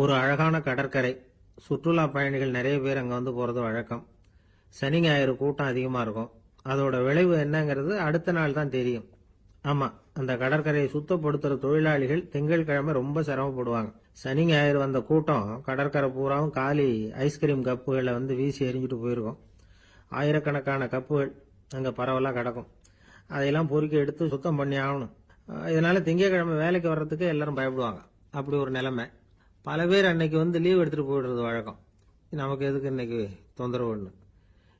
ஒரு அழகான கடற்கரை, சுற்றுலா பயணிகள் நிறைய பேர் அங்க வந்து போறது வழக்கம். சனி ஞாயிறு கூட்டம் அதிகமா இருக்கும். அதோட விளைவு என்னங்கிறது அடுத்த நாள் தான் தெரியும். ஆமா, அந்த கடற்கரையை சுத்தப்படுத்துற தொழிலாளிகள் திங்கட்கிழமை ரொம்ப சிரமப்படுவாங்க. சனி ஞாயிறு வந்த கூட்டம் கடற்கரை பூராவும் காலி ஐஸ்கிரீம் கப்புகளை வந்து வீசி எறிஞ்சிட்டு போயிருக்கும். ஆயிரக்கணக்கான கப்புகள் அங்க பரவலா கிடக்கும். அதையெல்லாம் பொறுக்கி எடுத்து சுத்தம் பண்ணி ஆகணும். இதனால திங்கட்கிழமை வேலைக்கு வர்றதுக்கு எல்லாரும் பயப்படுவாங்க. அப்படி ஒரு நிலைமை. பல பேர் அன்னைக்கு வந்து லீவ் எடுத்துட்டு போயிடுறது வழக்கம். நமக்கு எதுக்கு இன்னைக்கு தொந்தரவுன்னு.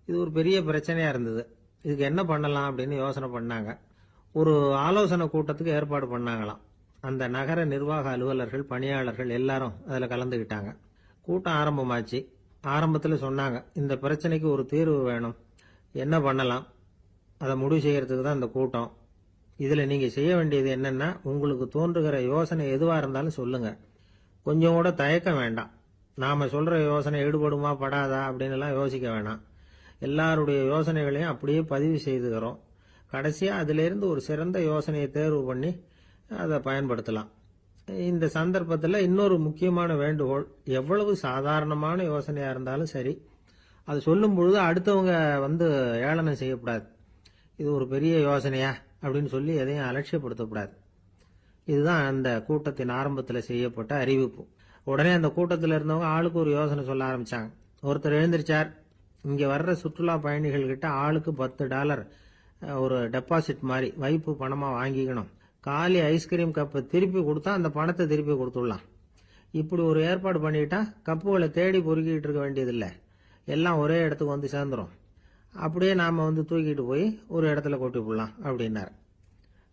இது ஒரு பெரிய பிரச்சனையா இருந்தது. இதுக்கு என்ன பண்ணலாம் அப்படின்னு யோசனை பண்ணாங்க. ஒரு ஆலோசனை கூட்டத்துக்கு ஏற்பாடு பண்ணாங்களாம். அந்த நகர நிர்வாக அலுவலர்கள், பணியாளர்கள் எல்லாரும் அதுல கலந்துகிட்டாங்க. கூட்டம் ஆரம்பமாச்சு. ஆரம்பத்துல சொன்னாங்க, இந்த பிரச்சனைக்கு ஒரு தீர்வு வேணும், என்ன பண்ணலாம், அதை முடிவு செய்யறதுக்கு தான் இந்த கூட்டம். இதுல நீங்க செய்ய வேண்டியது என்னன்னா, உங்களுக்கு தோன்றுகிற யோசனை எதுவா இருந்தாலும் சொல்லுங்க. கொஞ்சம் கூட தயக்கம் வேண்டாம். நாம சொல்ற யோசனை ஈடுபடுமா படாதா அப்படின்னு எல்லாம் யோசிக்க வேணாம். எல்லாருடைய யோசனைகளையும் அப்படியே பதிவு செய்துக்கிறோம். கடைசியா அதுல இருந்து ஒரு சிறந்த யோசனையை தேர்வு பண்ணி அதை பயன்படுத்தலாம். இந்த சந்தர்ப்பத்தில் இன்னொரு முக்கியமான வேண்டுகோள், எவ்வளவு சாதாரணமான யோசனையா இருந்தாலும் சரி, அது சொல்லும் பொழுது அடுத்தவங்க வந்து ஏளனம் செய்யக்கூடாது. இது ஒரு பெரிய யோசனையா அப்படின்னு சொல்லி எதையும் அலட்சியப்படுத்தக்கூடாது. இதுதான் அந்த கூட்டத்தின் ஆரம்பத்தில் செய்யப்பட்ட அறிவிப்பு. உடனே அந்த கூட்டத்தில் இருந்தவங்க ஆளுக்கு ஒரு யோசனை சொல்ல ஆரம்பிச்சாங்க. ஒருத்தர் எழுந்திருச்சார், இங்க வர்ற சுற்றுலா பயணிகள் கிட்ட ஆளுக்கு $10 ஒரு டெபாசிட் மாதிரி வைப்பு பணமா வாங்கிக்கணும். காலி ஐஸ்கிரீம் கப்பை திருப்பி கொடுத்தா அந்த பணத்தை திருப்பி கொடுத்துடலாம். இப்படி ஒரு ஏற்பாடு பண்ணிட்டா கப்புகளை தேடி பொறுக்கிட்டு இருக்க வேண்டியதில்லை, எல்லாம் ஒரே இடத்துக்கு வந்து சேர்ந்துரும். அப்படியே நாம வந்து தூக்கிட்டு போய் ஒரு இடத்துல கொட்டி போடலாம் அப்படின்னாரு.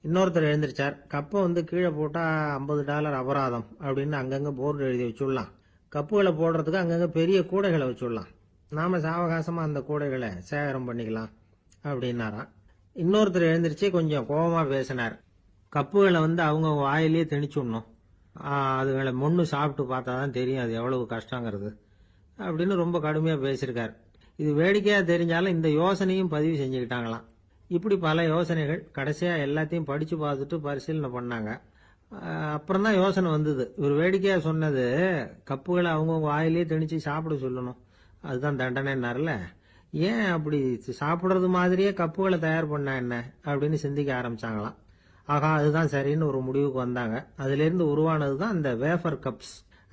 இன்னொருத்தர் எழுந்திருச்சார், கப்பை வந்து கீழே போட்டா $50 அபராதம் அப்படின்னு அங்கங்க போர்டு எழுதி வச்சுடலாம். கப்புகளை போடுறதுக்கு அங்கங்க பெரிய கூடைகளை வச்சுடலாம். நாம சாவகாசமா அந்த கூடைகளை சேகரம் பண்ணிக்கலாம் அப்படின்னாராம். இன்னொருத்தர் எழுந்திருச்சு கொஞ்சம் கோபமா பேசினார். கப்புகளை வந்து அவங்க வாயிலேயே திணிச்சுடணும், அதுகளை மொன்னு சாப்பிட்டு பார்த்தா தான் தெரியும் அது எவ்வளவு கஷ்டங்கிறது அப்படின்னு ரொம்ப கடுமையா பேசியிருக்காரு. இது வேடிக்கையா தெரிஞ்சாலும் இந்த யோசனையும் பதிவு செஞ்சுக்கிட்டாங்களாம். இப்படி பல யோசனைகள். கடைசியா எல்லாத்தையும் படிச்சு பார்த்துட்டு பரிசீலனை பண்ணாங்க. அப்புறம் தான் யோசனை வந்தது. இவர் வேடிக்கையா சொன்னது, கப்புகளை அவங்கவுங்க வாயிலேயே திணிச்சு சாப்பிட சொல்லணும், அதுதான் தண்டனைன்னார்ல. ஏன் அப்படி சாப்பிடுறது மாதிரியே கப்புகளை தயார் பண்ணா என்ன அப்படின்னு சிந்திக்க ஆரம்பிச்சாங்களாம். ஆகா, அதுதான் சரின்னு ஒரு முடிவுக்கு வந்தாங்க. அதுல இருந்து உருவானதுதான் இந்த வேஃபர் கப்ஸ்.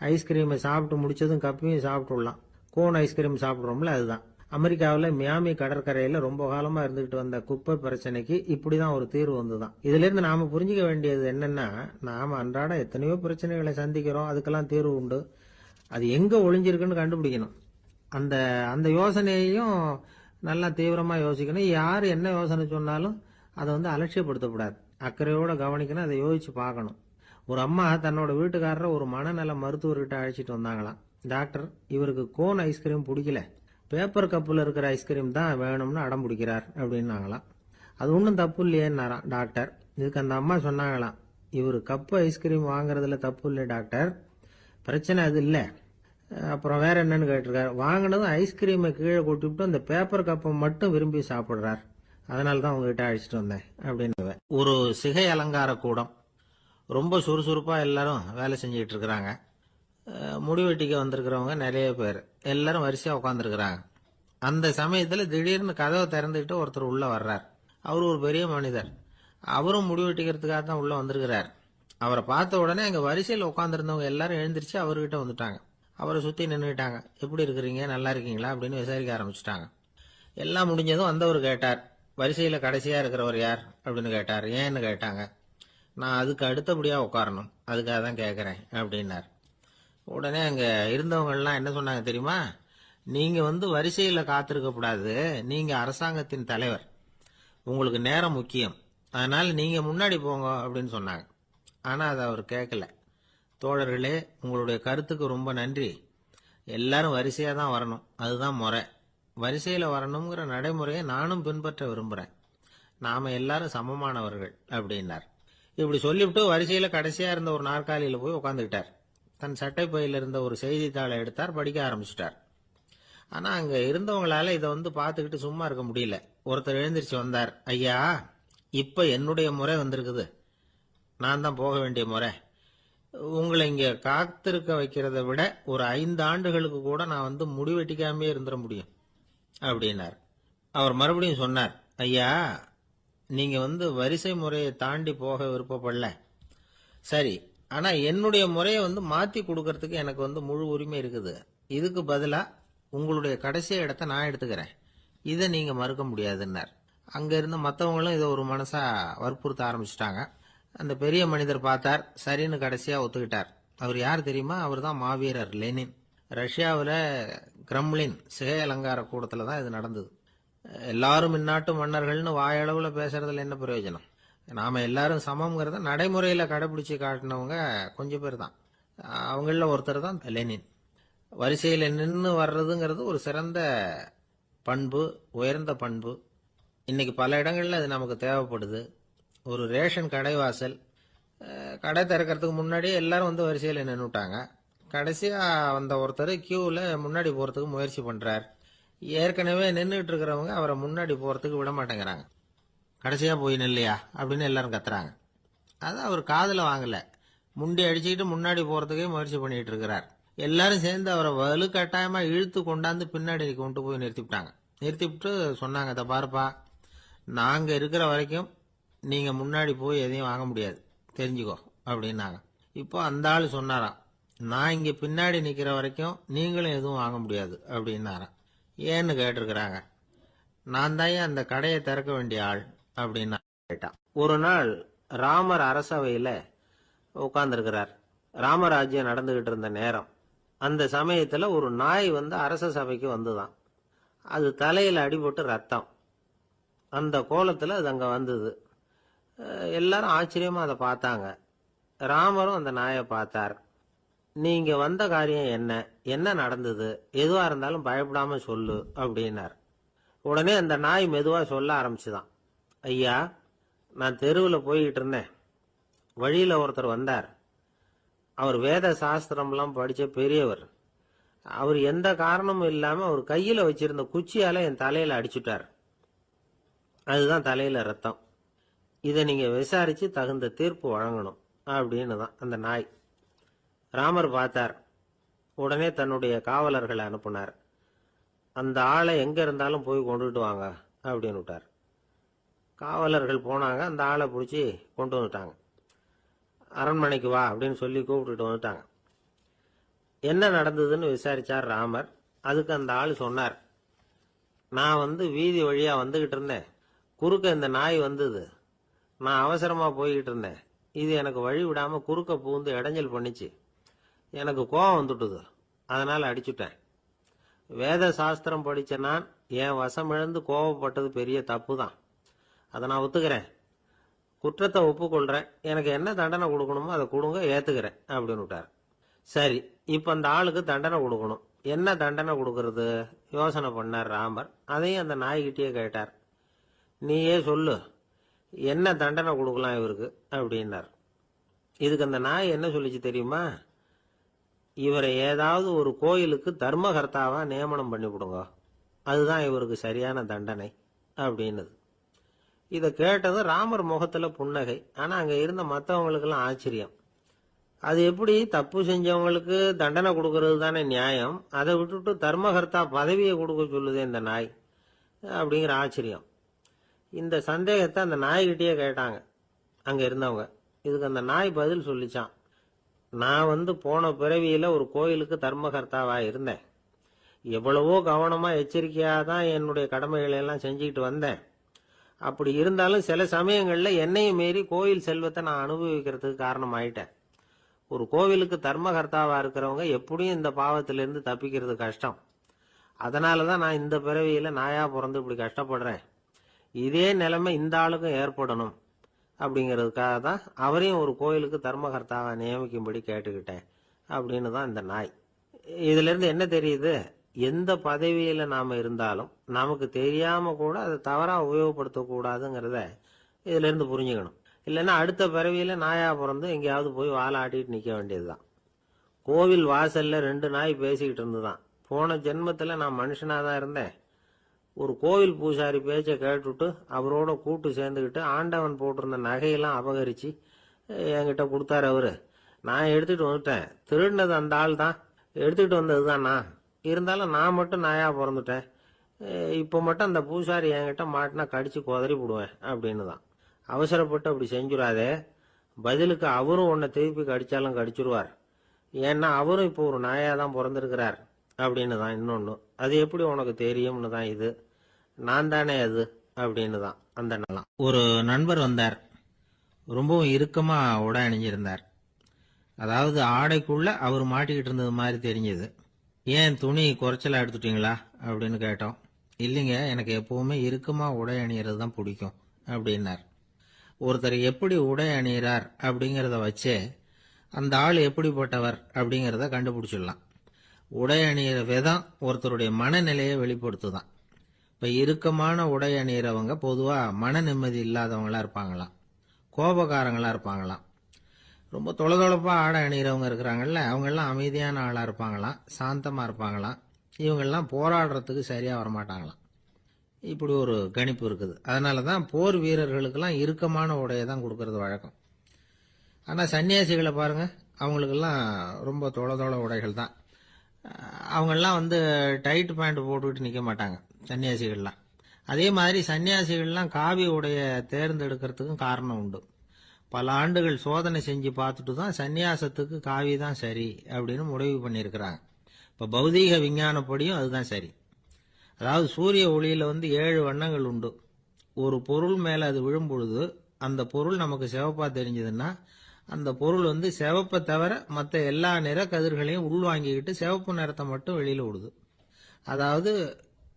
ஐஸ்கிரீமை சாப்பிட்டு முடிச்சதும் கப்பையும் சாப்பிட்டுடலாம். கோன் ஐஸ்கிரீம் சாப்பிடுறோம்ல, அதுதான். அமெரிக்காவில் மியாமி கடற்கரையில ரொம்ப காலமா இருந்துகிட்டு வந்த குப்பை பிரச்சனைக்கு இப்படிதான் ஒரு தீர்வு வந்துதான். இதுல இருந்து நாம புரிஞ்சுக்க வேண்டியது என்னன்னா, நாம அன்றாட எத்தனையோ பிரச்சனைகளை சந்திக்கிறோம், அதுக்கெல்லாம் தீர்வு உண்டு. அது எங்க ஒளிஞ்சிருக்குன்னு கண்டுபிடிக்கணும். அந்த அந்த யோசனையையும் நல்லா தீவிரமா யோசிக்கணும். யாரு என்ன யோசனை சொன்னாலும் அதை வந்து அலட்சியப்படுத்தக்கூடாது, அக்கறையோட கவனிக்கணும், அதை யோசிச்சு பார்க்கணும். ஒரு அம்மா தன்னோட வீட்டுக்காரரை ஒரு மனநல மருத்துவர்கிட்ட அழைச்சிட்டு வந்தாங்களாம். டாக்டர், இவருக்கு கோன் ஐஸ்கிரீம் பிடிக்கல, பேப்பர் கப்புல இருக்கிற ஐஸ்கிரீம் தான் வேணும்னு அடம் பிடிக்கிறார் அப்படின்னாங்களாம். அது ஒன்றும் தப்பு இல்லையேன்னாராம் டாக்டர். இதுக்கு அந்த அம்மா சொன்னாங்களாம், இவர் கப்பு ஐஸ்கிரீம் வாங்குறதுல தப்பு இல்லை டாக்டர், பிரச்சனை அது இல்லை. அப்புறம் வேற என்னன்னு கேட்டிருக்காரு. வாங்கினதும் ஐஸ்கிரீமை கீழே கொட்டிவிட்டு அந்த பேப்பர் கப்பை மட்டும் விரும்பி சாப்பிடுறார், அதனாலதான் உங்ககிட்ட அழைச்சிட்டு வந்தேன் அப்படின்னு. ஒரு சிகை அலங்கார கூடம். ரொம்ப சுறுசுறுப்பா எல்லாரும் வேலை செஞ்சுட்டு இருக்கிறாங்க. முடிவெட்டிக்க வந்திருக்கிறவங்க நிறைய பேர், எல்லாரும் வரிசையா உட்காந்துருக்கிறாங்க. அந்த சமயத்துல திடீர்னு கதவை திறந்துட்டு ஒருத்தர் உள்ள வர்றார். அவரு ஒரு பெரிய மனிதர். அவரும் முடிவெட்டிக்கிறதுக்காக தான் உள்ள வந்திருக்கிறார். அவரை பார்த்த உடனே அங்க வரிசையில் உட்காந்துருந்தவங்க எல்லாரும் எழுந்திருச்சு அவர்கிட்ட வந்துட்டாங்க. அவரை சுத்தி நின்றுட்டாங்க. எப்படி இருக்கிறீங்க, நல்லா இருக்கீங்களா அப்படின்னு விசாரிக்க ஆரம்பிச்சுட்டாங்க. எல்லாம் முடிஞ்சதும் வந்தவர் கேட்டார், வரிசையில கடைசியா இருக்கிறவர் யார் அப்படின்னு கேட்டார். ஏன்னு கேட்டாங்க. நான் அதுக்கு அடுத்தபடியா உட்காரணும், அதுக்காக தான் கேட்கறேன் அப்படின்னார். உடனே அங்க இருந்தவங்க எல்லாம் என்ன சொன்னாங்க தெரியுமா, நீங்க வந்து வரிசையில காத்திருக்க கூடாது, நீங்க அரசாங்கத்தின் தலைவர், உங்களுக்கு நேரம் முக்கியம், அதனால நீங்க முன்னாடி போங்க அப்படின்னு சொன்னாங்க. ஆனா அதை அவர் கேட்கல. தோழர்களே, உங்களுடைய கருத்துக்கு ரொம்ப நன்றி. எல்லாரும் வரிசையா தான் வரணும், அதுதான் முறை. வரிசையில வரணுங்கிற நடைமுறையை நானும் பின்பற்ற விரும்புறேன். நாம எல்லாரும் சமமானவர்கள் அப்படின்னார். இப்படி சொல்லிவிட்டு வரிசையில கடைசியா இருந்த ஒரு நாற்காலியில போய் உட்காந்துக்கிட்டார். தன் சட்டை பையில இருந்த ஒரு செய்தித்தாளை எடுத்தார், படிக்க ஆரம்பிச்சிட்டார். ஆனா அங்க இருந்தவங்களால இதை வந்து பார்த்துக்கிட்டு சும்மா இருக்க முடியல. ஒருத்தர் எழுந்திருச்சு வந்தார். ஐயா, இப்ப என்னுடைய முறை வந்திருக்குது, நான் தான் போக வேண்டிய முறை. உங்களை இங்க காத்திருக்க வைக்கிறத விட ஒரு 5 ஆண்டுகளுக்கு கூட நான் முடிவெட்டிக்காமே இருந்துட முடியும் அப்படின்னார். அவர் மறுபடியும் சொன்னார், ஐயா, நீங்க வரிசை முறையை தாண்டி போக விருப்பப்படல, சரி, ஆனா என்னுடைய முறையை மாத்தி கொடுக்கறதுக்கு எனக்கு முழு உரிமை இருக்குது. இதுக்கு பதிலா உங்களுடைய கடைசி இடத்தை நான் எடுத்துக்கிறேன், இதை நீங்க மறுக்க முடியாதுன்னார். அங்க இருந்த மற்றவங்களும் இதை ஒரு மனசா வற்புறுத்த ஆரம்பிச்சிட்டாங்க. அந்த பெரிய மனிதர் பார்த்தார், சரின்னு கடைசியா ஒத்துக்கிட்டார். அவர் யார் தெரியுமா? அவர் தான் மாவீரர் லெனின். ரஷ்யாவில் கிரெம்ளின் சிகை அலங்கார கூடத்துல தான் இது நடந்தது. எல்லாரும் இந்நாட்டு மன்னர்கள்னு வாயளவுல பேசுறதுல என்ன பிரயோஜனம்? நாம எல்லாரும் சமம்ங்கிறத நடைமுறையில கடைபிடிச்சு காட்டினவங்க கொஞ்சம் பேர் தான். அவங்கள ஒருத்தர் தான் லெனின். வரிசையில் நின்று வர்றதுங்கிறது ஒரு சிறந்த பண்பு, உயர்ந்த பண்பு. இன்னைக்கு பல இடங்கள்ல அது நமக்கு தேவைப்படுது. ஒரு ரேஷன் கடைவாசல், கடை திறக்கிறதுக்கு முன்னாடியே எல்லாரும் வரிசையில் நின்றுட்டாங்க. கடைசியா வந்த ஒருத்தர் கியூவில் முன்னாடி போறதுக்கு முயற்சி பண்றார். ஏற்கனவே நின்றுட்டு இருக்கிறவங்க அவரை முன்னாடி போறதுக்கு விட மாட்டேங்கிறாங்க. கடைசியா போய் நில்லையா அப்படின்னு எல்லாரும் கத்துறாங்க. அது அவர் காதுல வாங்கல. முண்டி அடிச்சுக்கிட்டு முன்னாடி போறதுக்கே முயற்சி பண்ணிட்டு இருக்கிறார். எல்லாரும் சேர்ந்து அவரை வலுக்கட்டாயமா இழுத்து கொண்டாந்து பின்னாடி கொண்டு போய் நிறுத்திவிட்டாங்க. நிறுத்திவிட்டு சொன்னாங்க, இதை பாருப்பா, நாங்க இருக்கிற வரைக்கும் நீங்க முன்னாடி போய் எதையும் வாங்க முடியாது, தெரிஞ்சுக்கோ அப்படின்னாங்க. இப்போ அந்த ஆள் சொன்னாராம், நான் இங்க பின்னாடி நிக்கிற வரைக்கும் நீங்களும் எதுவும் வாங்க முடியாது அப்படின்னாராம். ஏன்னு கேட்டிருக்கிறாங்க. நான் தான் அந்த கடையை திறக்க வேண்டிய ஆள் அப்படின்னா கேட்டான். ஒரு நாள் ராமர் அரசவையில உட்கார்ந்துருக்கிறார். ராமராஜ்யம் நடந்துகிட்டு இருந்த நேரம். அந்த சமயத்துல ஒரு நாய் அரச சபைக்கு வந்துதான். அது தலையில அடிபட்டு ரத்தம். அந்த கோலத்துல அது அங்க வந்தது. எல்லாரும் ஆச்சரியமா அதை பார்த்தாங்க. ராமரும் அந்த நாயை பார்த்தார். நீங்க வந்த காரியம் என்ன, என்ன நடந்தது, எதுவா இருந்தாலும் பயப்படாம சொல்லு அப்படின்னார். உடனே அந்த நாய் மெதுவா சொல்ல ஆரம்பிச்சுதான். ஐயா, நான் தெருவில் போய்கிட்டு இருந்தேன். வழியில ஒருத்தர் வந்தார். அவர் வேத சாஸ்திரம்லாம் படிச்ச பெரியவர். அவர் எந்த காரணமும் இல்லாம அவர் கையில வச்சிருந்த குச்சியால என் தலையில அடிச்சுட்டார். அதுதான் தலையில ரத்தம். இதை நீங்க விசாரிச்சு தகுந்த தீர்ப்பு வழங்கணும் அப்படின்னு தான் அந்த நாய். ராமர் பார்த்தார். உடனே தன்னுடைய காவலர்களை அனுப்புனார். அந்த ஆளை எங்க இருந்தாலும் போய் கொண்டுட்டு வாங்க அப்படின்னு விட்டார். காவலர்கள் போனாங்க. அந்த ஆளை பிடிச்சி கொண்டு வந்துட்டாங்க. அரண்மனைக்கு வா அப்படின்னு சொல்லி கூப்பிட்டுட்டு வந்துட்டாங்க. என்ன நடந்ததுன்னு விசாரிச்சார் ராமர். அதுக்கு அந்த ஆள் சொன்னார், நான் வீதி வழியா வந்துகிட்டு இருந்தேன். குறுக்க இந்த நாய் வந்தது. நான் அவசரமா போய்கிட்டு இருந்தேன். இது எனக்கு வழி விடாம குறுக்க பூந்து இடைஞ்சல் பண்ணிச்சு. எனக்கு கோபம் வந்துட்டுது. அதனால அடிச்சுட்டேன். வேத சாஸ்திரம் படிச்ச நான் என் வசம் இழந்து கோபப்பட்டது பெரிய தப்பு தான். அதை நான் ஒத்துக்கிறேன். குற்றத்தை ஒப்புக்கொள்றேன். எனக்கு என்ன தண்டனை கொடுக்கணுமோ அதை கொடுங்க, ஏத்துக்கிறேன் அப்படின்னு விட்டார். சரி, இப்ப அந்த ஆளுக்கு தண்டனை கொடுக்கணும். என்ன தண்டனை கொடுக்கறது யோசனை பண்ணார் ராமர். அதையும் அந்த நாய்கிட்டயே கேட்டார். நீயே சொல்லு, என்ன தண்டனை கொடுக்கலாம் இவருக்கு அப்படின்னார். இதுக்கு அந்த நாய் என்ன சொல்லிச்சு தெரியுமா? இவரை ஏதாவது ஒரு கோயிலுக்கு தர்மகர்த்தாவா நியமனம் பண்ணி விடுங்க, அதுதான் இவருக்கு சரியான தண்டனை அப்படின்னுது. இதை கேட்டதும் ராமர் முகத்துல புன்னகை. ஆனா அங்க இருந்த மற்றவங்களுக்கெல்லாம் ஆச்சரியம். அது எப்படி தப்பு செஞ்சவங்களுக்கு தண்டனை கொடுக்கறது தானே நியாயம், அதை விட்டுட்டு தர்மகர்த்தா பதவியை கொடுக்க சொல்லுதே இந்த நாய் அப்படிங்கிற ஆச்சரியம். இந்த சந்தேகத்தை அந்த நாய்கிட்டயே கேட்டாங்க அங்க இருந்தவங்க. இதுக்கு அந்த நாய் பதில் சொல்லிச்சான். நான் போன பிறவியில ஒரு கோயிலுக்கு தர்மகர்த்தாவா இருந்தேன். எவ்வளவோ கவனமா எச்சரிக்கையா தான் என்னுடைய கடமைகளை எல்லாம் செஞ்சுக்கிட்டு வந்தேன். அப்படி இருந்தாலும் சில சமயங்கள்ல என்னையும் மீறி கோயில் செல்வத்தை நான் அனுபவிக்கிறதுக்கு காரணம் ஆயிட்டேன். ஒரு கோவிலுக்கு தர்மகர்த்தாவா இருக்கிறவங்க எப்படியும் இந்த பாவத்திலிருந்து தப்பிக்கிறது கஷ்டம். அதனாலதான் நான் இந்த பிறவியில நாயா பிறந்து இப்படி கஷ்டப்படுறேன். இதே நிலைமை இந்த ஆளுக்கும் ஏற்படணும் அப்படிங்கிறதுக்காக தான் அவரையும் ஒரு கோயிலுக்கு தர்மகர்த்தாவை நியமிக்கும்படி கேட்டுக்கிட்டேன் அப்படின்னு தான் இந்த நாய். இதுல இருந்து என்ன தெரியுது? எந்த பதவியில நாம இருந்தாலும் நமக்கு தெரியாம கூட அதை தவறா உபயோகப்படுத்த கூடாதுங்கிறத இதுல இருந்து புரிஞ்சுக்கணும். இல்லைன்னா அடுத்த பிறவியில நாயா பிறந்து எங்கேயாவது போய் வாழை ஆட்டிட்டு நிக்க வேண்டியதுதான். கோவில் வாசல்ல 2 நாய் பேசிக்கிட்டு இருந்துதான். போன ஜென்மத்துல நான் மனுஷனாதான் இருந்தேன். ஒரு கோவில் பூசாரி பேச்சை கேட்டுட்டு அவரோட கூட்டு சேர்ந்துக்கிட்டு ஆண்டவன் போட்டிருந்த நகையெல்லாம் அபகரிச்சு என்கிட்ட கொடுத்தாரு அவரு. நான் எடுத்துட்டு வந்துட்டேன். திருடினது அந்த ஆள் தான், எடுத்துட்டு வந்தது தானா? இருந்தாலும் நான் மட்டும் நாயா பிறந்துட்டேன். இப்போ மட்டும் அந்த பூசாரி என்கிட்ட மாட்டினா கடிச்சு குதறி போடுவேன் அப்படின்னு தான். அவசரப்பட்டு அப்படி செஞ்சுடாதே. பதிலுக்கு அவரும் உன்னை திருப்பி கடிச்சாலும் கடிச்சிருவார். ஏன்னா அவரும் இப்போ ஒரு நாயா தான் பிறந்திருக்கிறார் அப்படின்னு தான் இன்னொன்று. அது எப்படி உனக்கு தெரியும்னு தான் இது. நான் தானே அது அப்படின்னு தான் அந்த நலம். ஒரு நண்பர் வந்தார். ரொம்பவும் இறுக்கமா உடை அணிஞ்சிருந்தார். அதாவது ஆடைக்குள்ள அவர் மாட்டிக்கிட்டு இருந்தது மாதிரி தெரிஞ்சது. ஏன் துணி குறைச்சலா எடுத்துட்டீங்களா அப்படின்னு கேட்டோம். இல்லைங்க, எனக்கு எப்பவுமே இறுக்கமா உடை அணியறது தான் பிடிக்கும் அப்படின்னார். ஒருத்தர் எப்படி உடை அணிகிறார் அப்படிங்கிறத வச்சே அந்த ஆள் எப்படிப்பட்டவர் அப்படிங்கிறத கண்டுபிடிச்சிடலாம். உடை அணிகிற விதம் ஒருத்தருடைய மனநிலையை வெளிப்படுத்துதான். இப்ப இறுக்கமான உடை அணிகிறவங்க பொதுவா மன நிம்மதி இல்லாதவங்களா இருப்பாங்களாம், கோபக்காரங்களா இருப்பாங்களாம். ரொம்ப தொலைதொலைப்பா ஆடை அணிகிறவங்க இருக்கிறாங்கல்ல, அவங்கெல்லாம் அமைதியான ஆளா இருப்பாங்களாம், சாந்தமா இருப்பாங்களாம். இவங்கெல்லாம் போராடுறதுக்கு சரியா வரமாட்டாங்களாம். இப்படி ஒரு கணிப்பு இருக்குது. அதனாலதான் போர் வீரர்களுக்கெல்லாம் இறுக்கமான உடையை தான் கொடுக்கறது வழக்கம். ஆனா சன்னியாசிகளை பாருங்க, அவங்களுக்கெல்லாம் ரொம்ப தொலை உடைகள் தான். அவங்கெல்லாம் டைட் பேண்ட் போட்டுக்கிட்டு நிக்க மாட்டாங்க சன்னியாசிகள்லாம். அதே மாதிரி சன்னியாசிகள்லாம் காவி உடைய தேர்ந்தெடுக்கிறதுக்கும் காரணம் உண்டு. பல ஆண்டுகள் சோதனை செஞ்சு பார்த்துட்டு தான் சன்னியாசத்துக்கு காவி தான் சரி அப்படின்னு முடிவு பண்ணியிருக்கிறாங்க. இப்ப பௌதீக விஞ்ஞானப்படியும் அதுதான் சரி. அதாவது சூரிய ஒளியில 7 வண்ணங்கள் உண்டு. ஒரு பொருள் மேல அது விழும் பொழுது அந்த பொருள் நமக்கு சிவப்பா தெரிஞ்சதுன்னா அந்த பொருள் சிவப்பை தவிர மற்ற எல்லா நிற கதிர்களையும் உள்வாங்கிக்கிட்டு சிவப்பு நிறத்தை மட்டும் வெளியில விடுது. அதாவது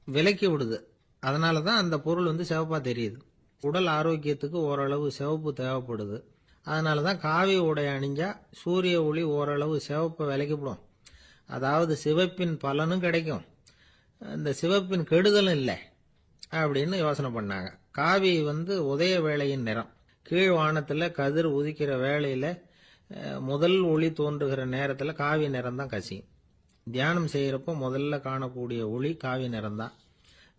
விலக்கி விடுது. அதனாலதான் அந்த பொருள் சிவப்பா தெரியுது. உடல் ஆரோக்கியத்துக்கு ஓரளவு சிவப்பு தேவைப்படுது. அதனாலதான் காவி உடை அணிஞ்சா சூரிய ஒளி ஓரளவு சிவப்பை விலக்கிவிடும். அதாவது சிவப்பின் பலனும் கிடைக்கும், இந்த சிவப்பின் கெடுதலும் இல்லை அப்படின்னு யோசனை பண்ணாங்க. காவி உதய வேளையின் நிறம். கீழ் வானத்துல கதிர் உதிக்கிற வேளையில முதல் ஒளி தோன்றுகிற நேரத்துல காவி நிறம் தான் கசியும். தியானம் செய்யறப்போ முதல்ல காணக்கூடிய ஒளி காவி நிறம் தான்.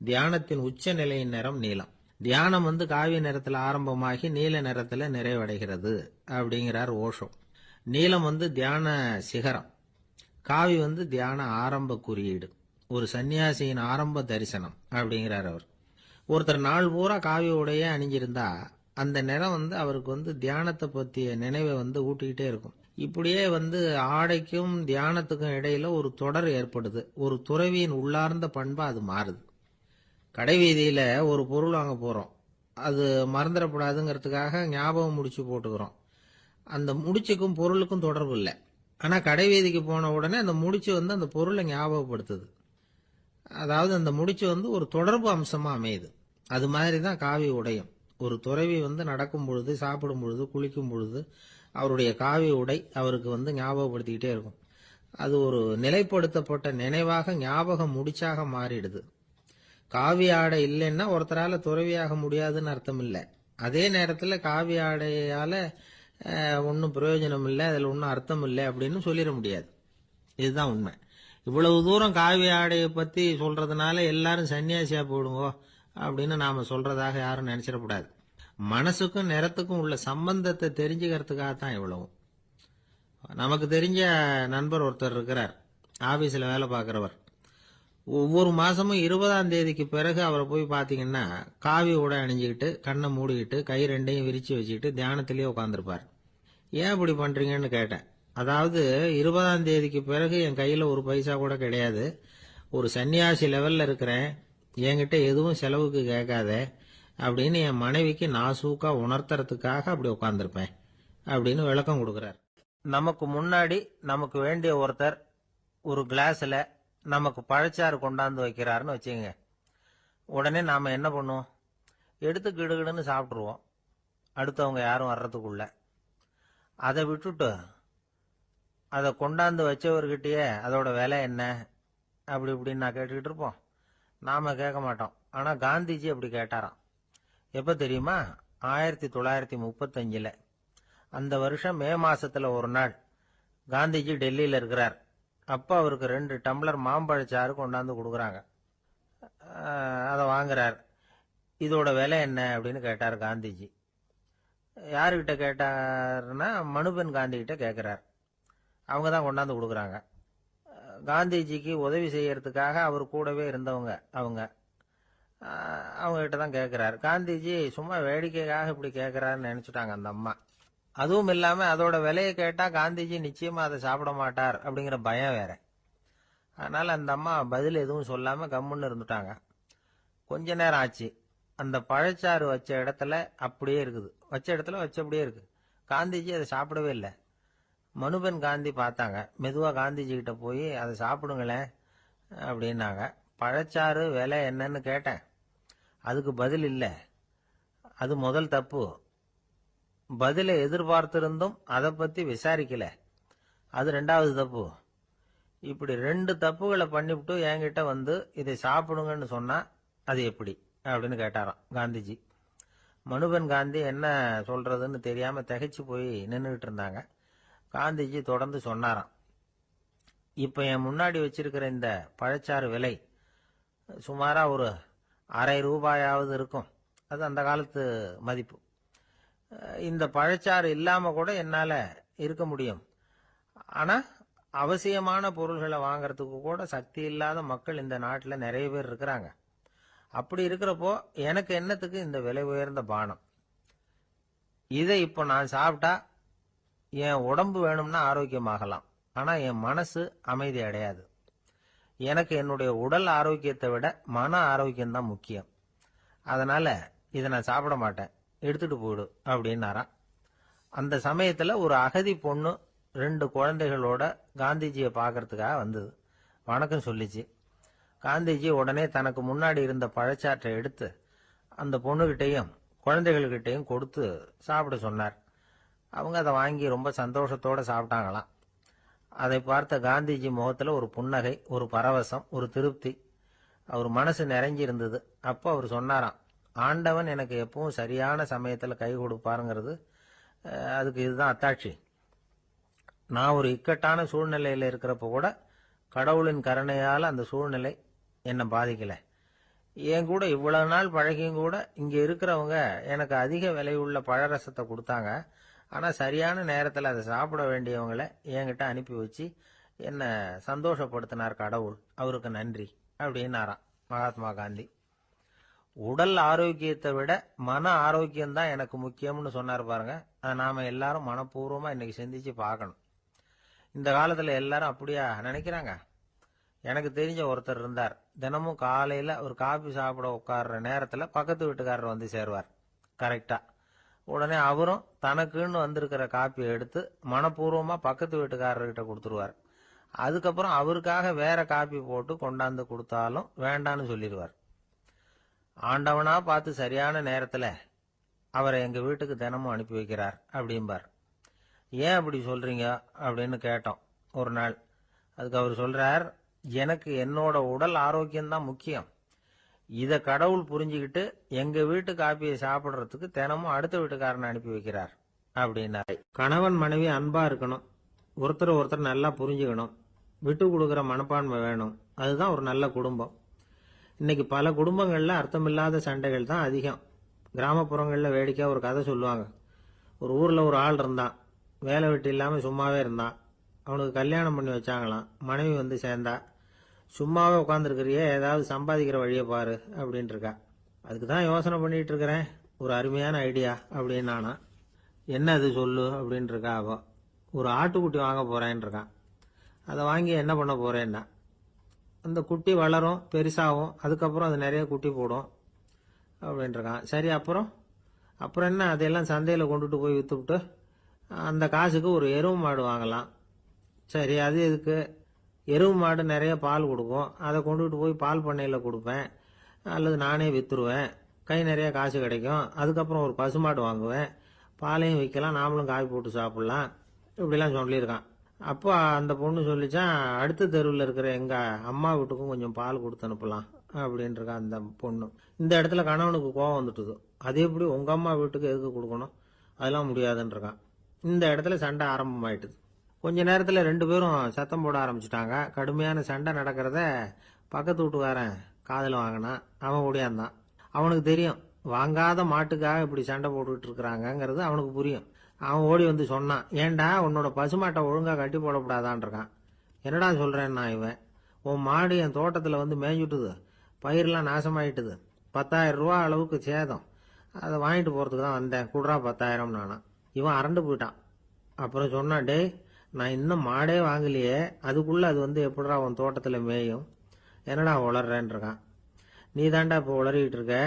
தியானத்தின் உச்ச நிலையின் நிறம் நீலம். தியானம் காவி நிறத்துல ஆரம்பமாகி நீல நிறத்துல நிறைவடைகிறது அப்படிங்கிறார் ஓஷோ. நீலம் தியான சிகரம், காவி தியான ஆரம்ப குறியீடு, ஒரு சன்னியாசியின் ஆரம்ப தரிசனம் அப்படிங்கிறார் அவர். ஒருத்தர் நாள் பூரா காவி உடைய அணிஞ்சிருந்தா அந்த நிறம் அவருக்கு தியானத்தை பற்றிய நினைவை ஊட்டிக்கிட்டே இருக்கும். இப்படியே ஆடைக்கும் தியானத்துக்கும் இடையில ஒரு தொடர் ஏற்படுது. ஒரு துறவியின் உள்ளார்ந்த பண்பா அது மாறுது. கடை வீதியில ஒரு பொருள் வாங்க போறோம். அது மறந்துடக்கூடாதுங்கிறதுக்காக ஞாபகம் முடிச்சு போட்டுக்கிறோம். அந்த முடிச்சுக்கும் பொருளுக்கும் தொடர்பு இல்லை. ஆனா கடை வீதிக்கு போன உடனே அந்த முடிச்சு அந்த பொருளை ஞாபகப்படுத்துது. அதாவது அந்த முடிச்சு ஒரு தொடர்பு அம்சமா அமையுது. அது மாதிரிதான் காவி உடையும். ஒரு துறவி நடக்கும் பொழுது, சாப்பிடும் பொழுது, குளிக்கும் பொழுது அவருடைய காவி உடை அவருக்கு ஞாபகப்படுத்திக்கிட்டே இருக்கும். அது ஒரு நிலைப்படுத்தப்பட்ட நினைவாக ஞாபக முடிச்சாக மாறிடுது. காவி ஆடை இல்லைன்னா ஒருத்தரால துறவியாக முடியாதுன்னு அர்த்தம் இல்லை. அதே நேரத்துல காவி ஆடையால ஒன்னும் பிரயோஜனம் இல்லை, அதுல ஒன்னும் அர்த்தம் இல்லை அப்படின்னு சொல்லிட முடியாது. இதுதான் உண்மை. இவ்வளவு தூரம் காவி ஆடையை பத்தி சொல்றதுனால எல்லாரும் சன்னியாசியா போடுங்கோ அப்படின்னு நாம சொல்றதாக யாரும் நினைச்சிடக்கூடாது. மனசுக்கும் நிறத்துக்கும் உள்ள சம்பந்தத்தை தெரிஞ்சுக்கிறதுக்காக தான் இவ்வளவு. நமக்கு தெரிஞ்ச நண்பர் ஒருத்தர் இருக்கிறார், ஆபீஸ்ல வேலை பார்க்கிறவர். ஒவ்வொரு மாசமும் 20ஆம் தேதிக்கு பிறகு அவரை போய் பாத்தீங்கன்னா காவி உடை அணிஞ்சுக்கிட்டு, கண்ணை மூடிக்கிட்டு, கை ரெண்டையும் விரிச்சு வச்சுக்கிட்டு தியானத்திலேயே உட்காந்துருப்பார். ஏன் இப்படி பண்றீங்கன்னு கேட்டேன். அதாவது 20ஆம் தேதிக்கு பிறகு என் கையில ஒரு பைசா கூட கிடையாது, ஒரு சன்னியாசி லெவல்ல இருக்கிறேன், என்கிட்ட எதுவும் செலவுக்கு கேட்காத அப்படின்னு என் மனைவிக்கு நாசூக்கா உணர்த்துறதுக்காக அப்படி உட்கார்ந்துருப்பேன் அப்படின்னு விளக்கம் கொடுக்கிறார். நமக்கு முன்னாடி நமக்கு வேண்டிய ஒருத்தர் ஒரு கிளாஸ்ல நமக்கு பழச்சாறு கொண்டாந்து வைக்கிறாருன்னு வச்சுங்க. உடனே நாம என்ன பண்ணுவோம்? எடுத்து கிடுகிடுன்னு சாப்பிட்ருவோம், அடுத்தவங்க யாரும் வர்றதுக்குள்ள. அதை விட்டுட்டு அதை கொண்டாந்து வச்சவர்கிட்டயே அதோட விலை என்ன அப்படி இப்படின்னு நான் கேட்டுக்கிட்டு இருப்போம். நாம கேட்க மாட்டோம். ஆனா காந்திஜி அப்படி கேட்டாராம். எப்ப தெரியுமா? 1935. அந்த வருஷம் மே மாசத்துல ஒரு நாள் காந்திஜி டெல்லியில இருக்கிறார். அப்ப அவருக்கு 2 டம்ளர் மாம்பழச்சாறு கொண்டாந்து கொடுக்குறாங்க. அதை வாங்குறார். இதோட விலை என்ன அப்படின்னு கேட்டார் காந்திஜி. யாருகிட்ட கேட்டாருன்னா மனுபென் காந்தி கிட்ட கேட்கிறார். அவங்க தான் கொண்டாந்து கொடுக்குறாங்க. காந்திஜிக்கு உதவி செய்யறதுக்காக அவர் கூடவே இருந்தவங்க அவங்க. அவங்க கிட்ட தான் கேட்கிறாரு. காந்திஜி சும்மா வேடிக்கைக்காக இப்படி கேட்கிறாருன்னு நினைச்சுட்டாங்க அந்த அம்மா. அதுவும் இல்லாம அதோட விலையை கேட்டா காந்திஜி நிச்சயமா அதை சாப்பிட மாட்டார் அப்படிங்கிற பயம் வேற. அதனால அந்த அம்மா பதில் எதுவும் சொல்லாம கம்முன்னு இருந்துட்டாங்க. கொஞ்ச நேரம் ஆச்சு. அந்த பழச்சாறு வச்ச இடத்துல அப்படியே இருக்குது. வச்ச இடத்துல வச்சபடியே இருக்கு. காந்திஜி அதை சாப்பிடவே இல்லை. மனுபென் காந்தி பார்த்தாங்க. மெதுவா காந்திஜி கிட்ட போய் அதை சாப்பிடுங்களேன் அப்படின்னாங்க. பழச்சாறு விலை என்னன்னு கேட்டேன். அதுக்கு பதில் இல்லை. அது முதல் தப்பு. பதிலை எதிர்பார்த்திருந்தும் அதை பத்தி விசாரிக்கல. அது ரெண்டாவது தப்பு. இப்படி 2 தப்புகளை பண்ணிவிட்டு என்கிட்ட வந்து இதை சாப்பிடுங்கன்னு சொன்னா அது எப்படி அப்படின்னு கேட்டாராம் காந்திஜி. மனுபென் காந்தி என்ன சொல்றதுன்னு தெரியாம திகைச்சு போய் நின்றுகிட்டு இருந்தாங்க. காந்திஜி தொடர்ந்து சொன்னாராம். இப்ப என் முன்னாடி வச்சிருக்கிற இந்த பழச்சாறு விலை சுமாரா ஒரு ₹1/2 இருக்கும். அது அந்த காலத்து மதிப்பு. இந்த பழச்சாறு இல்லாம கூட என்னால இருக்க முடியும். ஆனா அவசியமான பொருள்களை வாங்கறதுக்கு கூட சக்தி இல்லாத மக்கள் இந்த நாட்டில் நிறைய பேர் இருக்கிறாங்க. அப்படி இருக்கிறப்போ எனக்கு என்னத்துக்கு இந்த விலை உயர்ந்த பானம்? இதை இப்போ நான் சாப்பிட்டா என் உடம்பு வேணும்னா ஆரோக்கியமாகலாம். ஆனா என் மனசு அமைதி அடையாது. எனக்கு என்னுடைய உடல் ஆரோக்கியத்தை விட மன ஆரோக்கியம் தான் முக்கியம். அதனால இதை நான் சாப்பிட மாட்டேன், எடுத்துட்டு போயிடு அப்படின்னாராம். அந்த சமயத்துல ஒரு அகதி பொண்ணு 2 குழந்தைகளோட காந்திஜியை பார்க்கறதுக்காக வந்தது. வணக்கம் சொல்லிச்சு. காந்திஜி உடனே தனக்கு முன்னாடி இருந்த பழச்சாற்றை எடுத்து அந்த பொண்ணுகிட்டையும் குழந்தைகள்கிட்டையும் கொடுத்து சாப்பிட சொன்னார். அவங்க அதை வாங்கி ரொம்ப சந்தோஷத்தோட சாப்பிட்டாங்களாம். அதை பார்த்த காந்திஜி முகத்துல ஒரு புன்னகை, ஒரு பரவசம், ஒரு திருப்தி. அவர் மனசு நிறைஞ்சி இருந்தது. அப்போ அவர் சொன்னாராம், ஆண்டவன் எனக்கு எப்பவும் சரியான சமயத்துல கை கொடுப்பாருங்கிறது அதுக்கு இதுதான் அத்தாட்சி. நான் ஒரு இக்கட்டான சூழ்நிலையில இருக்கிறப்ப கூட கடவுளின் கருணையால அந்த சூழ்நிலை என்னை பாதிக்கல. என் கூட இவ்வளவு நாள் பழகியும் கூட இங்க இருக்கிறவங்க எனக்கு அதிக விலையுள்ள பழரசத்தை கொடுத்தாங்க. ஆனா சரியான நேரத்துல அதை சாப்பிட வேண்டியவங்களை என்கிட்ட அனுப்பி வச்சு என்ன சந்தோஷப்படுத்தினார் கடவுள். அவருக்கு நன்றி அப்படின்னாராம் மகாத்மா காந்தி. உடல் ஆரோக்கியத்தை விட மன ஆரோக்கியம்தான் எனக்கு முக்கியம்னு சொன்னார் பாருங்க. அதை நாம எல்லாரும் மனப்பூர்வமா இன்னைக்கு சிந்திச்சு பார்க்கணும். இந்த காலத்துல எல்லாரும் அப்படியா நினைக்கிறாங்க? எனக்கு தெரிஞ்ச ஒருத்தர் இருந்தார். தினமும் காலையில ஒரு காபி சாப்பிட உட்கார்ற நேரத்துல பக்கத்து வீட்டுக்காரர் வந்து சேருவார் கரெக்டா. உடனே அவரும் தனக்குன்னு வந்திருக்கிற காப்பியை எடுத்து மனப்பூர்வமா பக்கத்து வீட்டுக்காரர்கிட்ட கொடுத்துருவார். அதுக்கப்புறம் அவருக்காக வேற காப்பி போட்டு கொண்டாந்து கொடுத்தாலும் வேண்டான்னு சொல்லிடுவார். ஆண்டவனா பார்த்து சரியான நேரத்துல அவரை எங்க வீட்டுக்கு தினமும் அனுப்பி வைக்கிறார் அப்படிம்பார். ஏன் அப்படி சொல்றீங்க அப்படின்னு கேட்டோம் ஒரு நாள். அதுக்கு அவர் சொல்றார், எனக்கு என்னோட உடல் ஆரோக்கியம்தான் முக்கியம். இத கடவுள் புரிஞ்சுக்கிட்டு எங்க வீட்டு காப்பியை சாப்பிடுறதுக்கு தினமும் அடுத்த வீட்டுக்காரனை அனுப்பி வைக்கிறார் அப்படின்னாரு. கணவன் மனைவி அன்பா இருக்கணும், ஒருத்தர் ஒருத்தர் நல்லா புரிஞ்சுக்கணும், விட்டு கொடுக்கற மனப்பான்மை வேணும். அதுதான் ஒரு நல்ல குடும்பம். இன்னைக்கு பல குடும்பங்கள்ல அர்த்தமில்லாத சண்டைகள் தான் அதிகம். கிராமப்புறங்கள்ல வேடிக்கை ஒரு கதை சொல்லுவாங்க. ஒரு ஊர்ல ஒரு ஆள் இருந்தான். வேலை வெட்டி இல்லாம சும்மாவே இருந்தான். அவனுக்கு கல்யாணம் பண்ணி வச்சாங்களாம். மனைவி வந்து சேர்ந்தா. சும்மாவே உட்காந்துருக்கிறியே, ஏதாவது சம்பாதிக்கிற வழியை பாரு அப்படின்ட்டு இருக்கா. அதுக்கு தான் யோசனை பண்ணிட்டு இருக்கிறேன், ஒரு அருமையான ஐடியா அப்படின்னு நானா. என்ன அது சொல்லு அப்படின்னு இருக்கா அவ. ஒரு ஆட்டுக்குட்டி வாங்க போறேன்னு இருக்கான். அதை வாங்கி என்ன பண்ண போறேன்னா, அந்த குட்டி வளரும், பெருசாகும், அதுக்கப்புறம் அது நிறைய குட்டி போடும் அப்படின்ட்டு இருக்கான். சரி, அப்புறம் என்ன, அதையெல்லாம் சந்தையில் கொண்டுட்டு போய் வித்துவிட்டு அந்த காசுக்கு ஒரு எருவு மாடு வாங்கலாம். சரி, அது எதுக்கு? எருவு மாடு நிறைய பால் கொடுக்கும், அதை கொண்டுட்டு போய் பால் பண்ணையில் கொடுப்பேன், அல்லது நானே வித்துருவேன், கை நிறைய காசு கிடைக்கும். அதுக்கப்புறம் ஒரு பசுமாடு வாங்குவேன், பாலையும் விற்கலாம், நாமளும் காய் போட்டு சாப்பிடலாம், இப்படிலாம் சொல்லியிருக்கான். அப்போ அந்த பொண்ணு சொல்லிச்சான், அடுத்த தெருவில் இருக்கிற எங்க அம்மா வீட்டுக்கும் கொஞ்சம் பால் கொடுத்து அனுப்பலாம் அப்படின்ட்டு இருக்கான் அந்த பொண்ணு. இந்த இடத்துல கணவனுக்கு கோவம் வந்துட்டுது. அது எப்படி உங்க அம்மா வீட்டுக்கு எதுக்கு கொடுக்கணும், அதெல்லாம் முடியாதுன்னு இருக்கான். இந்த இடத்துல சண்டை ஆரம்பமாயிட்டுது. கொஞ்ச நேரத்துல 2 பேரும் சத்தம் போட ஆரம்பிச்சுட்டாங்க. கடுமையான சண்டை நடக்கிறத பக்கத்து வீட்டுக்காரன் காதுல வாங்கினான். அவன் ஓடியாந்தான். அவனுக்கு தெரியும், வாங்காத மாட்டுக்காக இப்படி சண்டை போட்டுக்கிட்டு இருக்கிறாங்கிறது அவனுக்கு புரியும். அவன் ஓடி வந்து சொன்னான், ஏண்டா உன்னோட பசுமாட்டை ஒழுங்கா கட்டி போடக்கூடாதான்னு இருக்கான். என்னடா சொல்றேன்னா இவன், உன் மாடு என் தோட்டத்தில் வந்து மேய்ஞ்சுட்டுது, பயிரெலாம் நாசமாயிட்டுது, 10,000 ரூபா அளவுக்கு சேதம், அதை வாங்கிட்டு போகிறதுக்கு தான் வந்தேன், குடுறா 10,000 நானா. இவன் அரண்டு போயிட்டான். அப்புறம் சொன்னான், டேய் நான் இன்னும் மாடே வாங்கலையே, அதுக்குள்ளே அது வந்து எப்படிடா உன் தோட்டத்தில் மேயும், என்னடா உளர்றேன்னு இருக்கான். நீ தாண்டா இப்போ உளறிக்கிட்டு இருக்க,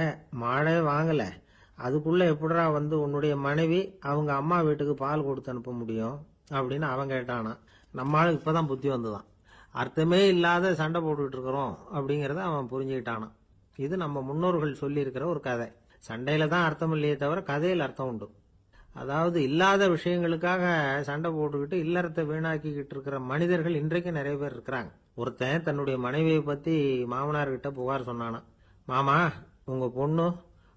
மாடே வாங்கலை, அதுக்குள்ளே எப்படிடா வந்து உன்னுடைய மனைவி அவங்க அம்மா வீட்டுக்கு பால் கொடுத்து அனுப்ப முடியும் அப்படின்னு அவன் கேட்டானா. நம்மளுக்கு இப்போ தான் புத்தி வந்துதான். அர்த்தமே இல்லாத சண்டை போட்டுக்கிட்டு இருக்கிறோம் அப்படிங்கிறத அவன் புரிஞ்சுக்கிட்டானான். இது நம்ம முன்னோர்கள் சொல்லியிருக்கிற ஒரு கதை. சண்டையில தான் அர்த்தம் இல்லையே தவிர கதையில் அர்த்தம் உண்டு. அதாவது இல்லாத விஷயங்களுக்காக சண்டை போட்டுக்கிட்டு இல்லறத்தை வீணாக்கிக்கிட்டு இருக்கிற மனிதர்கள் இன்றைக்கு நிறைய பேர் இருக்கிறாங்க. ஒருத்தன் தன்னுடைய மனைவியை பத்தி மாமனார்கிட்ட புகார் சொன்னானா, மாமா உங்க பொண்ணு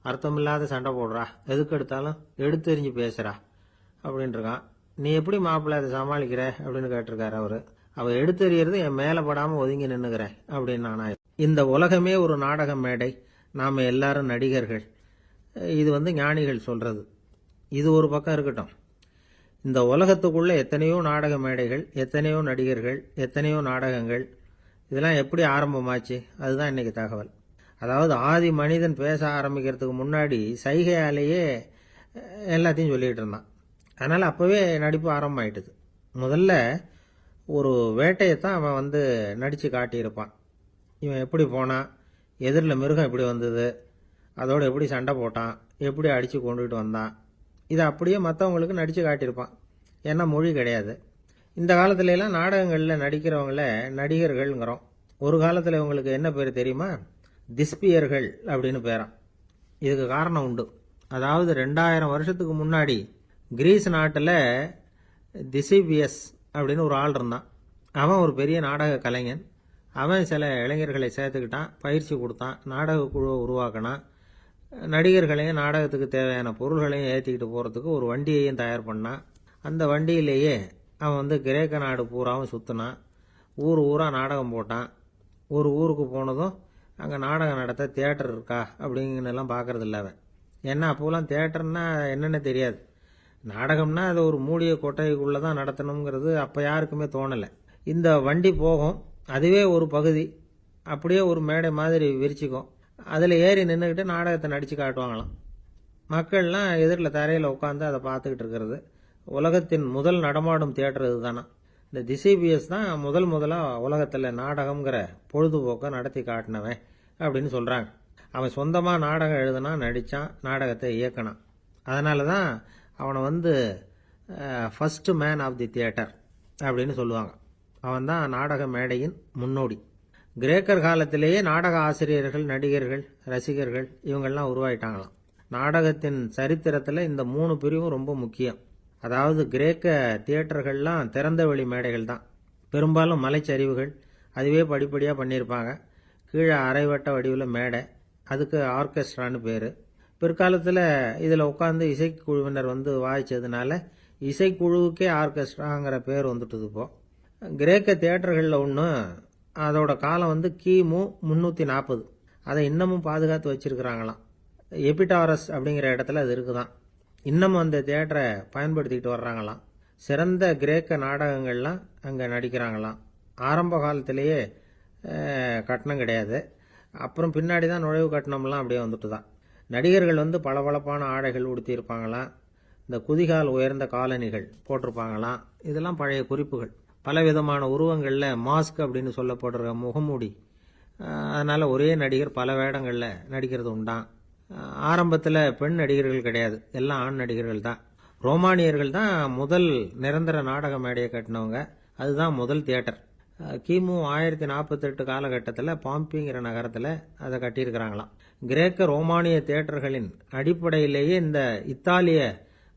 அர்த்தமில்லாத சண்டை போடுறா, எதுக்கு எடுத்தாலும் எடுத்தெறிஞ்சு பேசுறா அப்படின்னு இருக்கான். நீ எப்படி மாப்பிள்ளை அதை சமாளிக்கிற அப்படின்னு கேட்டிருக்காரு அவரு. அவ எடுத்தெறியறது என் மேல படாம ஒதுங்கி நின்னுகிற அப்படின்னு நானா. இந்த உலகமே ஒரு நாடக மேடை, நாம எல்லாரும் நடிகர்கள். இது வந்து ஞானிகள் சொல்றது. இது ஒரு பக்கம் இருக்கட்டும். இந்த உலகத்துக்குள்ள எத்தனையோ நாடக மேடைகள், எத்தனையோ நடிகர்கள், எத்தனையோ நாடகங்கள், இதெல்லாம் எப்படி ஆரம்பமாச்சு, அதுதான் இன்னைக்கு தகவல். அதாவது ஆதி மனிதன் பேச ஆரம்பிக்கிறதுக்கு முன்னாடி சைகையாலேயே எல்லாத்தையும் சொல்லிட்டு இருந்தான். அதனால அப்பவே நடிப்பு ஆரம்பமாயிட்டுது. முதல்ல ஒரு வேட்டையத்தான் அவன் வந்து நடிச்சு காட்டியிருப்பான். இவன் எப்படி போனான், எதிரில் மிருகம் எப்படி வந்தது, அதோட எப்படி சண்டை போட்டான், எப்படி அடித்து கொண்டுகிட்டு வந்தான், இதை அப்படியே மற்றவங்களுக்கு நடித்து காட்டியிருப்பான். ஏன்னா மொழி கிடையாது. இந்த காலத்துல எல்லாம் நாடகங்களில் நடிக்கிறவங்கள நடிகர்கள்ங்கிறோம். ஒரு காலத்தில் இவங்களுக்கு என்ன பேர் தெரியுமா, திஸ்பியர்கள் அப்படின்னு பேரான். இதுக்கு காரணம் உண்டு. அதாவது 2000 வருஷத்துக்கு முன்னாடி கிரீஸ் நாட்டில் திசிபியஸ் அப்படின்னு ஒரு ஆள் இருந்தான். அவன் ஒரு பெரிய நாடக கலைஞன். அவன் சில இளைஞர்களை சேர்த்துக்கிட்டான், பயிற்சி கொடுத்தான், நாடக குழுவை உருவாக்கினான், நடிகர்களையும் நாடகத்துக்கு தேவையான பொருள்களையும் ஏற்றிக்கிட்டு போகிறதுக்கு ஒரு வண்டியையும் தயார் பண்ணான். அந்த வண்டியிலேயே அவன் வந்து கிரேக்க நாடு பூராவும் சுற்றினான், ஊர் ஊராக நாடகம் போட்டான். ஒரு ஊருக்கு போனதும் அங்கே நாடகம் நடத்த தியேட்டர் இருக்கா அப்படிங்கலாம் பார்க்கறது இல்லை அவன். ஏன்னா அப்போலாம் தியேட்டர்னா என்னென்ன தெரியாது. நாடகம்னா அது ஒரு மூடிய கொட்டைக்குள்ளே தான் நடத்தணுங்கிறது அப்போ யாருக்குமே தோணலை. இந்த வண்டி போகும், அதுவே ஒரு பகுதி அப்படியே ஒரு மேடை மாதிரி விரிச்சிக்கும், அதில் ஏறி நின்றுக்கிட்டு நாடகத்தை நடித்து காட்டுவாங்களாம். மக்கள்லாம் எதிரில் தரையில் உட்காந்து அதை பார்த்துக்கிட்டு இருக்கிறது. உலகத்தின் முதல் நடமாடும் தியேட்டர் இதுதானா. இந்த திசிபிஎஸ் தான் முதலாக உலகத்தில் நாடகம்ங்கிற பொழுதுபோக்கை நடத்தி காட்டினவன் அப்படின்னு சொல்கிறாங்க. அவன் சொந்தமாக நாடகம் எழுதுனான், நடித்தான், நாடகத்தை இயக்கினான். அதனால தான் அவனை வந்து first man of the theatre அப்படின்னு சொல்லுவாங்க. அவன் தான் நாடக மேடையின் முன்னோடி. கிரேக்கர் காலத்திலேயே நாடக ஆசிரியர்கள், நடிகர்கள், ரசிகர்கள் இவங்கெல்லாம் உருவாயிட்டாங்களாம். நாடகத்தின் சரித்திரத்தில் இந்த 3 பிரிவும் ரொம்ப முக்கியம். அதாவது கிரேக்க தியேட்டர்கள்லாம் திறந்த வெளி மேடைகள் தான். பெரும்பாலும் மலைச்சரிவுகள், அதுவே படிப்படியாக பண்ணியிருப்பாங்க. கீழே அரைவட்ட வடிவில் மேடை, அதுக்கு ஆர்கெஸ்ட்ரான்னு பேர். பிற்காலத்தில் இதில் உட்காந்து இசைக்குழுவினர் வந்து வாய்ச்சதுனால இசைக்குழுவுக்கே ஆர்கெஸ்ட்ராங்கிற பேர் வந்துட்டுது. இப்போ கிரேக்க தியேட்டர்களில் ஒன்று, அதோட காலம் வந்து கிமு 340. அதை இன்னமும் பாதுகாத்து வச்சிருக்கிறாங்களாம். எபிடாரஸ் அப்படிங்கிற இடத்துல அது இருக்குதான். இன்னமும் அந்த தியேட்டரை பயன்படுத்திக்கிட்டு வர்றாங்களாம். சிறந்த கிரேக்க நாடகங்கள்லாம் அங்கே நடிக்கிறாங்களாம். ஆரம்ப காலத்திலேயே கட்டணம் கிடையாது. அப்புறம் பின்னாடி தான் நுழைவு கட்டணம்லாம் அப்படியே வந்துட்டு தான். நடிகர்கள் வந்து பளபளப்பான ஆடைகள் உடுத்தியிருப்பாங்களாம். இந்த குதிகால் உயர்ந்த காலணிகள் போட்டிருப்பாங்களாம். இதெல்லாம் பழைய குறிப்புகள். பலவிதமான உருவங்களில் மாஸ்க் அப்படின்னு சொல்லப்படுற முகமூடி. அதனால் ஒரே நடிகர் பல வேடங்களில் நடிக்கிறது உண்டான். ஆரம்பத்தில் பெண் நடிகர்கள் கிடையாது, எல்லாம் ஆண் நடிகர்கள் தான். ரோமானியர்கள் தான் முதல் நிரந்தர நாடக மேடையை கட்டினவங்க. அதுதான் முதல் தியேட்டர். கிமு 1048 காலகட்டத்தில் பாம்பிங்கிற நகரத்தில் அதை கட்டியிருக்கிறாங்களாம். கிரேக்க ரோமானிய தியேட்டர்களின் அடிப்படையிலேயே இந்த இத்தாலிய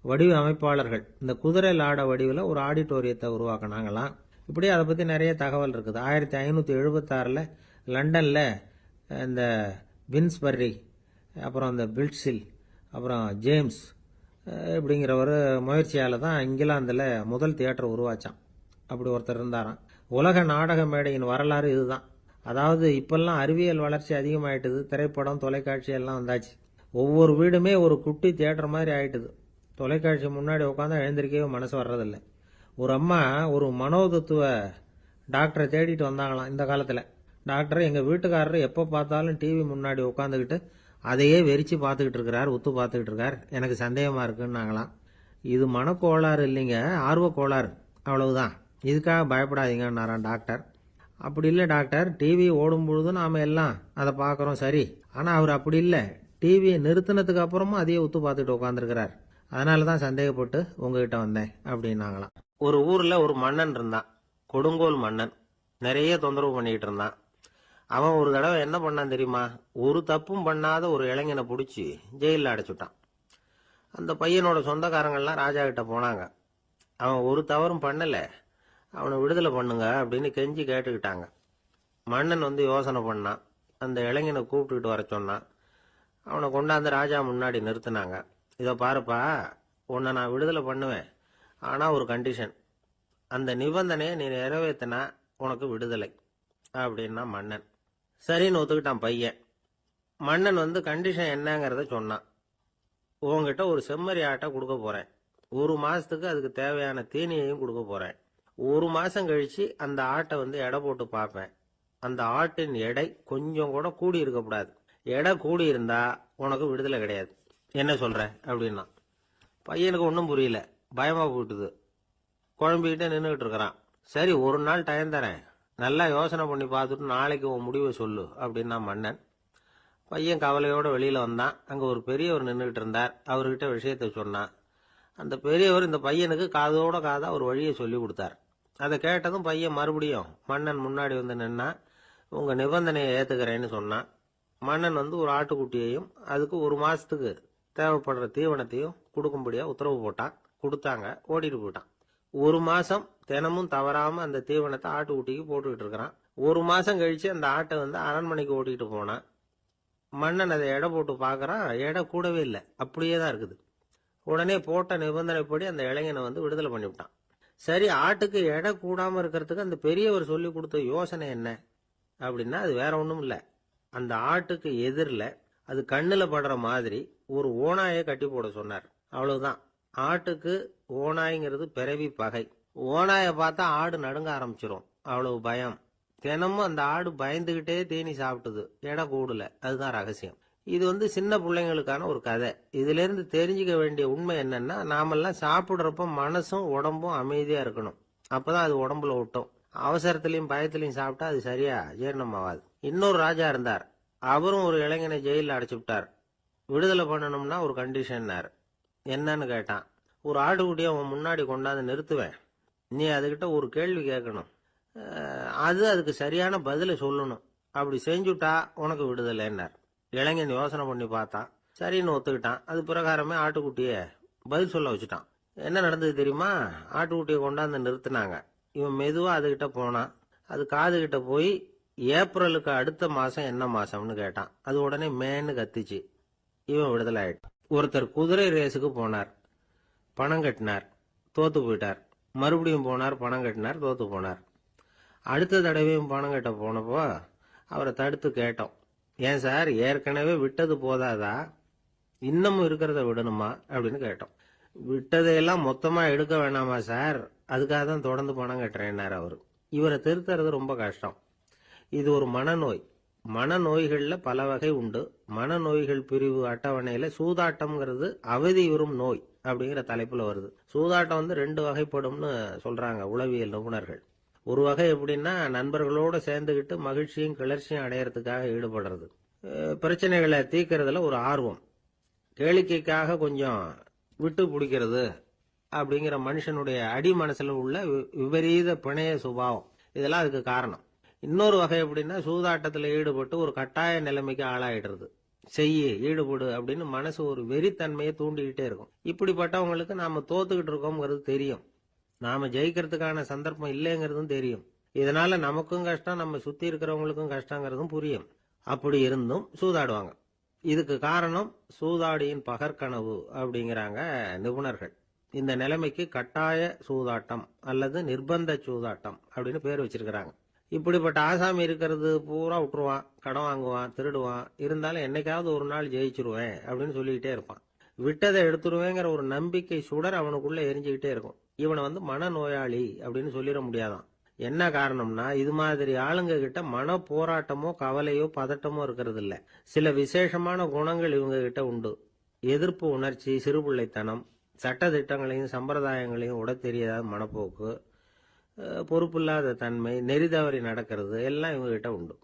வடிவ அமைப்பாளர்கள் இந்த குதிரை லாட வடிவில் ஒரு ஆடிட்டோரியத்தை உருவாக்கினாங்களாம். இப்படி அதை பற்றி நிறைய தகவல் இருக்குது. 1576 லண்டனில் இந்த வின்ஸ்பர்ரி, அப்புறம் இந்த பில்ட்ஸில், அப்புறம் ஜேம்ஸ் இப்படிங்கிற ஒரு முயற்சியால் தான் இங்கிலாந்தில் முதல் தியேட்டர் உருவாச்சான். அப்படி ஒருத்தர் இருந்தாராம். உலக நாடக மேடையின் வரலாறு இதுதான். அதாவது இப்பெல்லாம் அறிவியல் வளர்ச்சி அதிகமாயிட்டுது, திரைப்படம், தொலைக்காட்சி எல்லாம் வந்தாச்சு. ஒவ்வொரு வீடுமே ஒரு குட்டி தியேட்டர் மாதிரி ஆயிட்டுது. தொலைக்காட்சி முன்னாடி உட்காந்து எழுந்திருக்கவே மனசு வர்றதில்லை. ஒரு அம்மா ஒரு மனோதத்துவ டாக்டரை தேடிட்டு வந்தாங்களாம் இந்த காலத்தில். டாக்டர், எங்கள் வீட்டுக்காரர் எப்போ பார்த்தாலும் டிவி முன்னாடி உட்காந்துக்கிட்டு அதையே வெறிச்சு பார்த்துக்கிட்டு இருக்கிறார், உத்து பார்த்துக்கிட்டு இருக்கார், எனக்கு சந்தேகமாக இருக்குன்னாங்களாம். இது மனக்கோளாறு இல்லைங்க, ஆர்வ கோளாறு, அவ்வளவுதான், இதுக்காக பயப்படாதீங்கன்னாராம் டாக்டர். அப்படி இல்லை டாக்டர், டிவி ஓடும் பொழுது நாம் எல்லாம் அதை பார்க்குறோம் சரி, ஆனால் அவர் அப்படி இல்லை, டிவியை நிறுத்தினதுக்கு அப்புறமும் அதையே உத்து பார்த்துட்டு உட்காந்துருக்கிறார், அதனால தான் சந்தேகப்பட்டு உங்ககிட்ட வந்தேன் அப்படின்னாங்களாம். ஒரு ஊரில் ஒரு மன்னன் இருந்தான், கொடுங்கோல் மன்னன். நிறைய தொந்தரவு பண்ணிக்கிட்டு இருந்தான். அவன் ஒரு தடவை என்ன பண்ணான் தெரியுமா? ஒரு தப்பும் பண்ணாத ஒரு இளைஞனை பிடிச்சி ஜெயிலில் அடைச்சுட்டான். அந்த பையனோட சொந்தக்காரங்கள்லாம் ராஜா கிட்ட போனாங்க. அவன் ஒரு தவறும் பண்ணல, அவனை விடுதலை பண்ணுங்க அப்படின்னு கெஞ்சி கேட்டுக்கிட்டாங்க. மன்னன் யோசனை பண்ணான். அந்த இளைஞனை கூப்பிட்டுக்கிட்டு வர சொன்னான். அவனை கொண்டாந்து ராஜா முன்னாடி நிறுத்தினாங்க. இதை பாருப்பா, உன்னை நான் விடுதலை பண்ணுவேன், ஆனால் ஒரு கண்டிஷன், அந்த நிபந்தனையை நீ நிறைவேற்றினா உனக்கு விடுதலை அப்படின்னா மன்னன். சரின்னு ஒத்துக்கிட்டான் பையன். மன்னன் கண்டிஷன் என்னங்கிறத சொன்னான். உங்ககிட்ட ஒரு செம்மறி ஆட்டை கொடுக்க போறேன், 1 மாசத்துக்கு அதுக்கு தேவையான தீனியையும் கொடுக்க போறேன், 1 மாசம் கழிச்சு அந்த ஆட்டை எடை போட்டு பார்ப்பேன், அந்த ஆட்டின் எடை கொஞ்சம் கூட கூடி இருக்கக்கூடாது, எடை கூடி இருந்தா உனக்கு விடுதலை கிடையாது, என்ன சொல்ற அப்படின்னா. பையனுக்கு ஒன்றும் புரியல, பயமா போயிட்டுது, குழம்பிக்கிட்டே நின்றுகிட்டு இருக்கிறான். சரி, ஒரு நாள் டைம் தரேன், நல்லா யோசனை பண்ணி பார்த்துட்டு நாளைக்கு உன் முடிவை சொல்லு அப்படின்னா மன்னன். பையன் கவலையோட வெளியில வந்தான். அங்க ஒரு பெரியவர் நின்றுகிட்டு இருந்தார். அவர்கிட்ட விஷயத்த சொன்னான். அந்த பெரியவர் இந்த பையனுக்கு காதோட காதா ஒரு வழியை சொல்லி கொடுத்தார். அதை கேட்டதும் பையன் மறுபடியும் மன்னன் முன்னாடி நின்னா, உங்க நிபந்தனையை ஏத்துக்கிறேன்னு சொன்னான். மன்னன் ஒரு ஆட்டுக்குட்டியையும் அதுக்கு 1 மாசத்துக்கு தேவைப்படுற தீவனத்தையும் கொடுக்கும்படியா உத்தரவு போட்டான். கொடுத்தாங்க, ஓடிட்டு போயிட்டான். 1 மாசம் தினமும் தவறாம அந்த தீவனத்தை ஆட்டுக்குட்டிக்கு போட்டுக்கிட்டு இருக்கிறான். 1 மாசம் கழிச்சு அந்த ஆட்டை அரண்மனைக்கு ஓட்டிகிட்டு போனான். மன்னன் அதை எடை போட்டு பார்க்கறான், எடை கூடவே இல்லை, அப்படியே தான் இருக்குது. உடனே போட்ட நிபந்தனைப்படி அந்த இளைஞனை விடுதலை பண்ணிவிட்டான். சரி, ஆட்டுக்கு எடை கூடாம இருக்கிறதுக்கு அந்த பெரியவர் சொல்லி கொடுத்த யோசனை என்ன அப்படின்னா, அது வேற ஒண்ணும் இல்லை. அந்த ஆட்டுக்கு எதிரில் அது கண்ணுல படுற மாதிரி ஒரு ஓநாயை கட்டி போட சொன்னார், அவ்வளவுதான். ஆட்டுக்கு ஓநாய்ங்கிறது பிறவி பகை. ஓநாயை பார்த்தா ஆடு நடுங்க ஆரம்பிச்சிரும், அவ்வளவு பயம். தினமும் அந்த ஆடு பயந்துகிட்டே தீனி சாப்பிட்டுது, எடை கூடல, அதுதான் ரகசியம். இது சின்ன பிள்ளைங்களுக்கான ஒரு கதை. இதுல இருந்து தெரிஞ்சுக்க வேண்டிய உண்மை என்னன்னா, நாமெல்லாம் சாப்பிடுறப்ப மனசும் உடம்பும் அமைதியா இருக்கணும், அப்பதான் அது உடம்புல ஒட்டும். அவசரத்திலையும் பயத்திலையும் சாப்பிட்டா அது சரியா ஜீரணம் ஆகாது. இன்னொரு ராஜா இருந்தார். அவரும் ஒரு இளைஞனை ஜெயிலில் அடைச்சு விட்டார். விடுதலை பண்ணணும்னா ஒரு கண்டிஷன்னாரு. என்னன்னு கேட்டான். ஒரு ஆட்டுக்குட்டியை அவன் முன்னாடி கொண்டாந்து நிறுத்துவேன், நீ அதுகிட்ட ஒரு கேள்வி கேட்கணும், அதுக்கு சரியான பதிலை சொல்லணும், அப்படி செஞ்சுட்டா உனக்கு விடுதலைன்னார். இளைஞன் யோசனை பண்ணி பார்த்தான். சரின்னு ஒத்துக்கிட்டான். அது பிரகாரமே ஆட்டுக்குட்டிய பதில் சொல்ல வச்சுட்டான். என்ன நடந்தது தெரியுமா? ஆட்டுக்குட்டியை கொண்டாந்து நிறுத்தினாங்க. இவன் மெதுவா அதுகிட்ட போனான். அது காது கிட்ட போய் ஏப்ரலுக்கு அடுத்த மாசம் என்ன மாசம்னு கேட்டான். அது உடனே மேன்னு கத்திச்சு. இவன் விடுதலை ஆயிட்டான். ஒருத்தர் குதிரை ரேஸுக்கு போனார், பணம் கட்டினார், தோத்து போயிட்டார். மறுபடியும் போனார், பணம் கட்டினார், தோத்து போனார். அடுத்த தடவையும் பணம் கட்ட போனப்போ அவரை தடுத்து கேட்டோம், ஏன் சார், ஏற்கனவே விட்டது போதாதா, இன்னமும் இருக்கிறத விடணுமா அப்படின்னு கேட்டோம். விட்டதையெல்லாம் மொத்தமா எடுக்க வேணாமா சார், அதுக்காக தான் தொடர்ந்து பணம் கட்டுறேன்னாரு அவரு. இவரை திருத்துறது ரொம்ப கஷ்டம். இது ஒரு மனநோய். மனநோய்கள்ல பல வகை உண்டு. மனநோய்கள் பிரிவு அட்டவணையில சூதாட்டம்ங்கிறது அவதியுறும் நோய் அப்படிங்கிற தலைப்புல வருது. சூதாட்டம் 2 வகைப்படும்னு சொல்றாங்க உளவியல் நிபுணர்கள். ஒரு வகை எப்படின்னா, நண்பர்களோட சேர்ந்துகிட்டு மகிழ்ச்சியும் கிளர்ச்சியும் அடையறதுக்காக ஈடுபடுறது, பிரச்சனைகளை தீர்க்கறதுல ஒரு ஆர்வம், கேளிக்கைக்காக கொஞ்சம் விட்டு பிடிக்கிறது அப்படிங்கிற மனுஷனுடைய அடி மனசுல உள்ள விபரீத பிணைய சுபாவம், இதெல்லாம் அதுக்கு காரணம். இன்னொரு வகை எப்படின்னா, சூதாட்டத்தில் ஈடுபட்டு ஒரு கட்டாய நிலைமைக்கு ஆளாயிடுறது, செய்ய ஈடுபடு அப்படின்னு மனசு ஒரு வெறித்தன்மையை தூண்டிக்கிட்டே இருக்கும். இப்படிப்பட்டவங்களுக்கு நாம தோத்துக்கிட்டு இருக்கோம்ங்கிறது தெரியும், நாம ஜெயிக்கிறதுக்கான சந்தர்ப்பம் இல்லைங்கிறதும் தெரியும். இதனால நமக்கும் கஷ்டம், நம்ம சுத்தி இருக்கிறவங்களுக்கும் கஷ்டங்கிறதும் புரியும். அப்படி இருந்தும் சூதாடுவாங்க. இதுக்கு காரணம் சூதாடியின் பகற்கனவு அப்படிங்கிறாங்க நிபுணர்கள். இந்த நிலைமைக்கு கட்டாய சூதாட்டம் அல்லது நிர்பந்த சூதாட்டம் அப்படின்னு பேர் வச்சிருக்கிறாங்க. இப்படிப்பட்ட ஆசாமி இருக்கிறது பூரா விட்டுருவான், கடன் வாங்குவான், திருடுவான், இருந்தாலும் என்னைக்காவது ஒரு நாள் ஜெயிச்சிருவேன் அப்படின்னு சொல்லிக்கிட்டே இருப்பான். விட்டதை எடுத்துருவேங்கிற ஒரு நம்பிக்கை சுடர் அவனுக்குள்ள எரிஞ்சுக்கிட்டே இருக்கும். இவனை மனநோயாளி அப்படின்னு சொல்லிட முடியாதான். என்ன காரணம்னா, இது மாதிரி ஆளுங்க கிட்ட மன போராட்டமோ கவலையோ பதட்டமோ இருக்கிறது இல்ல. சில விசேஷமான குணங்கள் இவங்க கிட்ட உண்டு. எதிர்ப்பு உணர்ச்சி, சிறுபிள்ளைத்தனம், சட்ட திட்டங்களையும் சம்பிரதாயங்களையும் உட தெரியாத மனப்போக்கு, பொறுப்பில்லாத தன்மை, நெறி தவறி நடக்கிறது எல்லாம் இவங்க கிட்ட உண்டு.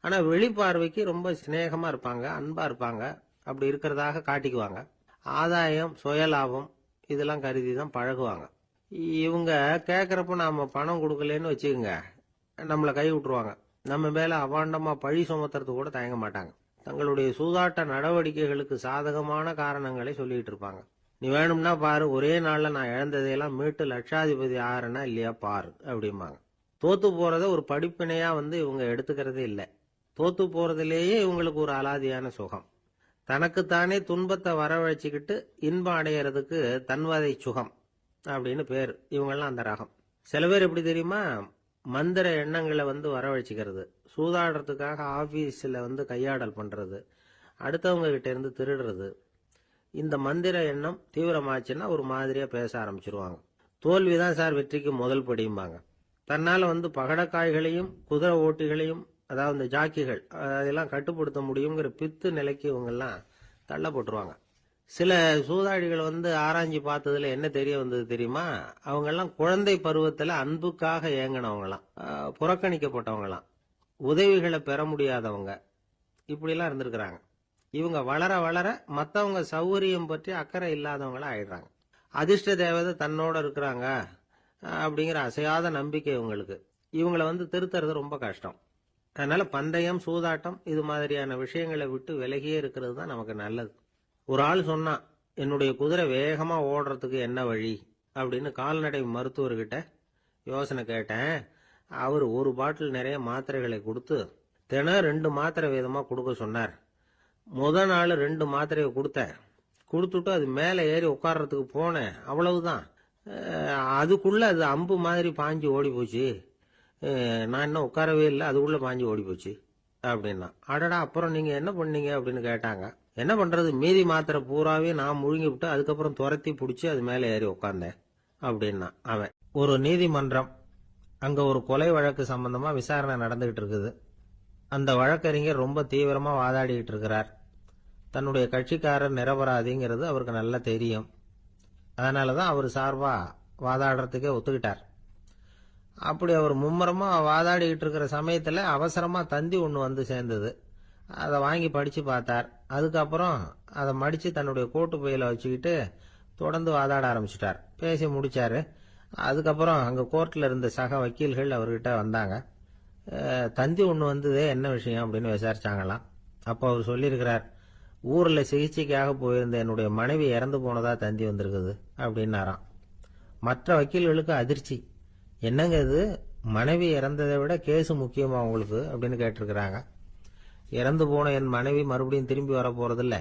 ஆனா வெளிப்பார்வைக்கு ரொம்ப சிநேகமா இருப்பாங்க, அன்பா இருப்பாங்க, அப்படி இருக்கிறதாக காட்டிக்குவாங்க. ஆதாயம், சுயலாபம் இதெல்லாம் கருதி தான் பழகுவாங்க. இவங்க கேட்கறப்ப நாம பணம் கொடுக்கலன்னு வச்சுக்கோங்க, நம்மளை கை விட்டுருவாங்க. நம்ம மேல அவாண்டமா பழி சுமத்துறது கூட தயங்க மாட்டாங்க. தங்களுடைய சூதாட்ட நடவடிக்கைகளுக்கு சாதகமான காரணங்களை சொல்லிட்டு இருப்பாங்க. நீ வேணும்னா பாரு, ஒரே நாள்ல நான் இழந்ததையெல்லாம் மீட்டு லட்சாதிபதி ஆறனா இல்லையா பாரு அப்படிம்பாங்க. தோத்து போறத ஒரு படிப்பினையா இவங்க எடுத்துக்கிறதே இல்லை. தோத்து போறதுலேயே இவங்களுக்கு ஒரு அலாதியான சுகம். தனக்குத்தானே துன்பத்தை வரவழைச்சிக்கிட்டு இன்பம் அடையிறதுக்கு தன்வதை சுகம் அப்படின்னு பேர். இவங்கெல்லாம் அந்த ரகம். சில பேர் எப்படி தெரியுமா, மந்திர எண்ணங்களை வரவழைச்சிக்கிறது, சூதாடுறதுக்காக ஆபீஸ்ல கையாடல் பண்றது, அடுத்தவங்க கிட்ட இருந்து திருடுறது. இந்த மந்திர எண்ணம் தீவிரமாச்சுன்னா ஒரு மாதிரியா பேச ஆரம்பிச்சிருவாங்க. தோல்விதான் சார் வெற்றிக்கு முதல் படியும்பாங்க. தன்னால பகடக்காய்களையும் குதிரை ஓட்டிகளையும், அதாவது இந்த ஜாக்கிகள், அதெல்லாம் கட்டுப்படுத்த முடியுங்கிற பித்து நிலைக்கு இவங்கெல்லாம் தள்ளப்பட்டுருவாங்க. சில சூதாடிகள் ஆராய்ச்சி பார்த்ததுல என்ன தெரிய வந்தது தெரியுமா, அவங்கெல்லாம் குழந்தை பருவத்துல அன்புக்காக ஏங்கினவங்களாம், புறக்கணிக்கப்பட்டவங்களாம், உதவிகளை பெற முடியாதவங்க, இப்படிலாம் இருந்திருக்கிறாங்க. இவங்க வளர வளர மற்றவங்க சௌகரியம் பற்றி அக்கறை இல்லாதவங்களா ஆயிடுறாங்க. அதிர்ஷ்ட தேவதை தன்னோட இருக்கிறாங்க அப்படிங்கிற அசையாத நம்பிக்கை இவங்களுக்கு. இவங்களை திருத்துறது ரொம்ப கஷ்டம். அதனால பந்தயம், சூதாட்டம் இது மாதிரியான விஷயங்களை விட்டு விலகியே இருக்கிறது தான் நமக்கு நல்லது. ஒரு ஆள் சொன்னான், என்னுடைய குதிரை வேகமா ஓடுறதுக்கு என்ன வழி அப்படின்னு கால்நடை மருத்துவர்கிட்ட யோசனை கேட்டேன். அவர் ஒரு பாட்டில் நிறைய மாத்திரைகளை கொடுத்து தினம் 2 மாத்திரை வீதமா கொடுக்க சொன்னார். முத நாள் 2 மாத்திரையை கொடுத்துட்டு அது மேலே ஏறி உட்கார்றதுக்கு போனேன். அவ்வளவுதான். அதுக்குள்ள அது அம்பு மாதிரி பாஞ்சு ஓடி போச்சு. நான் இன்னும் உட்காரவே இல்லை, அதுக்குள்ள பாஞ்சு ஓடி போச்சு அப்படின்னா. அடடா, அப்புறம் நீங்க என்ன பண்ணீங்க அப்படின்னு கேட்டாங்க. என்ன பண்றது, மீதி மாத்திரை பூராவே நான் முழுங்கி விட்டு அதுக்கப்புறம் துரத்தி பிடிச்சி அது மேலே ஏறி உட்கார்ந்தேன் அப்படின்னா அவன். ஒரு நீதிமன்றம், அங்க ஒரு கொலை வழக்கு சம்பந்தமா விசாரணை நடந்துகிட்டு இருக்குது. அந்த வழக்கறிஞர் ரொம்ப தீவிரமா வாதாடிக்கிட்டு இருக்கிறார். தன்னுடைய கட்சிக்காரர் நிரபராதிங்கிறது அவருக்கு நல்லா தெரியும். அதனாலதான் அவர் சார்பா வாதாடுறதுக்கே ஒத்துக்கிட்டார். அப்படி அவர் மும்முரமா வாதாடிக்கிட்டு இருக்கிற சமயத்துல அவசரமா தந்தி ஒன்று சேர்ந்தது. அதை வாங்கி படிச்சு பார்த்தார். அதுக்கப்புறம் அதை மடிச்சு தன்னுடைய கோட்டு பையில வச்சுக்கிட்டு தொடர்ந்து வாதாட ஆரம்பிச்சிட்டார். பேசி முடிச்சாரு. அதுக்கப்புறம் அங்க கோர்ட்ல இருந்த சக வக்கீல்கள் அவர்கிட்ட வந்தாங்க. தந்தி ஒன்று வந்ததே, என்ன விஷயம் அப்படின்னு விசாரிச்சாங்களாம். அப்போ அவர் சொல்லியிருக்கிறார், ஊர்ல சிகிச்சைக்காக போயிருந்த என்னுடைய மனைவி இறந்து போனதா தந்தி வந்திருக்குது அப்படின்னாராம். மற்ற வக்கீல்களுக்கு அதிர்ச்சி. என்னங்க இது, மனைவி இறந்ததை விட கேஸ் முக்கியமா உங்களுக்கு அப்படின்னு கேட்டிருக்கிறாங்க. இறந்து போன என் மனைவி மறுபடியும் திரும்பி வர போறதில்ல.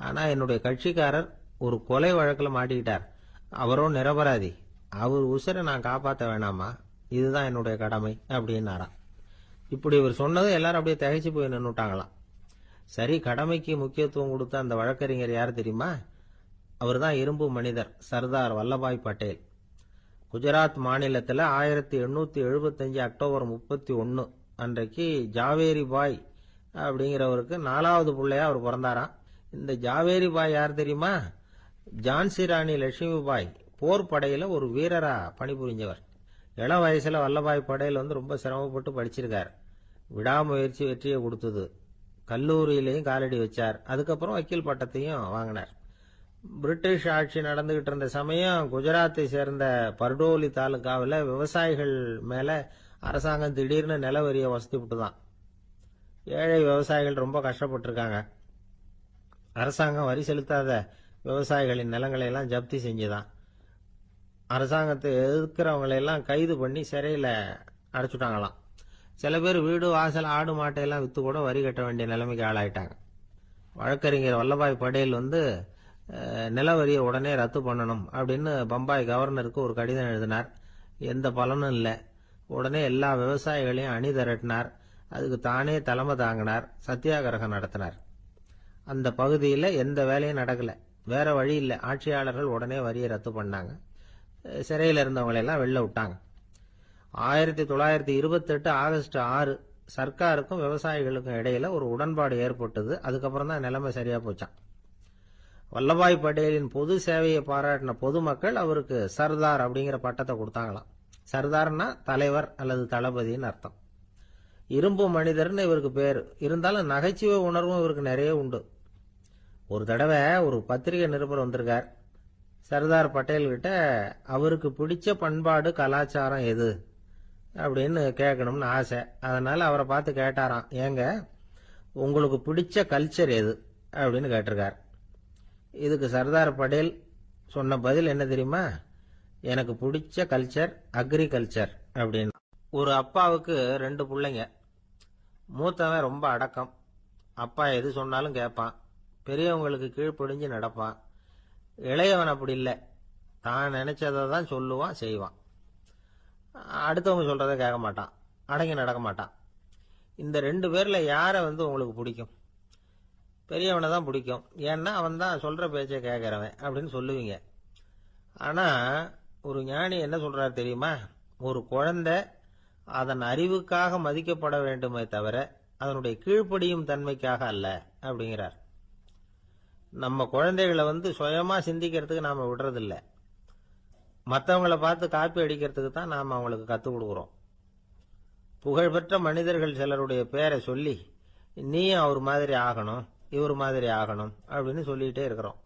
ஆனா என்னுடைய கட்சிக்காரர் ஒரு கொலை வழக்கில் மாட்டிக்கிட்டார். அவரோ நிரபராதி. அவர் உசுரை நான் காப்பாற்ற வேணாமா, இதுதான் என்னுடைய கடமை அப்படின்னாராம். இப்படி இவர் சொன்னது எல்லாரும் அப்படியே திகைச்சு போய் நின்னுட்டாங்களாம். சரி, கடமைக்கு முக்கியத்துவம் கொடுத்த அந்த வழக்கறிஞர் யார் தெரியுமா? அவர் தான் இரும்பு மனிதர் சர்தார் வல்லபாய் பட்டேல். குஜராத் மாநிலத்தில் 1875 அக்டோபர் 31 அன்றைக்கு ஜாவேரி பாய் அப்படிங்கிறவருக்கு 4வது பிள்ளையா அவர் பிறந்தாராம். இந்த ஜாவேரி பாய் யார் தெரியுமா? ஜான்சி ராணி லட்சுமி பாய் போர் படையில ஒரு வீரரா பணிபுரிஞ்சவர். இளம் வயசுல வல்லபாய் படேல் ரொம்ப சிரமப்பட்டு படிச்சிருக்கார். விடாமுயற்சி வெற்றியை கொடுத்தது. கல்லூரியிலையும் காலடி வச்சார். அதுக்கப்புறம் வக்கீல் பட்டத்தையும் வாங்கினார். பிரிட்டிஷ் ஆட்சி நடந்துகிட்டு இருந்த சமயம் குஜராத்தை சேர்ந்த பர்டோலி தாலுகாவில் விவசாயிகள் மேல அரசாங்கம் திடீர்னு நில வரியை வசதி விட்டுதான். ஏழை விவசாயிகள் ரொம்ப கஷ்டப்பட்டிருக்காங்க. அரசாங்கம் வரி செலுத்தாத விவசாயிகளின் நிலங்களை எல்லாம் ஜப்தி செஞ்சுதான். அரசாங்கத்தை எதிர்க்கிறவங்களையெல்லாம் கைது பண்ணி சிறையில் அடைச்சுட்டாங்களாம். சில பேர் வீடு வாசல் ஆடு மாட்டையெல்லாம் வித்து கூட வரி கட்ட வேண்டிய நிலைமைக்கு ஆளாயிட்டாங்க. வழக்கறிஞர் வல்லபாய் படேல் நில வரியை உடனே ரத்து பண்ணணும் அப்படின்னு பம்பாய் கவர்னருக்கு ஒரு கடிதம் எழுதினார். எந்த பலனும் இல்லை. உடனே எல்லா விவசாயிகளையும் அணி திரட்டினார். அதுக்கு தானே தலைமை தாங்கினார். சத்தியாகிரகம் நடத்தினார். அந்த பகுதியில் எந்த வேலையும் நடக்கல. வேற வழி இல்லை. ஆட்சியாளர்கள் உடனே வரியை ரத்து பண்ணாங்க. சிறையில் இருந்தவங்களெல்லாம் வெளில விட்டாங்க. 1928 ஆகஸ்ட் 6 சர்க்காருக்கும் விவசாயிகளுக்கும் இடையில ஒரு உடன்பாடு ஏற்பட்டது. அதுக்கப்புறம் தான் நிலைமை சரியா போச்சான். வல்லபாய் பட்டேலின் பொது சேவையை பாராட்டின பொதுமக்கள் அவருக்கு சர்தார் அப்படிங்கிற பட்டத்தை கொடுத்தாங்களாம். சர்தார்னா தலைவர் அல்லது தளபதினு அர்த்தம். இரும்பு மனிதர்னு இவருக்கு பேரு. இருந்தாலும் நகைச்சுவை உணர்வும் இவருக்கு நிறைய உண்டு. ஒரு தடவை ஒரு பத்திரிகை நிருபர் வந்திருக்கார். சர்தார் பட்டேல் கிட்ட அவருக்கு பிடிச்ச பண்பாடு கலாச்சாரம் எது அப்படின்னு கேட்கணும்னு ஆசை. அதனால அவரை பார்த்து கேட்டாராம், ஏங்க உங்களுக்கு பிடிச்ச கல்ச்சர் எது அப்படின்னு கேட்டிருக்கார். இதுக்கு சர்தார் பட்டேல் சொன்ன பதில் என்ன தெரியுமா? எனக்கு பிடிச்ச கல்ச்சர் அக்ரிகல்ச்சர் அப்படின்னு. ஒரு அப்பாவுக்கு 2 பிள்ளைங்க. மூத்தவன் ரொம்ப அடக்கம். அப்பா எது சொன்னாலும் கேட்பான். பெரியவங்களுக்கு கீழ்ப்படிஞ்சு நடப்பான். இளையவன் அப்படி இல்லை. தான் நினைச்சதை தான் சொல்லுவான், செய்வான். அடுத்தவங்க சொல்றதை கேட்க மாட்டான், அடங்கி நடக்க மாட்டான். இந்த 2 பேர்ல யாரை உங்களுக்கு பிடிக்கும்? பெரியவனை தான் பிடிக்கும். ஏன்னா அவன் தான் சொல்ற பேச்சை கேட்கறவன் அப்படின்னு சொல்லுவீங்க. ஆனா ஒரு ஞானி என்ன சொல்றாரு தெரியுமா? ஒரு குழந்தை அதன் அறிவுக்காக மதிக்கப்பட வேண்டுமே தவிர அதனுடைய கீழ்ப்படியும் தன்மைக்காக அல்ல அப்படிங்கிறார். நம்ம குழந்தைகளை சுயமா சிந்திக்கிறதுக்கு நாம விடுறதில்ல. மற்றவங்களை பார்த்து காப்பி அடிக்கிறதுக்கு தான் நாம அவங்களுக்கு கற்றுக் கொடுக்குறோம். புகழ்பெற்ற மனிதர்கள் சிலருடைய பேரை சொல்லி நீயும் அவர் மாதிரி ஆகணும், இவர் மாதிரி ஆகணும் அப்படின்னு சொல்லிட்டே இருக்கிறோம்.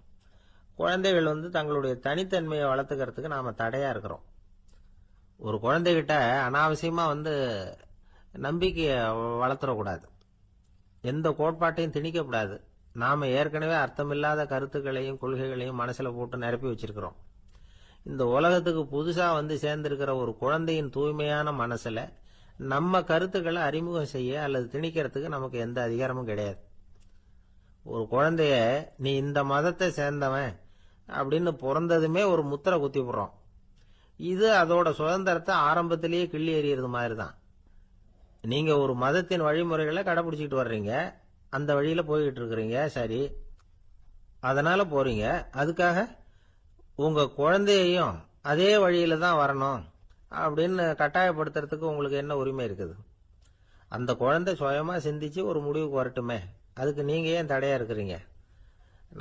குழந்தைகள் தங்களுடைய தனித்தன்மையை வளர்த்துக்கிறதுக்கு நாம தடையா இருக்கிறோம். ஒரு குழந்தைகிட்ட அனாவசியமா நம்பிக்கையை வளர்த்துடக்கூடாது. எந்த கோட்பாட்டையும் திணிக்கக்கூடாது. நாம ஏற்கனவே அர்த்தமில்லாத கருத்துக்களையும் கொள்கைகளையும் மனசுல போட்டு நிரப்பி வச்சிருக்கிறோம். இந்த உலகத்துக்கு புதுசா சேர்ந்திருக்கிற ஒரு குழந்தையின் தூய்மையான மனசுல நம்ம கருத்துக்களை அறிமுகம் செய்ய அல்லது திணிக்கிறதுக்கு நமக்கு எந்த அதிகாரமும் கிடையாது. ஒரு குழந்தைய நீ இந்த மதத்தை சேர்ந்தவன் அப்படின்னு பிறந்ததுமே ஒரு முத்திரை குத்தி போடுறோம். இது அதோட சுதந்திரத்தை ஆரம்பத்திலேயே கிள்ளி எறியறது மாதிரி தான். நீங்க ஒரு மதத்தின் வழிமுறைகளை கடைபிடிச்சிட்டு வர்றீங்க, அந்த வழியில போய்கிட்டு இருக்கிறீங்க, சரி, அதனால போறீங்க. அதுக்காக உங்க குழந்தையையும் அதே வழியில தான் வரணும் அப்படின்னு கட்டாயப்படுத்துறதுக்கு உங்களுக்கு என்ன உரிமை இருக்குது? அந்த குழந்தை சுயமா சிந்திச்சு ஒரு முடிவுக்கு வரட்டுமே, அதுக்கு நீங்க ஏன் தடையா இருக்கிறீங்க?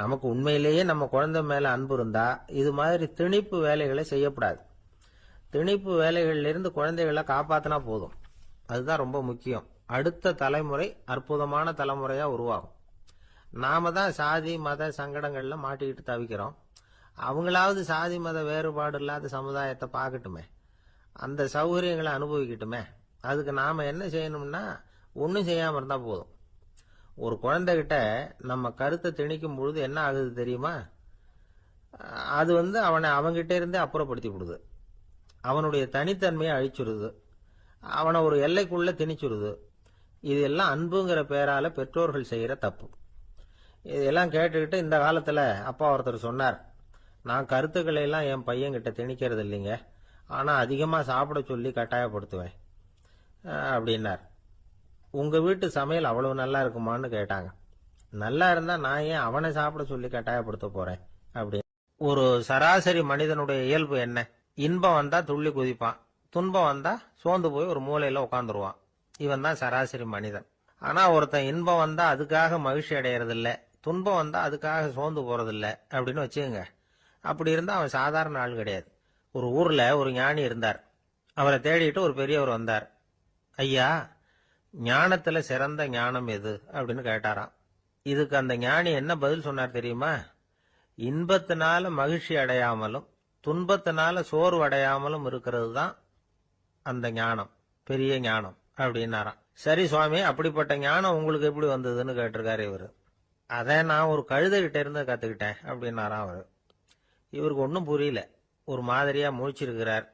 நமக்கு உண்மையிலேயே நம்ம குழந்தை மேல அன்பு இருந்தா இது மாதிரி திணிப்பு வேலைகளை செய்யக்கூடாது. திணிப்பு வேலைகளிலிருந்து குழந்தைகளை காப்பாத்தினா போதும். அதுதான் ரொம்ப முக்கியம். அடுத்த தலைமுறை அற்புதமான தலைமுறையா உருவாகும். நாம தான் சாதி மத சங்கடங்கள்ல மாட்டிக்கிட்டு தவிக்கிறோம். அவங்களாவது சாதி மத வேறுபாடு இல்லாத சமுதாயத்தை பார்க்கட்டுமே, அந்த சௌகரியங்களை அனுபவிக்கட்டுமே. அதுக்கு நாம என்ன செய்யணும்னா ஒன்னும் செய்யாம இருந்தா போதும். ஒரு குழந்தைகிட்ட நம்ம கருத்தை திணிக்கும் பொழுது என்ன ஆகுது தெரியுமா? அது அவனை அவங்கிட்ட இருந்தே அப்புறப்படுத்தி விடுது. அவனுடைய தனித்தன்மையை அழிச்சுடுது. அவனை ஒரு எல்லைக்குள்ள திணிச்சுடுது. இதெல்லாம் அன்புங்கிற பேரால பெற்றோர்கள் செய்யற தப்பு. இதெல்லாம் கேட்டுக்கிட்டு இந்த காலத்துல அப்பா ஒருத்தர் சொன்னார், நான் கருத்துக்களை எல்லாம் என் பையன்கிட்ட திணிக்கிறது இல்லைங்க, ஆனா அதிகமா சாப்பிட சொல்லி கட்டாயப்படுத்துவேன் அப்படின்னார். உங்க வீட்டு சமையல் அவ்வளவு நல்லா இருக்குமான்னு கேட்டாங்க. நல்லா இருந்தா நான் ஏன் அவனை சாப்பிட சொல்லி கட்டாயப்படுத்த போறேன் அப்படின்னு. ஒரு சராசரி மனிதனுடைய இயல்பு என்ன? இன்பம் வந்தா துள்ளி குதிப்பான், துன்பம் வந்தா சோர்ந்து போய் ஒரு மூலையில உட்காந்துருவான். இவன் தான் சராசரி மனிதன். ஆனா ஒருத்தன் இன்பம் வந்தா அதுக்காக மகிழ்ச்சி அடையறது இல்ல, துன்பம் வந்தா அதுக்காக சோர்ந்து போறது இல்ல அப்படின்னு வச்சுக்கோங்க. அப்படி இருந்தா அவன் சாதாரண ஆள் கிடையாது. ஒரு ஊர்ல ஒரு ஞானி இருந்தார். அவரை தேடிட்டு ஒரு பெரியவர் வந்தார். ஐயா, ஞானத்துல சிறந்த ஞானம் எது அப்படின்னு கேட்டாராம். இதுக்கு அந்த ஞானி என்ன பதில் சொன்னார் தெரியுமா? இன்பத்தினால மகிழ்ச்சி அடையாமலும் துன்பத்தினால சோர்வு அடையாமலும் இருக்கிறது தான் அந்த ஞானம், பெரிய ஞானம் அப்படின்னாராம். சரி சுவாமி, அப்படிப்பட்ட ஞானம் உங்களுக்கு எப்படி வந்ததுன்னு கேட்டிருக்காரு இவரு. அதை நான் ஒரு கழுதைகிட்ட இருந்து கத்துக்கிட்டேன் அப்படின்னாராம் அவரு. இவருக்கு ஒன்றும் புரியல. ஒரு மாதிரியா முழிச்சிருக்கிறார்.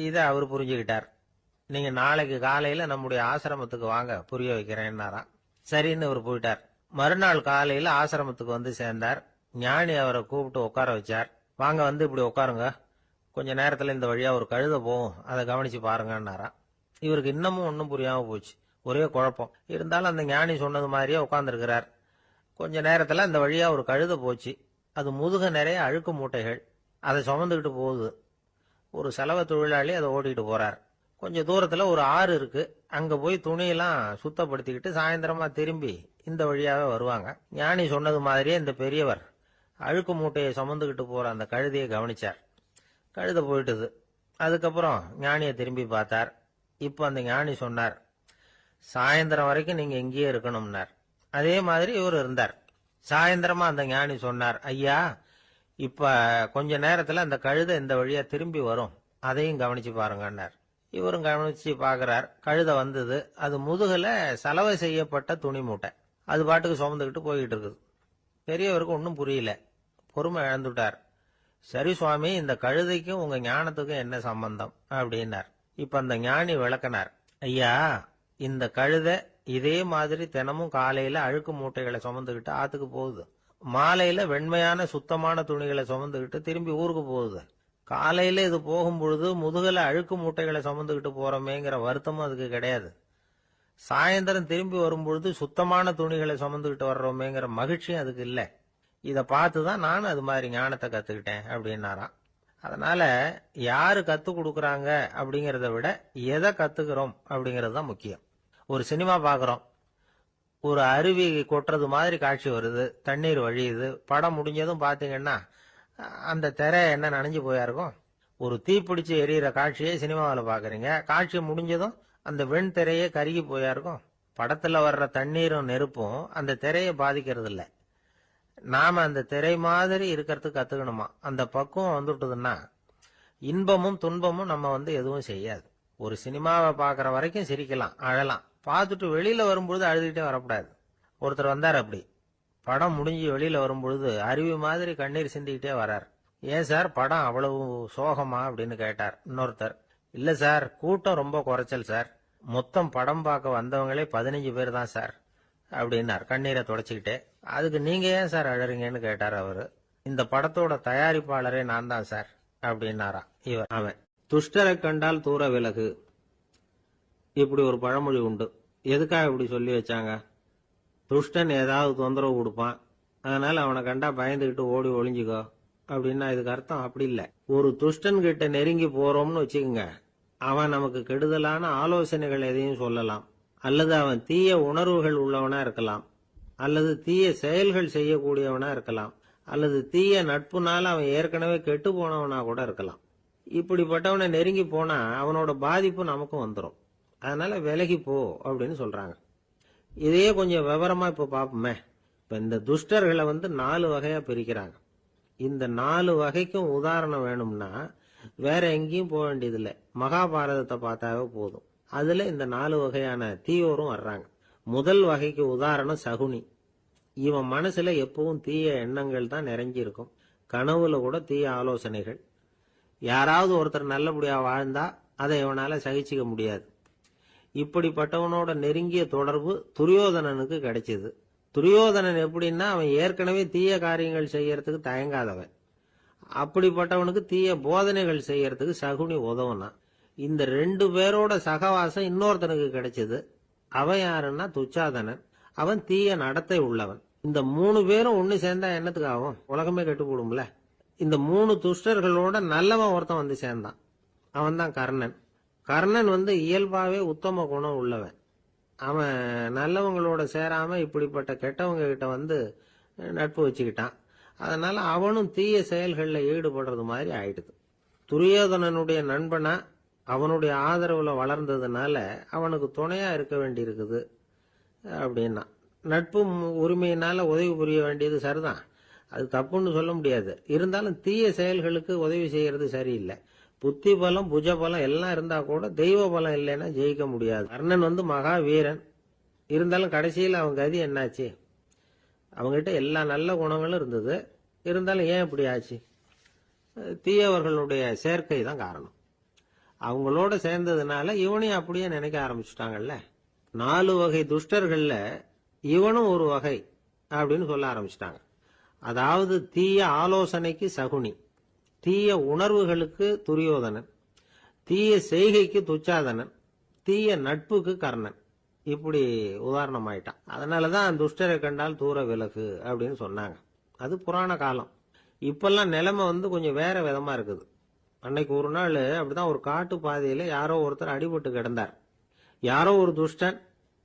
இதை அவர் புரிஞ்சுக்கிட்டார். நீங்க நாளைக்கு காலையில நம்முடைய ஆசிரமத்துக்கு வாங்க, புரிய வைக்கிறேன்னாராம். சரின்னு இவர் போயிட்டார். மறுநாள் காலையில ஆசிரமத்துக்கு சேர்ந்தார். ஞானி அவரை கூப்பிட்டு உட்கார வச்சார். வாங்க, இப்படி உட்காருங்க, கொஞ்ச நேரத்துல இந்த வழியா ஒரு கழுதை போகும், அதை கவனிச்சு பாருங்கன்னாராம். இவருக்கு இன்னமும் ஒன்றும் புரியாம போச்சு, ஒரே குழப்பம். இருந்தாலும் அந்த ஞானி சொன்னது மாதிரியே உட்கார்ந்துருக்கிறார். கொஞ்ச நேரத்துல அந்த வழியா ஒரு கழுதை போச்சு. அது முதுக நிறைய அழுக்கு மூட்டைகள், அதை சுமந்துக்கிட்டு போகுது. ஒரு சலவை தொழிலாளி அதை ஓட்டிட்டு போறார். கொஞ்ச தூரத்துல ஒரு ஆறு இருக்கு. அங்க போய் துணியெல்லாம் சுத்தப்படுத்திக்கிட்டு சாயந்தரமா திரும்பி இந்த வழியாவே வருவாங்க. ஞானி சொன்னது மாதிரியே இந்த பெரியவர் அழுக்கு மூட்டையை சுமந்துக்கிட்டு போற அந்த கழுதையை கவனிச்சார். கழுதை போயிட்டுது. அதுக்கப்புறம் ஞானியை திரும்பி பார்த்தார். இப்ப அந்த ஞானி சொன்னார், சாயந்தரம் வரைக்கும் நீங்க இங்கேயே இருக்கணும்னார். அதே மாதிரி இவர் இருந்தார். சாயந்தரமா அந்த ஞானி சொன்னார், ஐயா இப்ப கொஞ்ச நேரத்துல அந்த கழுதை இந்த வழியா திரும்பி வரும், அதையும் கவனிச்சு பாருங்கன்னார். இவரும் கவனிச்சு பாக்குறார். கழுதை வந்தது. அது முதுகுல சலவை செய்யப்பட்ட துணி மூட்டை. அது பாட்டுக்கு சுமந்துக்கிட்டு போய்கிட்டு இருக்குது. பெரியவருக்கு ஒன்றும் புரியல. பொறுமை இழந்துட்டார். சரி சுவாமி, இந்த கழுதைக்கும் உங்க ஞானத்துக்கும் என்ன சம்பந்தம் அப்படின்னார். இப்ப அந்த ஞானி விளக்கினார். ஐயா, இந்த கழுதை இதே மாதிரி தினமும் காலையில அழுக்கு மூட்டைகளை சுமந்துக்கிட்டு ஆத்துக்கு போகுது. மாலையில வெண்மையான சுத்தமான துணிகளை சுமந்துக்கிட்டு திரும்பி ஊருக்கு போகுது. காலையில இது போகும் பொழுது முதுகல அழுக்கு மூட்டைகளை சுமந்துக்கிட்டு போறோமேங்கிற வருத்தமும் அதுக்கு கிடையாது. சாயந்தரம் திரும்பி வரும்பொழுது சுத்தமான துணிகளை சுமந்துக்கிட்டு வர்றோமேங்கிற மகிழ்ச்சியும் அதுக்கு இல்லை. இதை பார்த்துதான் நானும் அது மாதிரி ஞானத்தை கத்துக்கிட்டேன் அப்படின்னாராம். அதனால யாரு கத்து கொடுக்கறாங்க அப்படிங்கறத விட எதை கத்துக்கிறோம் அப்படிங்கிறது தான் முக்கியம். ஒரு சினிமா பாக்குறோம். ஒரு அருவி கொட்டுறது மாதிரி காட்சி வருது, தண்ணீர் வழியுது. படம் முடிஞ்சதும் பாத்தீங்கன்னா அந்த திரை என்ன நனைஞ்சு போயா இருக்கும். ஒரு தீப்பிடிச்சு எரியிற காட்சியை சினிமாவில் பாக்குறீங்க. காட்சி முடிஞ்சதும் அந்த வெண் திரையே கருகி போயா இருக்கும். படத்துல வர்ற தண்ணீரும் நெருப்பும் அந்த திரையை பாதிக்கிறது இல்லை. நாம அந்த திரை மாதிரி இருக்கிறதுக்கு கத்துக்கணுமா. அந்த பக்குவம் வந்துட்டுதுன்னா இன்பமும் துன்பமும் நம்ம எதுவும் செய்யாது. ஒரு சினிமாவை பாக்குற வரைக்கும் சிரிக்கலாம், அழலாம். பார்த்துட்டு வெளியில வரும்பொழுது அழுதுகிட்டே வரக்கூடாது. ஒருத்தர் வந்தார். அப்படி படம் முடிஞ்சு வெளியில வரும்பொழுது அருவி மாதிரி கண்ணீர் சிந்திக்கிட்டே வரார். ஏன் சார் படம் அவ்வளவு சோகமா அப்படின்னு கேட்டார். இன்னொருத்தர், இல்ல சார், கூட்டம் ரொம்ப குறைச்சல் சார், மொத்தம் படம் பார்க்க வந்தவங்களே 15 பேர் தான் சார் அப்படின்னார் கண்ணீரை தொடச்சிக்கிட்டே. அதுக்கு நீங்க ஏன் சார் அழறீங்கன்னு கேட்டார் அவரு. இந்த படத்தோட தயாரிப்பாளரே நான் தான் சார் அப்படின்னாரா இவர். அவன் துஷ்டரை கண்டால் தூர விலகு, இப்படி ஒரு பழமொழி உண்டு. எதுக்காக இப்படி சொல்லி வச்சாங்க? துஷ்டன் ஏதாவது தொந்தரவு கொடுப்பான், அதனால அவனை கண்டா பயந்துகிட்டு ஓடி ஒளிஞ்சுக்கோ அப்படின்னா இதுக்கு அர்த்தம் அப்படி இல்லை. ஒரு துஷ்டன் கிட்ட நெருங்கி போறோம்னு வச்சுக்கோங்க, அவன் நமக்கு கெடுதலான ஆலோசனைகள் எதையும் சொல்லலாம், அல்லது அவன் தீய உணர்வுகள் உள்ளவனா இருக்கலாம், அல்லது தீய செயல்கள் செய்யக்கூடியவனா இருக்கலாம், அல்லது தீய நட்புனால அவன் ஏற்கனவே கெட்டு போனவனா கூட இருக்கலாம். இப்படிப்பட்டவனை நெருங்கி போனா அவனோட பாதிப்பு நமக்கும் வந்துடும். அதனால விலகி போ அப்படின்னு சொல்றாங்க. இதையே கொஞ்சம் விவரமா இப்ப பாப்போமே. இப்ப இந்த துஷ்டர்களை 4 வகையா பிரிக்கிறாங்க. இந்த 4 வகைக்கும் உதாரணம் வேணும்னா வேற எங்கேயும் போக வேண்டியதில்லை, மகாபாரதத்தை பார்த்தாவே போதும். அதுல இந்த 4 வகையான தீயோரும் வர்றாங்க. முதல் வகைக்கு உதாரணம் சகுனி. இவன் மனசுல எப்பவும் தீய எண்ணங்கள் தான் நிறைஞ்சி இருக்கும். கனவுல கூட தீய ஆலோசனைகள். யாராவது ஒருத்தர் நல்லபடியா வாழ்ந்தா அதை இவனால சகிச்சுக்க முடியாது. இப்படிப்பட்டவனோட நெருங்கிய தொடர்பு துரியோதனனுக்கு கிடைச்சது. துரியோதனன் எப்படின்னா அவன் ஏற்கனவே தீய காரியங்கள் செய்யறதுக்கு தயங்காதவன். அப்படிப்பட்டவனுக்கு தீய போதனைகள் செய்யறதுக்கு சகுனி உதவுனா. இந்த 2 பேரோட சகவாசம் இன்னொருத்தனுக்கு கிடைச்சது. அவன் யாருன்னா துச்சாதனன். அவன் தீய நடத்தை உள்ளவன். இந்த 3 பேரும் ஒண்ணு சேர்ந்தா என்னத்துக்கு ஆகும்? உலகமே கெட்டு போடும்ல. இந்த 3 துஷ்டர்களோட நல்லவன் ஒருத்தன் சேர்ந்தான். அவன் தான் கர்ணன். கர்ணன் இயல்பாவே உத்தம குணம் உள்ளவன். அவன் நல்லவங்களோட சேராம இப்படிப்பட்ட கெட்டவங்க கிட்ட நட்பு வச்சுக்கிட்டான். அதனால அவனும் தீய செயல்களில் ஈடுபடுறது மாதிரி ஆயிடுது. துரியோதனனுடைய நண்பனா அவனுடைய ஆதரவுல வளர்ந்ததுனால அவனுக்கு துணையா இருக்க வேண்டி இருக்குது அப்படின்னா. நட்பு உரிமையினால உதவி புரிய வேண்டியது சரிதான், அது தப்புன்னு சொல்ல முடியாது. இருந்தாலும் தீய செயல்களுக்கு உதவி செய்யறது சரியில்லை. புத்தி பலம் புஜ பலம் எல்லாம் இருந்தா கூட தெய்வ பலம் இல்லைன்னா ஜெயிக்க முடியாது. கர்ணன் மகா வீரன். இருந்தாலும் கடைசியில் அவன் கதி என்னாச்சு? அவங்ககிட்ட எல்லா நல்ல குணங்களும் இருந்தது. இருந்தாலும் ஏன் இப்படி ஆச்சு? தீயவர்களுடைய சேர்க்கை தான் காரணம். அவங்களோட சேர்ந்ததுனால இவனையும் அப்படியே நினைக்க ஆரம்பிச்சுட்டாங்கல்ல. 4 வகை துஷ்டர்கள்ல இவனும் ஒரு வகை அப்படின்னு சொல்ல ஆரம்பிச்சிட்டாங்க. அதாவது தீய ஆலோசனைக்கு சகுனி, தீய உணர்வுகளுக்கு துரியோதனன், தீய செய்கைக்கு துச்சாதனன், தீய நட்புக்கு கர்ணன். இப்படி உதாரணம் ஆயிட்டான். அதனாலதான் துஷ்டரை கண்டால் தூர விலகு அப்படின்னு சொன்னாங்க. அது புராண காலம். இப்பெல்லாம் நிலைமை கொஞ்சம் வேற விதமா இருக்குது. அன்னைக்கு ஒரு நாள் அப்படிதான் ஒரு காட்டு பாதையில யாரோ ஒருத்தர் அடிபட்டு கிடந்தார். யாரோ ஒரு துஷ்டன்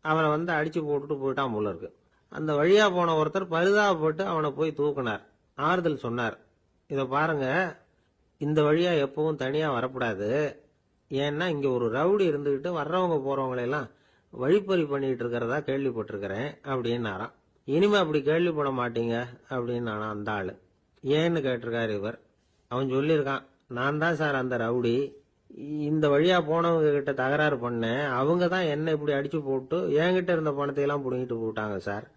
அவனை அடிச்சு போட்டுட்டு போயிட்டான் போல இருக்கு. அந்த வழியா போன ஒருத்தர் பரிதாபப்பட்டு அவனை போய் தூக்கினார், ஆறுதல் சொன்னார். இத பாருங்க, இந்த வழியா எப்பவும் தனியா வரக்கூடாது. ஏன்னா இங்க ஒரு ரவுடி இருந்துகிட்டு வர்றவங்க போறவங்களெல்லாம் வழிப்பறி பண்ணிட்டு இருக்கிறதா கேள்விப்பட்டிருக்கிறேன் அப்படின்னாராம். இனிமே அப்படி கேள்விப்பட மாட்டீங்க அப்படின்னு அந்த ஆளு. ஏன்னு கேட்டிருக்காரு இவர். அவன் சொல்லியிருக்கான், நான் தான் சார் அந்த ரவுடி. இந்த வழியா போனவங்க கிட்ட தகராறு பண்ணேன். அவங்க தான் என்ன இப்படி அடிச்சு போட்டு என்கிட்ட இருந்த பணத்தை எல்லாம் புடுங்கிட்டு போட்டாங்க சார்.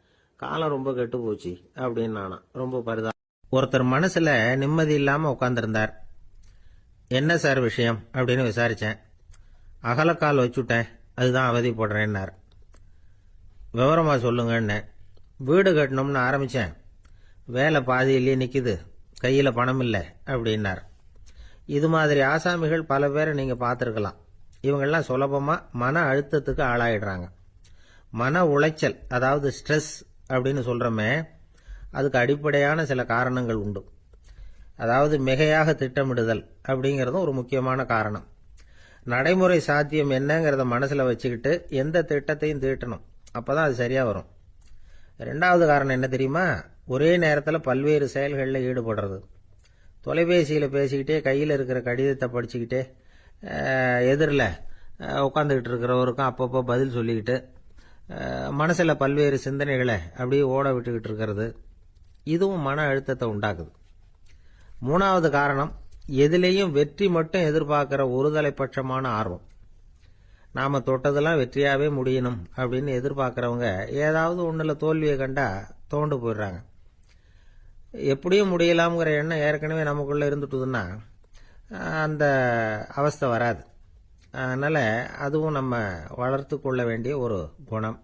காலம் ரொம்ப கெட்டு போச்சு அப்படின்னு ரொம்ப பரிதா. ஒருத்தர் மனசுல நிம்மதி இல்லாம உட்கார்ந்திருந்தார். என்ன சார் விஷயம் அப்படின்னு விசாரிச்சேன். அகலக்கால் வச்சுட்டேன், அதுதான் அவதிப்படுறேன்னார். விவரமா சொல்லுங்கன்னு. வீடு கட்டணும்னு ஆரம்பிச்சேன், வேலை பாதியிலேயே நிக்குது, கையில பணம் இல்லை அப்படின்னார். இது மாதிரி ஆசாமிகள் பல பேரை நீங்க பார்த்துருக்கலாம். இவங்கெல்லாம் சுலபமா மன அழுத்தத்துக்கு ஆளாயிடுறாங்க. மன உளைச்சல், அதாவது ஸ்ட்ரெஸ் அப்படின்னு சொல்றோமே, அதுக்கு அடிப்படையான சில காரணங்கள் உண்டு. அதாவது மிகையாக திட்டமிடுதல் அப்படிங்கறதும் ஒரு முக்கியமான காரணம். நடைமுறை சாத்தியம் என்னங்கிறத மனசுல வச்சுக்கிட்டு எந்த திட்டத்தையும் தீட்டணும், அப்பதான் அது சரியா வரும். ரெண்டாவது காரணம் என்ன தெரியுமா? ஒரே நேரத்தில் பல்வேறு செயல்களில் ஈடுபடுறது. தொலைபேசியில் பேசிக்கிட்டே கையில் இருக்கிற கடிதத்தை படிச்சுக்கிட்டே எதிரில் உட்காந்துக்கிட்டு இருக்கிறவருக்கும் அப்பப்போ பதில் சொல்லிக்கிட்டு மனசில் பல்வேறு சிந்தனைகளை அப்படியே ஓட விட்டுக்கிட்டு இருக்கிறது, இதுவும் மன அழுத்தத்தை உண்டாக்குது. மூணாவது காரணம், எதிலேயும் வெற்றி மட்டும் எதிர்பார்க்கிற ஒருதலைப்பட்சமான ஆர்வம். நாம தொட்டதெல்லாம் வெற்றியாவே முடியணும் அப்படின்னு எதிர்பார்க்கிறவங்க ஏதாவது ஒண்ணுல தோல்வியை கண்டா தோண்டு போயிடுறாங்க. எப்படியும் முடியலாம்ங்கிற எண்ணம் ஏற்கனவே நமக்குள்ள இருந்துட்டுதுன்னா அந்த அவஸ்தை வராது. அதனால அதுவும் நம்ம வளர்த்து கொள்ள வேண்டிய ஒரு குணம்.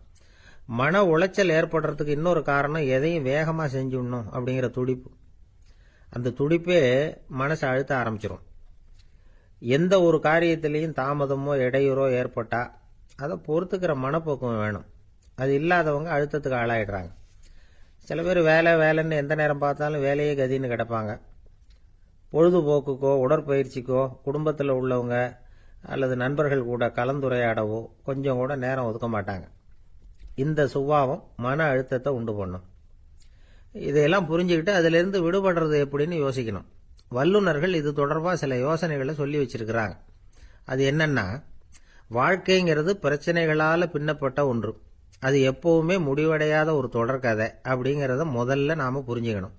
மன உளைச்சல் ஏற்படுறதுக்கு இன்னொரு காரணம், எதையும் வேகமா செஞ்சுடணும் அப்படிங்கிற துடிப்பு. அந்த துடிப்பே மனசை அழுத்த ஆரம்பிச்சிடும். எந்த ஒரு காரியத்திலையும் தாமதமோ இடையூறோ ஏற்பட்டா அதை பொறுத்துக்கிற மனப்போக்கம் வேணும். அது இல்லாதவங்க அழுத்தத்துக்கு ஆளாயிடுறாங்க. சில பேர் வேலைன்னு எந்த நேரம் பார்த்தாலும் வேலையே கதின்னு கிடப்பாங்க. பொழுதுபோக்குக்கோ உடற்பயிற்சிக்கோ குடும்பத்தில் உள்ளவங்க அல்லது நண்பர்கள் கூட கலந்துரையாடவோ கொஞ்சம் கூட நேரம் ஒதுக்க மாட்டாங்க. இந்த சுபாவம் மன அழுத்தத்தை உண்டு பண்ணும். இதையெல்லாம் புரிஞ்சுக்கிட்டு அதிலிருந்து விடுபடுறது எப்படின்னு யோசிக்கணும். வல்லுநர்கள் இது தொடர்பாக சில யோசனைகளை சொல்லி வச்சிருக்கிறாங்க. அது என்னன்னா, வாழ்க்கைங்கிறது பிரச்சனைகளால பின்னப்பட்ட ஒன்று. அது எப்பவுமே முடிவடையாத ஒரு தொடர்கதை அப்படிங்கிறத முதல்ல நாம புரிஞ்சுக்கணும்.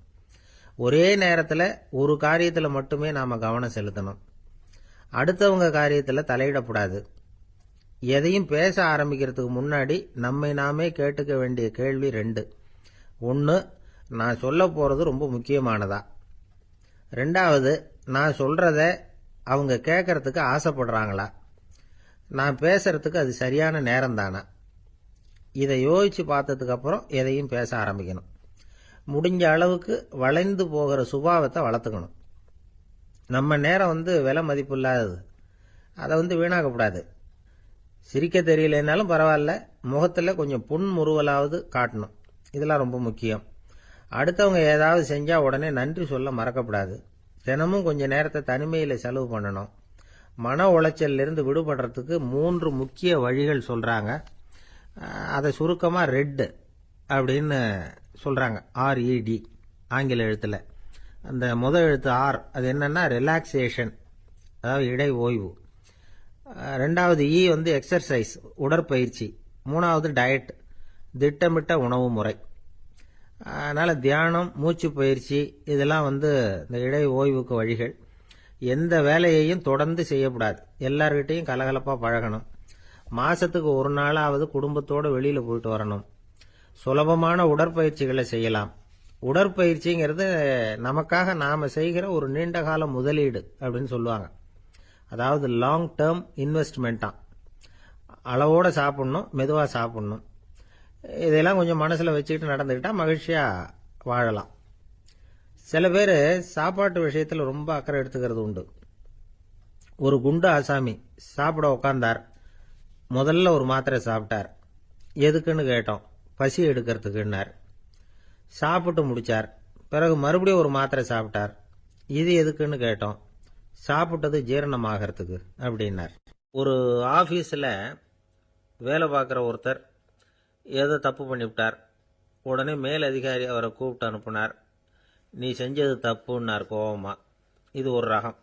ஒரே நேரத்தில் ஒரு காரியத்தில் மட்டுமே நாம கவனம் செலுத்தணும். அடுத்தவங்க காரியத்தில் தலையிடக்கூடாது. எதையும் பேச ஆரம்பிக்கிறதுக்கு முன்னாடி நம்மை நாமே கேட்டுக்க வேண்டிய கேள்வி 2. 1, நான் சொல்ல போறது ரொம்ப முக்கியமானதா? 2வது, நான் சொல்றத அவங்க கேட்கறதுக்கு ஆசைப்படுறாங்களா? நான் பேசுறதுக்கு அது சரியான நேரம் தானா? இதை யோசிச்சு பார்த்ததுக்கு அப்புறம் எதையும் பேச ஆரம்பிக்கணும். முடிஞ்ச அளவுக்கு வளைந்து போகிற சுபாவத்தை வளர்த்துக்கணும். நம்ம நேரம் விலை மதிப்பு இல்லாதது, அதை வீணாக்கக்கூடாது. சிரிக்க தெரியலனாலும் பரவாயில்ல, முகத்தில் கொஞ்சம் புன்முறுவலாவது காட்டணும். இதெல்லாம் ரொம்ப முக்கியம். அடுத்தவங்க ஏதாவது செஞ்சா உடனே நன்றி சொல்ல மறக்கப்படாது. தினமும் கொஞ்சம் நேரத்தை தனிமையில் செலவு பண்ணணும். மன உளைச்சலிருந்து விடுபடுறதுக்கு 3 முக்கிய வழிகள் சொல்றாங்க. அதை சுருக்கமாக ரெட் அப்படின்னு சொல்றாங்க. RED ஆங்கில எழுத்துல. அந்த முதல் எழுத்து R, அது என்னன்னா ரிலாக்ஸேஷன், அதாவது இடை ஓய்வு. 2வது E எக்ஸர்சைஸ், உடற்பயிற்சி. 3வது டயட், திட்டமிட்ட உணவு முறை. அதனால தியானம், மூச்சு பயிற்சி இதெல்லாம் இந்த இடை ஓய்வுக்கு வழிகள். எந்த வேலையையும் தொடர்ந்து செய்யக்கூடாது. எல்லார்கிட்டையும் கலகலப்பா பழகணும். மாசத்துக்கு ஒரு நாளாவது குடும்பத்தோடு வெளியில போயிட்டு வரணும். சுலபமான உடற்பயிற்சிகளை செய்யலாம். உடற்பயிற்சிங்கிறது நமக்காக நாம செய்கிற ஒரு நீண்ட கால முதலீடு அப்படின்னு சொல்லுவாங்க. அதாவது லாங் டேர்ம் இன்வெஸ்ட்மெண்டா. அளவோட சாப்பிடணும், மெதுவா சாப்பிடணும். இதெல்லாம் கொஞ்சம் மனசுல வச்சுக்கிட்டு நடந்துக்கிட்டா மகிழ்ச்சியா வாழலாம். சில பேர் சாப்பாட்டு விஷயத்துல ரொம்ப அக்கறை எடுத்துக்கிறது உண்டு. ஒரு குண்டு ஆசாமி சாப்பிட உட்கார்ந்தார். முதல்ல ஒரு மாத்திரை சாப்பிட்டார். எதுக்குன்னு கேட்டோம். பசி எடுக்கிறதுக்குன்னார். சாப்பிட்டு முடிச்சார். பிறகு மறுபடியும் ஒரு மாத்திரை சாப்பிட்டார். இது எதுக்குன்னு கேட்டோம். சாப்பிட்டது ஜீரணமாகறதுக்கு அப்படின்னார். ஒரு ஆபீஸ்ல வேலை பார்க்குற ஒருத்தர் ஏதோ தப்பு பண்ணிவிட்டார். உடனே மேல் அதிகாரி அவரை கூப்பிட்டு அனுப்புனார். நீ செஞ்சது தப்புன்னார் கோபமா. இது ஒரு ரகம்.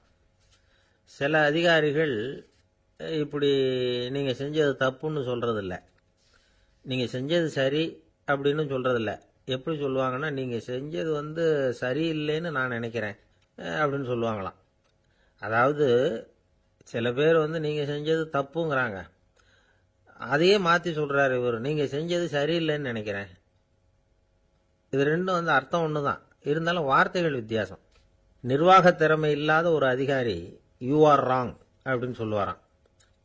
சில அதிகாரிகள் இப்படி நீங்கள் செஞ்சது தப்புன்னு சொல்கிறதில்ல, நீங்கள் செஞ்சது சரி அப்படின்னு சொல்கிறதில்ல. எப்படி சொல்லுவாங்கன்னா, நீங்கள் செஞ்சது சரியில்லைன்னு நான் நினைக்கிறேன் அப்படின்னு சொல்லுவாங்களாம். அதாவது சில பேர் நீங்கள் செஞ்சது தப்புங்கிறாங்க, அதையே மாற்றி சொல்கிறாரு இவர், நீங்கள் செஞ்சது சரியில்லைன்னு நினைக்கிறேன். இது ரெண்டும் அர்த்தம் ஒன்று தான், இருந்தாலும் வார்த்தைகள் வித்தியாசம். நிர்வாக திறமை இல்லாத ஒரு அதிகாரி யூ ஆர் ராங் அப்படின்னு சொல்லுவாராம்.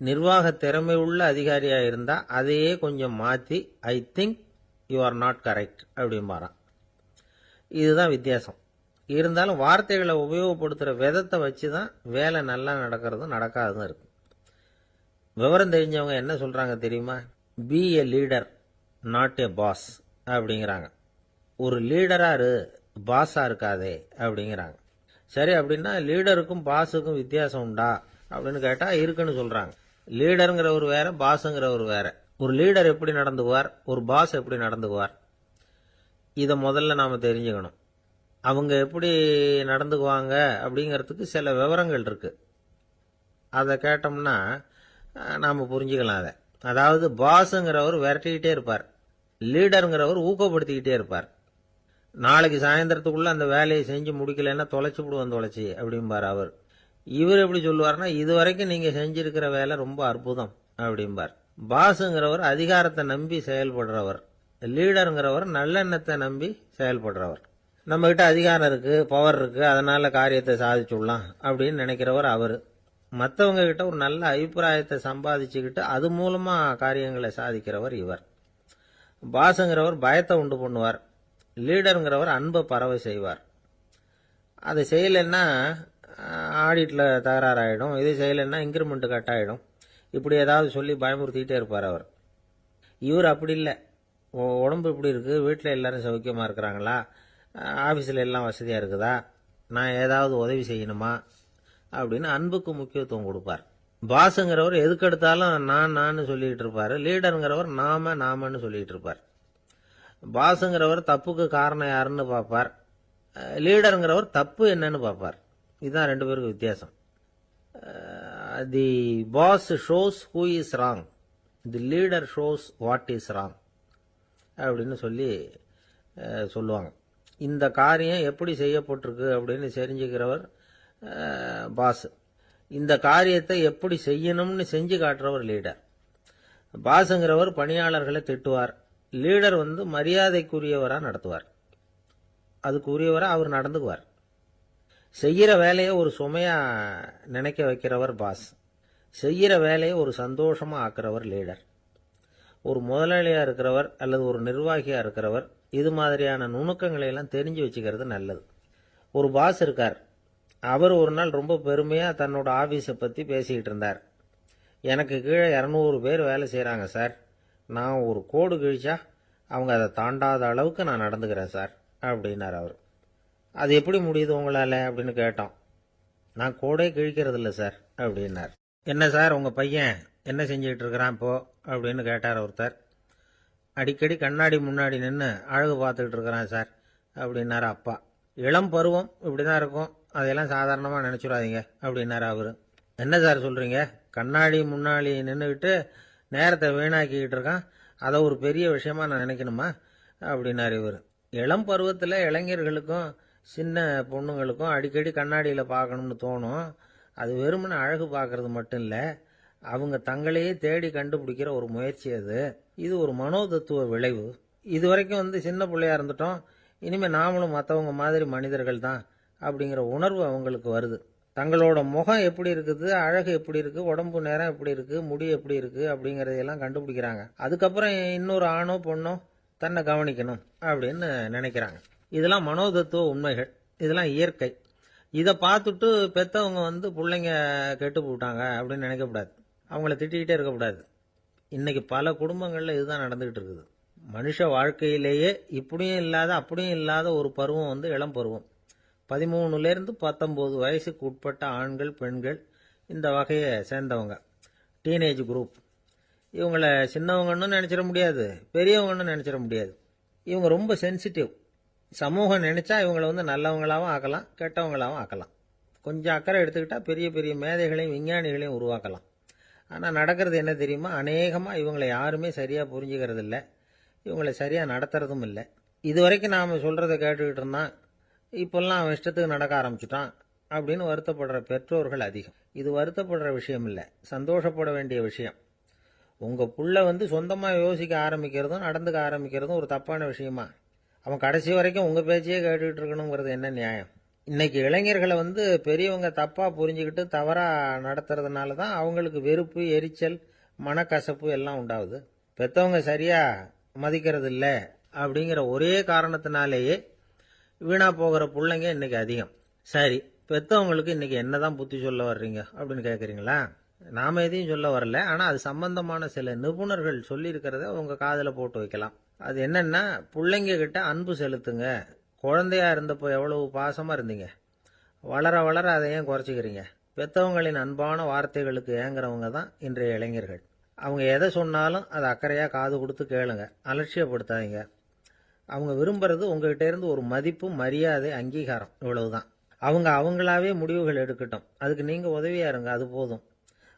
நிர்வாக திறமை உள்ள அதிகாரியா இருந்தா அதையே கொஞ்சம் மாற்றி I think you are not correct அப்படிம்பாராம். இதுதான் வித்தியாசம். இருந்தாலும் வார்த்தைகளை உபயோகப்படுத்துகிற விதத்தை வச்சு தான் வேலை நல்லா நடக்கிறதும் நடக்காததும் இருக்கு. விவரம் தெரிஞ்சவங்க என்ன சொல்றாங்க தெரியுமா? Be a leader not a boss அப்படிங்கிறாங்க. ஒரு லீடரா இரு, பாஸா இருக்காதே அப்படிங்கிறாங்க. சரி, அப்படின்னா லீடருக்கும் பாஸுக்கும் வித்தியாசம் உண்டா அப்படின்னு கேட்டா இருக்குன்னு சொல்றாங்க. லீடருங்கிறவர் வேற, பாஸுங்கிறவர் வேற. ஒரு லீடர் எப்படி நடந்துக்குவார், ஒரு பாஸ் எப்படி நடந்துக்குவார், இதை முதல்ல நாம தெரிஞ்சுக்கணும். அவங்க எப்படி நடந்துக்குவாங்க அப்படிங்கிறதுக்கு சில விவரங்கள் இருக்கு. அதை கேட்டோம்னா நாம புரிஞ்சுக்கலாம் அதை. அதாவது பாஸுங்கிறவர் விரட்டிக்கிட்டே இருப்பார், லீடருங்கிறவர் ஊக்கப்படுத்திக்கிட்டே இருப்பார். நாளைக்கு சாயந்தரத்துக்குள்ள அந்த வேலையை செஞ்சு முடிக்கலன்னா தொலைச்சு விடுவோம் தொலைச்சி அப்படிம்பார் அவர். இவர் எப்படி சொல்லுவார்னா, இதுவரைக்கும் நீங்க செஞ்சிருக்கிற வேலை ரொம்ப அற்புதம் அப்படிம்பார். பாஸுங்கிறவர் அதிகாரத்தை நம்பி செயல்படுறவர், லீடருங்கிறவர் நல்லெண்ணத்தை நம்பி செயல்படுறவர். நம்ம கிட்ட அதிகாரம் இருக்கு, பவர் இருக்கு, அதனால காரியத்தை சாதிச்சுடலாம் அப்படின்னு நினைக்கிறவர் அவர். மற்றவங்க கிட்ட ஒரு நல்ல அபிப்பிராயத்தை சம்பாதிச்சுக்கிட்டு அது மூலமா காரியங்களை சாதிக்கிறவர் இவர். பாஸுங்கிறவர் பயத்தை உண்டு பண்ணுவார், லீடருங்கிறவர் அன்பை பரவ செய்வார். அதை செய்யலைன்னா ஆடிட்ல தகராறாயிடும், இது செய்யலைன்னா இன்கிரிமெண்ட் கட் ஆகிடும், இப்படி ஏதாவது சொல்லி பயமுறுத்திக்கிட்டே இருப்பார் அவர். இவர் அப்படி இல்லை. உடம்பு இப்படி இருக்கு, வீட்டில் எல்லாரும் சௌக்கியமாக இருக்கிறாங்களா, ஆஃபீஸில் எல்லாம் வசதியாக இருக்குதா, நான் ஏதாவது உதவி செய்யணுமா அப்படின்னு அன்புக்கு முக்கியத்துவம் கொடுப்பார். பாஸுங்கிறவர் எதுக்கெடுத்தாலும் நான் சொல்லிக்கிட்டு இருப்பார், லீடருங்கிறவர் நாமன்னு சொல்லிக்கிட்டு இருப்பார். பாஸுங்கிறவர் தப்புக்கு காரணம் யாருன்னு பார்ப்பார், லீடருங்கிறவர் தப்பு என்னன்னு பார்ப்பார். இதுதான் ரெண்டு பேருக்கு வித்தியாசம். The boss shows who is wrong, the leader shows what is wrong அப்படின்னு சொல்லுவாங்க. இந்த காரியம் எப்படி செய்யப்பட்டிருக்கு அப்படின்னு தெரிஞ்சுக்கிறவர் பாஸ். இந்த காரியத்தை எப்படி செய்யணும்னு செஞ்சு காட்டுறவர் லீடர். பாஸுங்கிறவர் பணியாளர்களை திட்டுவார், லீடர் மரியாதைக்குரியவரா நடத்துவார், அதுக்குரியவரா அவர் நடந்துக்குவார். செய்யற வேலையை ஒரு சுமையா நினைக்க வைக்கிறவர் பாஸ், செய்யற வேலையை ஒரு சந்தோஷமா ஆக்குறவர் லீடர். ஒரு முதலாளியா இருக்கிறவர் அல்லது ஒரு நிர்வாகியா இருக்கிறவர் இது மாதிரியான நுணுக்கங்களை எல்லாம் தெரிஞ்சு வச்சுக்கிறது நல்லது. ஒரு பாஸ் இருக்கார், அவர் ஒரு நாள் ரொம்ப பெருமையா தன்னோட ஆபீஸை பத்தி பேசிக்கிட்டு இருந்தார். எனக்கு கீழே 200 பேர் வேலை செய்யறாங்க சார், நான் ஒரு கோடு கிழிச்சா அவங்க அதை தாண்டாத அளவுக்கு நான் நடந்துக்கிறேன் சார் அப்படின்னார் அவர். அது எப்படி முடியுது உங்களால அப்படின்னு கேட்டோம். நான் கோடே கிழிக்கிறது இல்லை சார் அப்படின்னார். என்ன சார் உங்க பையன் என்ன செஞ்சுக்கிட்டு இருக்கிறான் இப்போ அப்படின்னு கேட்டார் ஒருத்தர். அடிக்கடி கண்ணாடி முன்னாடி நின்று அழகு பார்த்துக்கிட்டு இருக்கிறான் சார் அப்படின்னாரு அப்பா. இளம் பருவம் இப்படிதான் இருக்கும், அதையெல்லாம் சாதாரணமா நினைச்சுடாதீங்க அப்படின்னாரு அவரு. என்ன சார் சொல்றீங்க, கண்ணாடி முன்னாடி நின்றுக்கிட்டு நேரத்தை வீணாக்கிக்கிட்டு இருக்கான், அதை ஒரு பெரிய விஷயமா நான் நினைக்கணுமா அப்படின்னாரு இவர். இளம் பருவத்தில் இளைஞர்களுக்கும் சின்ன பொண்ணுங்களுக்கும் அடிக்கடி கண்ணாடியில் பார்க்கணும்னு தோணும். அது வெறுமனே அழகு பார்க்கறது மட்டும் இல்லை, அவங்க தங்களையே தேடி கண்டுபிடிக்கிற ஒரு முயற்சி அது. இது ஒரு மனோதத்துவ விளைவு. இது வரைக்கும் சின்ன பிள்ளையா இருந்துட்டோம், இனிமேல் நாமளும் மற்றவங்க மாதிரி மனிதர்கள் தான் அப்படிங்கிற உணர்வு அவங்களுக்கு வருது. தங்களோட முகம் எப்படி இருக்குது, அழகு எப்படி இருக்கு, உடம்பு நேரம் எப்படி இருக்கு, முடி எப்படி இருக்கு அப்படிங்கறதையெல்லாம் கண்டுபிடிக்கிறாங்க. அதுக்கப்புறம் இன்னொரு ஆணோ பொண்ணோ தன்னை கவனிக்கணும் அப்படின்னு நினைக்கிறாங்க. இதெல்லாம் மனோதத்துவ உண்மைகள், இதெல்லாம் இயற்கை. இதை பார்த்துட்டு பெத்தவங்க பிள்ளைங்க கெட்டு போட்டாங்க அப்படின்னு நினைக்கக்கூடாது, அவங்கள திட்டிக்கிட்டே இருக்கக்கூடாது. இன்னைக்கு பல குடும்பங்களில் இதுதான் நடந்துகிட்டு இருக்குது. மனுஷ வாழ்க்கையிலேயே இப்படியும் இல்லாத அப்படியும் இல்லாத ஒரு பருவம் வந்து இளம் பருவம். 13லேருந்து 19 வயசுக்கு உட்பட்ட ஆண்கள் பெண்கள் இந்த வகையை சேர்ந்தவங்க, டீனேஜ் குரூப். இவங்கள சின்னவங்கன்னு நினைச்சிட முடியாது, பெரியவங்கன்னு நினைச்சிட முடியாது. இவங்க ரொம்ப சென்சிட்டிவ். சமூகம் நினைச்சா இவங்களை வந்து நல்லவங்களாகவும் ஆக்கலாம், கெட்டவங்களாகவும் ஆக்கலாம். கொஞ்சம் அக்கறை எடுத்துக்கிட்டா பெரிய பெரிய மேதைகளையும் விஞ்ஞானிகளையும் உருவாக்கலாம். ஆனால் நடக்கிறது என்ன தெரியுமா? அநேகமாக இவங்களை யாருமே சரியாக புரிஞ்சுக்கிறது இல்லை, இவங்களை சரியாக நடத்துறதும் இல்லை. இது வரைக்கும் நாம் சொல்கிறத கேட்டுக்கிட்டு இருந்தான், இப்போல்லாம் அவன் இஷ்டத்துக்கு நடக்க ஆரம்பிச்சுட்டான் அப்படின்னு வருத்தப்படுற பெற்றோர்கள் அதிகம். இது வருத்தப்படுற விஷயம் இல்லை, சந்தோஷப்பட வேண்டிய விஷயம். உங்கள் புள்ள வந்து சொந்தமாக யோசிக்க ஆரம்பிக்கிறதும் நடந்துக்க ஆரம்பிக்கிறதும் ஒரு தப்பான விஷயமா? அவன் கடைசி வரைக்கும் உங்கள் பேச்சையே கேட்டுக்கிட்டு இருக்கணுங்கிறது என்ன நியாயம்? இன்னைக்கு இளைஞர்களை வந்து பெரியவங்க தப்பாக புரிஞ்சுக்கிட்டு தவறாக நடத்துறதுனால தான் அவங்களுக்கு வெறுப்பு, எரிச்சல், மனக்கசப்பு எல்லாம் உண்டாகுது. பெற்றவங்க சரியாக மதிக்கிறது இல்லை அப்படிங்கிற ஒரே காரணத்தினாலேயே வீணா போகிற பிள்ளைங்க இன்னைக்கு அதிகம். சரி, பெற்றவங்களுக்கு இன்னைக்கு என்னதான் புத்தி சொல்ல வர்றீங்க அப்படின்னு கேட்குறீங்களா? நாம எதையும் சொல்ல வரல, ஆனால் அது சம்பந்தமான சில நிபுணர்கள் சொல்லியிருக்கிறத உங்கள் காதில் போட்டு வைக்கலாம். அது என்னன்னா, பிள்ளைங்க கிட்ட அன்பு செலுத்துங்க. குழந்தையா இருந்தப்போ எவ்வளவு பாசமாக இருந்தீங்க, வளர வளர அதை ஏன் குறைச்சிக்கிறீங்க? பெற்றவங்களின் அன்பான வார்த்தைகளுக்கு ஏங்குறவங்க தான் இன்றைய இளைஞர்கள். அவங்க எதை சொன்னாலும் அதை அக்கறையாக காது கொடுத்து கேளுங்க, அலட்சியப்படுத்தாதீங்க. அவங்க விரும்புறது உங்ககிட்ட இருந்து ஒரு மதிப்பு, மரியாதை, அங்கீகாரம், இவ்வளவுதான். அவங்க அவங்களாவே முடிவுகள் எடுக்கட்டும், அதுக்கு நீங்கள் உதவியா இருங்க, அது போதும்.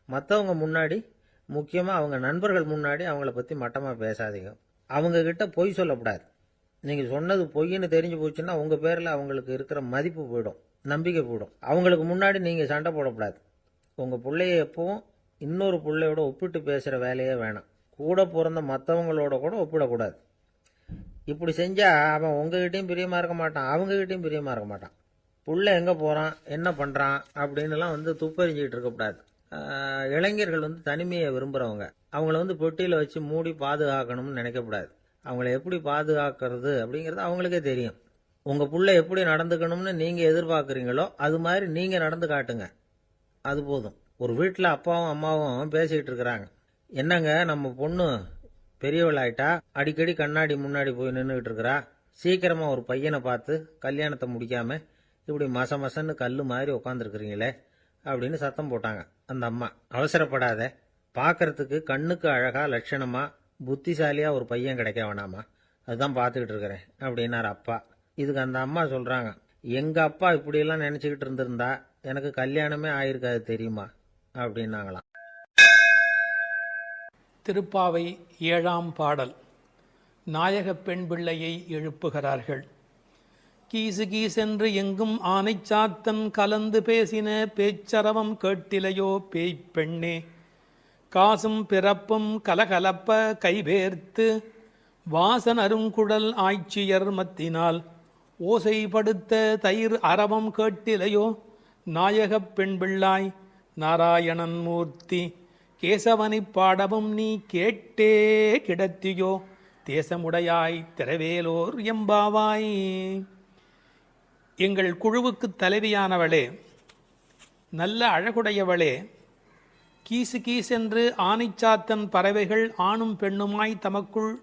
மற்றவங்க முன்னாடி, முக்கியமாக அவங்க நண்பர்கள் முன்னாடி அவங்கள பற்றி மட்டமாக பேசாதீங்க. அவங்க கிட்ட பொய் சொல்லக்கூடாது. நீங்கள் சொன்னது பொய்ன்னு தெரிஞ்சு போச்சுன்னா உங்கள் பேரில் அவங்களுக்கு இருக்கிற மதிப்பு போயிடும், நம்பிக்கை போயிடும். அவங்களுக்கு முன்னாடி நீங்கள் சண்டை போடக்கூடாது. உங்கள் பிள்ளைய எப்பவும் இன்னொரு பிள்ளையோட ஒப்பிட்டு பேசுகிற வேலையே வேணாம். கூட பிறந்த மற்றவங்களோட கூட ஒப்பிடக்கூடாது. இப்படி செஞ்சால் அவன் உங்ககிட்டையும் பிரியமாக இருக்க மாட்டான், அவங்ககிட்டையும் பிரியமாக இருக்க மாட்டான். புள்ள எங்கே போகிறான், என்ன பண்ணுறான் அப்படின்னுலாம் வந்து துப்பறிஞ்சிக்கிட்டு இருக்கக்கூடாது. இளைஞர்கள் வந்து தனிமையை விரும்புகிறவங்க. அவங்கள வந்து பெட்டியில் வச்சு மூடி பாதுகாக்கணும்னு நினைக்கக்கூடாது. அவங்கள எப்படி பாதுகாக்கிறது அப்படிங்கிறது அவங்களுக்கே தெரியும். உங்கள் புள்ள எப்படி நடந்துக்கணும்னு நீங்கள் எதிர்பார்க்குறீங்களோ அது மாதிரி நீங்கள் நடந்து காட்டுங்க, அது போதும். ஒரு வீட்டில் அப்பாவும் அம்மாவும் பேசிகிட்டு இருக்கிறாங்க. என்னங்க, நம்ம பொண்ணு பெரியவளாயிட்டா, அடிக்கடி கண்ணாடி முன்னாடி போய் நின்றுக்கிட்டு இருக்கிறா, சீக்கிரமாக ஒரு பையனை பார்த்து கல்யாணத்தை முடிக்காமல் இப்படி மசன்னு கல் மாதிரி உட்காந்துருக்குறீங்களே அப்படின்னு சத்தம் போட்டாங்க. அந்த அம்மா, அவசரப்படாத, பார்க்கறதுக்கு கண்ணுக்கு அழகா லட்சணமா புத்திசாலியா ஒரு பையன் கிடைக்க வேணாமா, அதுதான் பார்த்துக்கிட்டு இருக்கிறேன் அப்படின்னாரு அப்பா. இதுக்கு அந்த அம்மா சொல்றாங்க, எங்க அப்பா இப்படியெல்லாம் நினைச்சுக்கிட்டு இருந்திருந்தா எனக்கு கல்யாணமே ஆயிருக்காது தெரியுமா அப்படின்னாங்களாம். திருப்பாவை 7ஆம் பாடல். நாயக பெண் பிள்ளையை எழுப்புகிறார்கள். கீசு கீசென்று எங்கும் ஆனைச்சாத்தன் கலந்து பேசின பேச்சரவம் கேட்டிலையோ பேய்ப் பெண்ணே, காசும் பிறப்பும் கலகலப்ப கைபேர்த்து வாசன் அருங்குடல் ஆய்ச்சியர் மத்தினால் ஓசைப்படுத்த தயிர் அரவம் கேட்டிலையோ நாயகப் பெண் பிள்ளாய் நாராயணன் மூர்த்தி, கேசவனைப் பாடவும் நீ கேட்டே கிடத்தியோ தேசமுடையாய் திரவேலோர் எம்பாவாய். எங்கள் குழுவுக்கு தலைவியானவளே, நல்ல அழகுடையவளே, கீசு கீசென்று ஆனைச்சாத்தன் பறவைகள் ஆணும் பெண்ணுமாய் தமக்குள்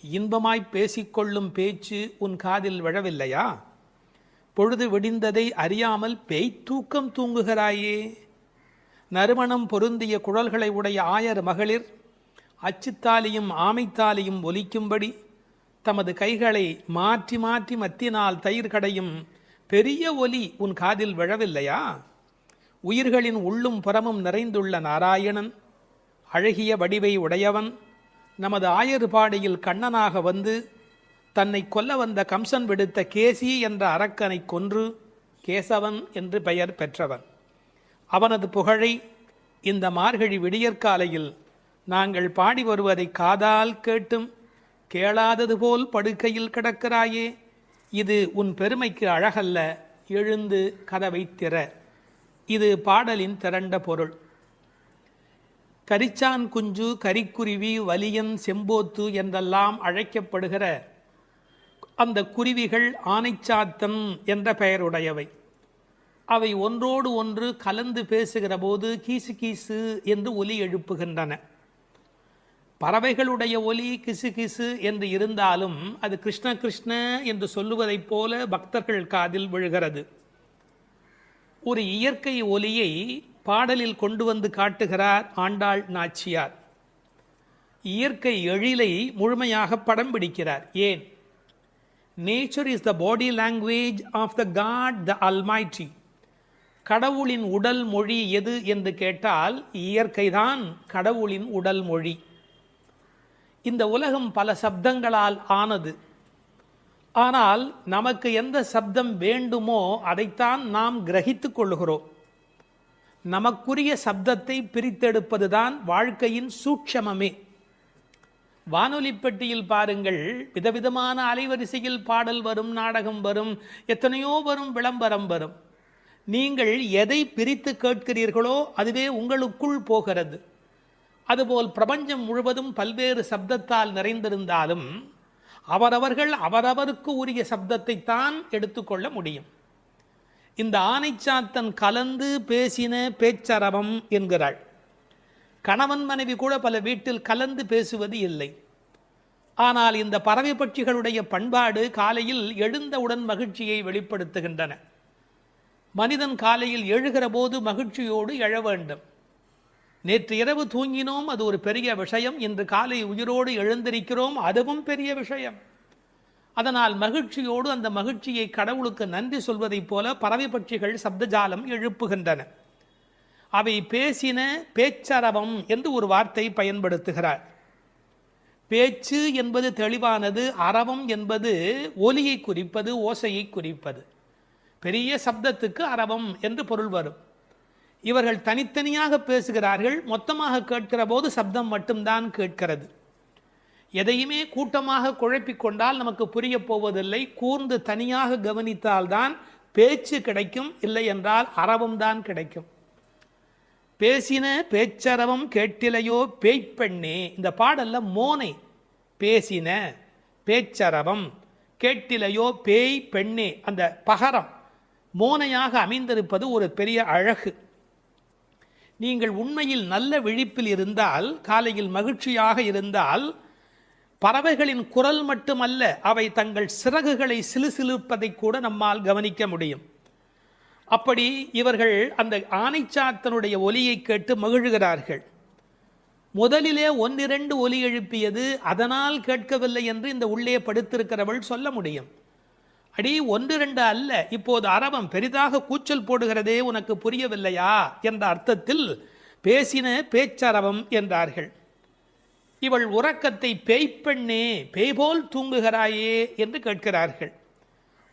இன்பமாய் பேசிக்கொள்ளும் பேச்சு உன் காதில் விழவில்லையா? பொழுது விடிந்ததை அறியாமல் பேய்த்தூக்கம் தூங்குகிறாயே. நறுமணம் பொருந்திய குழல்களை உடைய ஆயர் மகளிர் அச்சுத்தாலியும் ஆமைத்தாலியும் ஒலிக்கும்படி தமது கைகளை மாற்றி மாற்றி மத்தினால் தயிர் கடையும் பெரிய ஒலி உன் காதில் விழவில்லையா? உயிர்களின் உள்ளும் புறமும் நிறைந்துள்ள நாராயணன், அழகிய வடிவை உடையவன், நமது ஆயர்பாடியில் கண்ணனாக வந்து தன்னை கொல்ல வந்த கம்சன் விடுத்த கேசி என்ற அரக்கனை கொன்று கேசவன் என்று பெயர் பெற்றவன். அவனது புகழை இந்த மார்கழி விடியற்காலையில் நாங்கள் பாடி வருவதை காதால் கேட்டும் கேளாதது போல் படுக்கையில் கிடக்கிறாயே, இது உன் பெருமைக்கு அழகல்ல, எழுந்து கதவை திற. இது பாடலின் திரண்ட பொருள். கரிச்சான் குஞ்சு, கரிக்குருவி, வலியன், செம்போத்து என்றெல்லாம் அழைக்கப்படுகிற அந்த குருவிகள் ஆனைச்சாத்தன் என்ற பெயருடையவை. அவை ஒன்றோடு ஒன்று கலந்து பேசுகிற போது கீசு கீசு என்று ஒலி எழுப்புகின்றன. பறவைகளுடைய ஒலி கிசு கிசு என்று இருந்தாலும் அது கிருஷ்ண கிருஷ்ண என்று சொல்லுவதைப் போல பக்தர்கள் காதில் விழுகிறது. ஒரு இயற்கை ஒலியை பாடலில் கொண்டு வந்து காட்டுகிறார் ஆண்டாள் நாச்சியார். இயற்கை எழிலை முழுமையாக படம் பிடிக்கிறார். ஏன்? Nature is the body language of the god the almighty. கடவுளின் உடல் மொழி எது என்று கேட்டால் இயற்கைதான் கடவுளின் உடல் மொழி. இந்த உலகம் பல சப்தங்களால் ஆனது. ஆனால் நமக்கு எந்த சப்தம் வேண்டுமோ அதைத்தான் நாம் கிரகித்துக் கொள்ளுகிறோம். நமக்குரிய சப்தத்தை பிரித்தெடுப்பதுதான் வாழ்க்கையின் சூட்சமமே. வானொலி பெட்டியில் பாருங்கள், விதவிதமான அலைவரிசையில் பாடல் வரும், நாடகம் வரும், எத்தனையோ வரும், விளம்பரம் வரும். நீங்கள் எதை பிரித்து கேட்கிறீர்களோ அதுவே உங்களுக்குள் போகிறது. அதுபோல் பிரபஞ்சம் முழுவதும் பல்வேறு சப்தத்தால் நிறைந்திருந்தாலும் அவரவர்கள் அவரவருக்கு உரிய சப்தத்தை தான் எடுத்துக்கொள்ள முடியும். இந்த ஆனைச்சாத்தன் கலந்து பேசின பேச்சரவம் என்கிறாள். கணவன் மனைவி கூட பல வீட்டில் கலந்து பேசுவது இல்லை. ஆனால் இந்த பறவை பட்சிகளுடைய பண்பாடு காலையில் எழுந்தவுடன் மகிழ்ச்சியை வெளிப்படுத்துகின்றன. மனிதன் காலையில் எழுகிற போது மகிழ்ச்சியோடு எழ வேண்டும். நேற்று இரவு தூங்கினோம், அது ஒரு பெரிய விஷயம். இன்று காலை உயிரோடு எழுந்திருக்கிறோம், அதுவும் பெரிய விஷயம். அதனால் மகிழ்ச்சியோடு அந்த மகிழ்ச்சியை கடவுளுக்கு நன்றி சொல்வதைப் போல பறவை பட்சிகள் சப்தஜாலம் எழுப்புகின்றன. அவை பேசின பேச்சரவம் என்று ஒரு வார்த்தை பயன்படுத்துகிறார். பேச்சு என்பது தெளிவானது, அரவம் என்பது ஒலியை குறிப்பது, ஓசையை குறிப்பது. பெரிய சப்தத்துக்கு அரவம் என்று பொருள் வரும். இவர்கள் தனித்தனியாக பேசுகிறார்கள், மொத்தமாக கேட்கிற போது சப்தம் மட்டும்தான் கேட்கிறது. எதையுமே கூட்டமாக குழப்பிக்கொண்டால் நமக்கு புரிய போவதில்லை. கூர்ந்து தனியாக கவனித்தால்தான் பேச்சு கிடைக்கும், இல்லை என்றால் அரவம் தான் கிடைக்கும். பேசின பேச்சரவம் கேட்டிலையோ பேய்ப்பெண்ணே. இந்த பாடல்ல மோனை பேசின பேச்சரவம் கேட்டிலையோ பேய் பெண்ணே, அந்த பகரம் மோனையாக அமைந்திருப்பது ஒரு பெரிய அழகு. நீங்கள் உண்மையில் நல்ல விழிப்பில் இருந்தால், காலையில் மகிழ்ச்சியாக இருந்தால், பறவைகளின் குரல் மட்டுமல்ல, அவை தங்கள் சிறகுகளை சிலுசிலுப்பதை கூட நம்மால் கவனிக்க முடியும். அப்படி இவர்கள் அந்த ஆனைச்சாத்தனுடைய ஒலியை கேட்டு மகிழ்கிறார்கள். முதலிலே ஒன்றிரண்டு ஒலி எழுப்பியது, அதனால் கேட்கவில்லை என்று இந்த உள்ளே படுத்திருக்கிறவள் சொல்ல முடியும். அடி ஒன்று ரெண்டு அல்ல, இப்போது அரவம் பெரிதாக கூச்சல் போடுகிறதே, உனக்கு புரியவில்லையா என்ற அர்த்தத்தில் பேசின பேச்சரவம் என்றார்கள். இவள் உறக்கத்தை பேய்ப்பெண்ணே, பேய்போல் தூங்குகிறாயே என்று கேட்கிறார்கள்.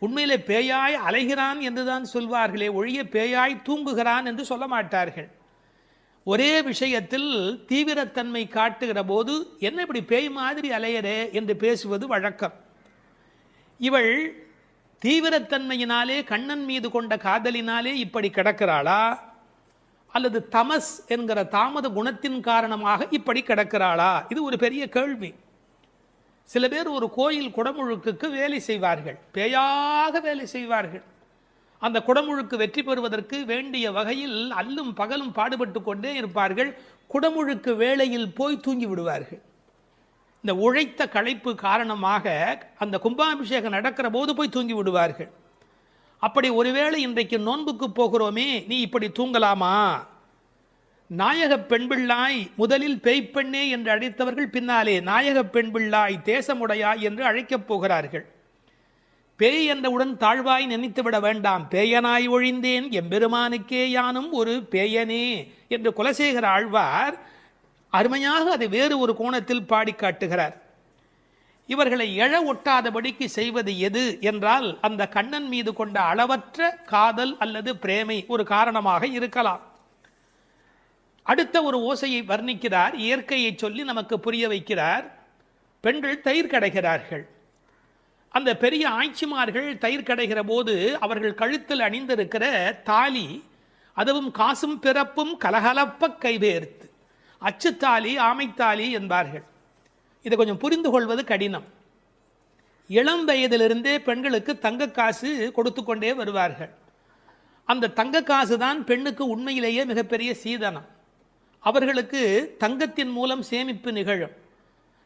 உண்மையிலே பேயாய் அலைகிறான் என்றுதான் சொல்வார்களே ஒழிய பேயாய் தூங்குகிறான் என்று சொல்ல மாட்டார்கள். ஒரே விஷயத்தில் தீவிரத்தன்மை காட்டுகிற போது என்ன இப்படி பேய் மாதிரி அலையரே என்று பேசுவது வழக்கம். இவள் தீவிரத்தன்மையினாலே, கண்ணன் மீது கொண்ட காதலினாலே இப்படி கிடக்கிறாளா, அல்லது தமஸ் என்கிற தாமத குணத்தின் காரணமாக இப்படி கிடக்கிறாளா? இது ஒரு பெரிய கேள்வி. சில பேர் ஒரு கோயில் குடமுழுக்குக்கு வேலை செய்வார்கள், பேயாக வேலை செய்வார்கள். அந்த குடமுழுக்கு வெற்றி பெறுவதற்கு வேண்டிய வகையில் அல்லும் பகலும் பாடுபட்டு கொண்டே இருப்பார்கள். குடமுழுக்கு வேளையில் போய் தூங்கி விடுவார்கள். இந்த உழைத்த களைப்பு காரணமாக அந்த கும்பாபிஷேகம் நடக்கிற போது போய் தூங்கி விடுவார்கள். அப்படி ஒருவேளை இன்றைக்கு நோன்புக்கு போகிறோமே, நீ இப்படி தூங்கலாமா? நாயக பெண்பிள்ளாய் முதலில் பேய்ப்பெண்ணே என்று அழைத்தவர்கள் பின்னாலே நாயக பெண்பிள்ளாய் தேசமுடையாய் என்று அழைக்கப் போகிறார்கள். பேய் என்றவுடன் தாழ்வாய் நினைத்துவிட வேண்டாம். பேயனாய் ஒழிந்தேன் எம்பெருமானுக்கே யானும் ஒரு பேயனே என்று குலசேகர ஆழ்வார் அருமையாக அதை வேறு ஒரு கோணத்தில் பாடி காட்டுகிறார். இவர்களை எழ ஒட்டாதபடிக்கு செய்வது எது என்றால், அந்த கண்ணன் மீது கொண்ட அளவற்ற காதல் அல்லது பிரேமை ஒரு காரணமாக இருக்கலாம். அடுத்த ஒரு ஓசையை வர்ணிக்கிறார், இயற்கையை சொல்லி நமக்கு புரிய வைக்கிறார். பெண்கள் தயிர் கடைகிறார்கள். அந்த பெரிய ஆய்ச்சிமார்கள் தயிர் கடைகிற போது அவர்கள் கழுத்தில் அணிந்திருக்கிற தாலி, அதுவும் காசும் பிறப்பும் கலகலப்ப கைவேர்த்து, அச்சுத்தாலி ஆமைத்தாலி என்பார்கள். இதை கொஞ்சம் புரிந்து கொள்வது கடினம். இளம் வயதிலிருந்தே பெண்களுக்கு தங்க காசு கொடுத்து கொண்டே வருவார்கள். அந்த தங்க காசு தான் பெண்ணுக்கு உண்மையிலேயே மிகப்பெரிய சீதனம். அவர்களுக்கு தங்கத்தின் மூலம் சேமிப்பு நிகழும்.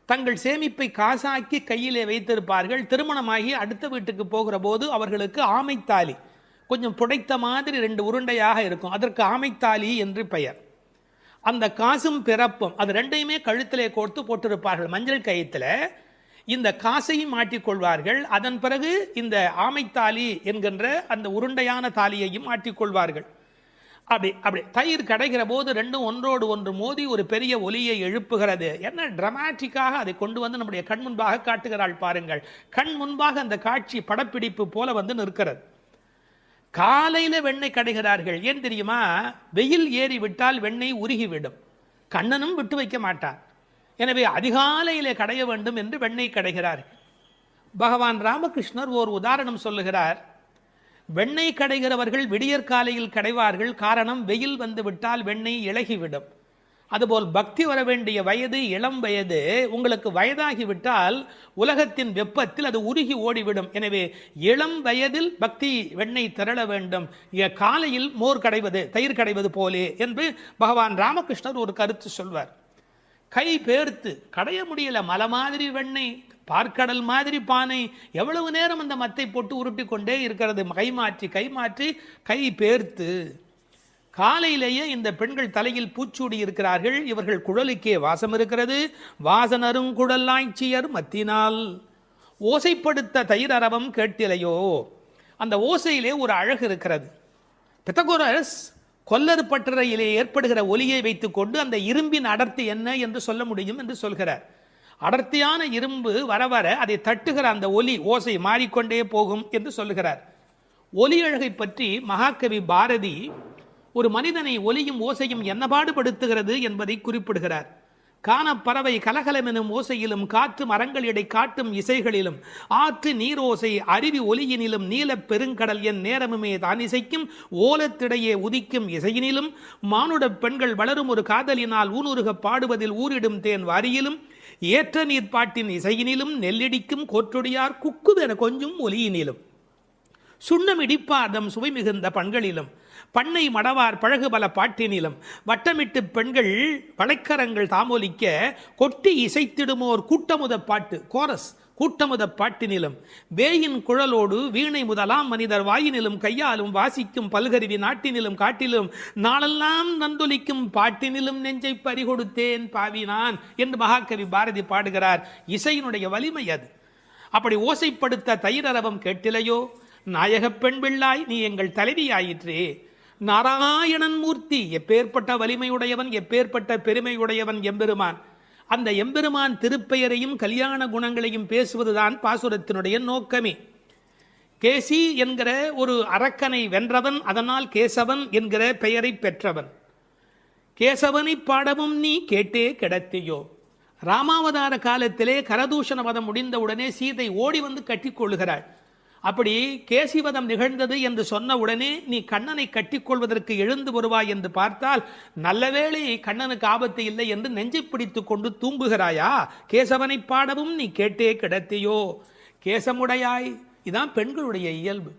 தங்கள் சேமிப்பை காசாக்கி கையிலே வைத்திருப்பார்கள். திருமணமாகி அடுத்த வீட்டுக்கு போகிற போது அவர்களுக்கு ஆமைத்தாலி, கொஞ்சம் புடைத்த மாதிரி 2 உருண்டையாக இருக்கும், அதற்கு ஆமைத்தாலி என்று பெயர். அந்த காசும் பிறப்பும் அது ரெண்டையுமே கழுத்திலே கோர்த்து போட்டிருப்பார்கள். மஞ்சள் கயிற்றில் இந்த காசையும் மாட்டிக்கொள்வார்கள். அதன் பிறகு இந்த ஆமைத்தாலி என்கின்ற அந்த உருண்டையான தாலியையும் மாட்டிக்கொள்வார்கள். அப்படி தயிர் கடைகிற போது ரெண்டும் ஒன்றோடு ஒன்று மோதி ஒரு பெரிய ஒலியை எழுப்புகிறது. என்ன டிராமாட்டிக்காக அதை கொண்டு வந்து நம்முடைய கண் முன்பாக காட்டுகிறாள் பாருங்கள். கண் முன்பாக அந்த காட்சி படப்பிடிப்பு போல வந்து நிற்கிறது. காலையில வெண்ணெய் கடைகிறார்கள். ஏன் தெரியுமா? வெயில் ஏறி விட்டால் வெண்ணெய் உருகிவிடும், கண்ணனும் விட்டு வைக்க மாட்டார். எனவே அதிகாலையிலே கடைய வேண்டும் என்று வெண்ணெய் கடைகிறார்கள். பகவான் ராமகிருஷ்ணர் ஓர் உதாரணம் சொல்லுகிறார். வெண்ணெய் கடைகிறவர்கள் விடியற்காலையில் கடைவார்கள். காரணம், வெயில் வந்து விட்டால் வெண்ணெய் இளகிவிடும். அதுபோல் பக்தி வர வேண்டிய வயது இளம் வயது. உங்களுக்கு வயதாகிவிட்டால் உலகத்தின் வெப்பத்தில் அது உருகி ஓடிவிடும். எனவே இளம் வயதில் பக்தி வெண்ணெய் திரள வேண்டும். காலையில் மோர் கடைவது தயிர் கடைவது போலே என்று பகவான் ராமகிருஷ்ணர் ஒரு கருத்து சொல்வார். கை பேர்த்து கடைய முடியல, மலை மாதிரி வெண்ணெய், பார்க்கடல் மாதிரி பானை, எவ்வளவு நேரம் அந்த மத்தை போட்டு உருட்டி கொண்டே இருக்கிறது. கை மாற்றி கை பேர்த்து. காலையிலேயே இந்த பெண்கள் தலையில் பூச்சூடி இருக்கிறார்கள். இவர்கள் குழலுக்கே வாசம் இருக்கிறது. வாசனரும் குழலாய்ச்சியர் மத்தினால் ஓசைப்படுத்த தயிர் அரவம் கேட்டிலையோ. அந்த ஓசையிலே ஒரு அழகு இருக்கிறது. பித்தகோரஸ் கொல்லர் பட்டறையிலே ஏற்படுகிற ஒலியை வைத்துக்கொண்டு அந்த இரும்பின் அடர்த்தி என்ன என்று சொல்ல முடியும் என்று சொல்கிறார். அடர்த்தியான இரும்பு வர வர அதை தட்டுகிற அந்த ஒலி ஓசை மாறிக்கொண்டே போகும் என்று சொல்லுகிறார். ஒலி அழகை பற்றி மகாகவி பாரதி ஒரு மனிதனை ஒலியும் ஓசையும் என்ன பாடுபடுத்துகிறது என்பதை குறிப்பிடுகிறார். காணப்பறவை கலகலமெனும் ஓசையிலும், காற்று மரங்களிடை காட்டும் இசைகளிலும், ஆற்று நீரோசை அருவி ஒலியினிலும், நீலப் பெருங்கடல் என் நேரமுமே தான் இசைக்கும் ஓலத்திடையே உதிக்கும் இசையினிலும், மானுட பெண்கள் வளரும் ஒரு காதலினால் ஊனுருக பாடுவதில் ஊரிடும் தேன் வாரியிலும், ஏற்ற நீர்ப்பாட்டின் இசையினிலும், நெல்லிடிக்கும் கோற்றொடியார் குக்குவென கொஞ்சம் ஒலியினிலும், சுண்ணம் இடிப்பார்தம் சுவை மிகுந்த பண்களிலும், பண்ணை மடவார் பழகு பல பாட்டினிலும், வட்டமிட்டு பெண்கள் வளைக்கரங்கள் தாமொலிக்க கொட்டி இசைத்திடுமோர் கூட்டமுத பாட்டு கோரஸ் கூட்டமுத பாட்டினிலும், வேயின் குழலோடு வீணை முதலாம் மனிதர் வாயினிலும், கையாலும் வாசிக்கும் பல்கருவி நாட்டினிலும், காட்டிலும் நாளெல்லாம் நந்தொலிக்கும் பாட்டினிலும் நெஞ்சை பறிகொடுத்தேன் பாவினான் என்று மகாகவி பாரதி பாடுகிறார். இசையினுடைய வலிமை அது. அப்படி ஓசைப்படுத்த தயிரரவம் கேட்டிலையோ. நாயகப் பெண் பிள்ளாய் நீ எங்கள் தலைவியாயிற்றே. நாராயணன் மூர்த்தி, எப்பேற்பட்ட வலிமையுடையவன், எப்பேற்பட்ட பெருமையுடையவன் எம்பெருமான். அந்த எம்பெருமான் திருப்பெயரையும் கல்யாண குணங்களையும் பேசுவதுதான் பாசுரத்தினுடைய நோக்கமே. கேசி என்கிற ஒரு அரக்கனை வென்றவன், அதனால் கேசவன் என்கிற பெயரை பெற்றவன். கேசவனை பாடவும் நீ கேட்டே கிடத்தியோ. ராமாவதார காலத்திலே கரதூஷண வதம் முடிந்தவுடனே சீதை ஓடி வந்து கட்டிக்கொள்ளுகிறாள். அப்படி கேசிவதம் நிகழ்ந்தது என்று சொன்ன உடனே நீ கண்ணனை கட்டிக்கொள்வதற்கு எழுந்து வருவாய் என்று பார்த்தால், நல்லவேளை கண்ணனுக்கு ஆபத்து இல்லை என்று நெஞ்சை பிடித்து கொண்டு தூங்குகிறாயா. கேசவனை பாடவும் நீ கேட்டே கிடத்தியோ. கேசமுடையாய், இதான் பெண்களுடைய இயல்பு.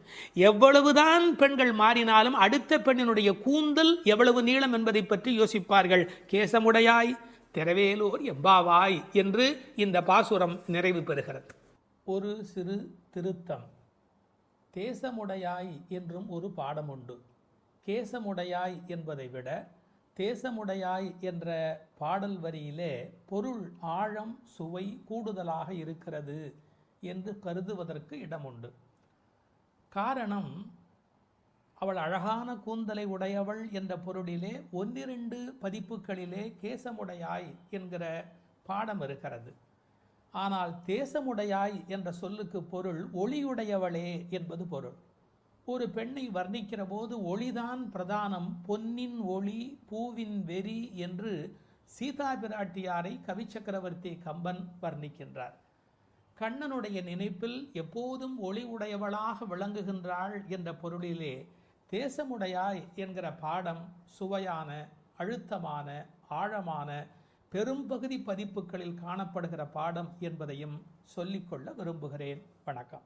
எவ்வளவுதான் பெண்கள் மாறினாலும் அடுத்த பெண்ணினுடைய கூந்தல் எவ்வளவு நீளம் என்பதை பற்றி யோசிப்பார்கள். கேசமுடையாய் திரவேலோர் எம்பாவாய் என்று இந்த பாசுரம் நிறைவு பெறுகிறது. ஒரு சிறு திருத்தம். தேசமுடையாய் என்றும் ஒரு பாடம் உண்டு. கேசமுடையாய் என்பதை விட தேசமுடையாய் என்ற பாடல் வரியிலே பொருள் ஆழம் சுவை கூடுதலாக இருக்கிறது என்று கருதுவதற்கு இடமுண்டு. காரணம், அவள் அழகான கூந்தலை உடையவள் என்ற பொருளிலே 1-2 பதிப்புகளிலே கேசமுடையாய் என்கிற பாடம் இருக்கிறது. ஆனால் தேசமுடையாய் என்ற சொல்லுக்கு பொருள் ஒளியுடையவளே என்பது பொருள். ஒரு பெண்ணை வர்ணிக்கிற போது ஒளிதான் பிரதானம், பொன்னின் ஒளி பூவின் வெறி என்று சீதா பிராட்டியாரை கவி சக்கரவர்த்தி கம்பன் வர்ணிக்கின்றார். கண்ணனுடைய நினைப்பில் எப்போதும் ஒளி உடையவளாக விளங்குகின்றாள் என்ற பொருளிலே தேசமுடையாய் என்கிற பாடம் சுவையான, அழுத்தமான, ஆழமான, பெரும்பகுதி பதிப்புகளில் காணப்படுகிற பாடம் என்பதையும் சொல்லிக்கொள்ள விரும்புகிறேன். வணக்கம்.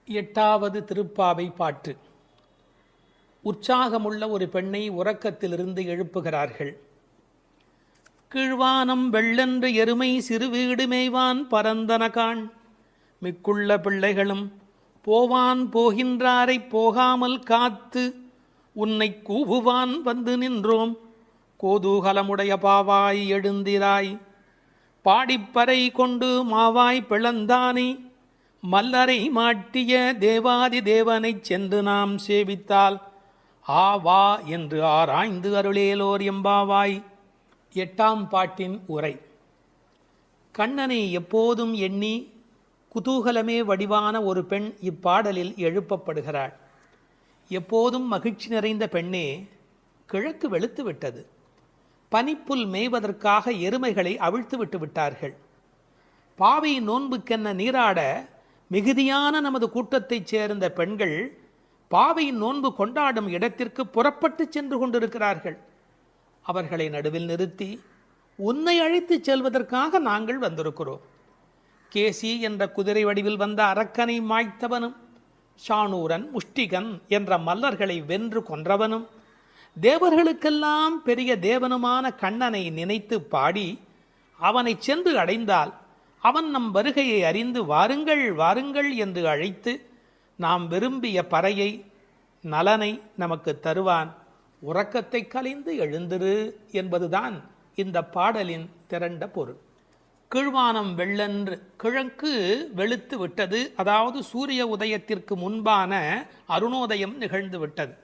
8வது திருப்பாவை பாட்டு. உற்சாகமுள்ள ஒரு பெண்ணை உறக்கத்திலிருந்து எழுப்புகிறார்கள். கீழ்வானம் வெள்ளென்று எருமை சிறு வீடு மேய்வான் பரந்தனகான், மிக்குள்ள பிள்ளைகளும் போவான் போகின்றாரை போகாமல் காத்து உன்னை கூவுவான் வந்து நின்றோம். கோதூகலமுடைய பாவாய் எழுந்திராய், பாடிப்பறை கொண்டு மாவாய் பிளந்தானை, மல்லரை மாட்டிய தேவாதி தேவனைச் சென்று நாம் சேவித்தால் ஆவா என்று ஆராய்ந்து அருளேலோர் எம்பாவாய். 8ஆம் பாட்டின் உரை. கண்ணனை எப்போதும் எண்ணி குதூகலமே வடிவான ஒரு பெண் இப்பாடலில் எழுப்பப்படுகிறாள். எப்போதும் மகிழ்ச்சி நிறைந்த பெண்ணே, கிழக்கு வெளுத்து விட்டது. பனிப்புல் மேய்வதற்காக எருமைகளை அவிழ்த்து விட்டு விட்டார்கள். பாவை நோன்புக்கென்ன நீராட மிகுதியான நமது கூட்டத்தைச் சேர்ந்த பெண்கள் பாவை நோன்பு கொண்டாடும் இடத்திற்கு புறப்பட்டு சென்று கொண்டிருக்கிறார்கள். அவர்களை நடுவில் நிறுத்தி உன்னை அழைத்து செல்வதற்காக நாங்கள் வந்திருக்கிறோம். கேசி என்ற குதிரை வடிவில் வந்த அரக்கனை மாய்த்தவனும், சாணூரன் முஷ்டிகன் என்ற மல்லர்களை வென்று கொன்றவனும், தேவர்களுக்கெல்லாம் பெரிய தேவனுமான கண்ணனை நினைத்து பாடி அவனை சென்று அடைந்தால் அவன் நம் வருகையை அறிந்து வாருங்கள் வாருங்கள் என்று அழைத்து நாம் விரும்பிய பறையை நலனை நமக்கு தருவான். உறக்கத்தை கலைந்து எழுந்திரு என்பதுதான் இந்த பாடலின் திரண்ட பொருள். கீழ்வானம் வெள்ளென்று, கிழக்கு வெளுத்து விட்டது, அதாவது சூரிய உதயத்திற்கு முன்பான அருணோதயம் நிகழ்ந்து விட்டது.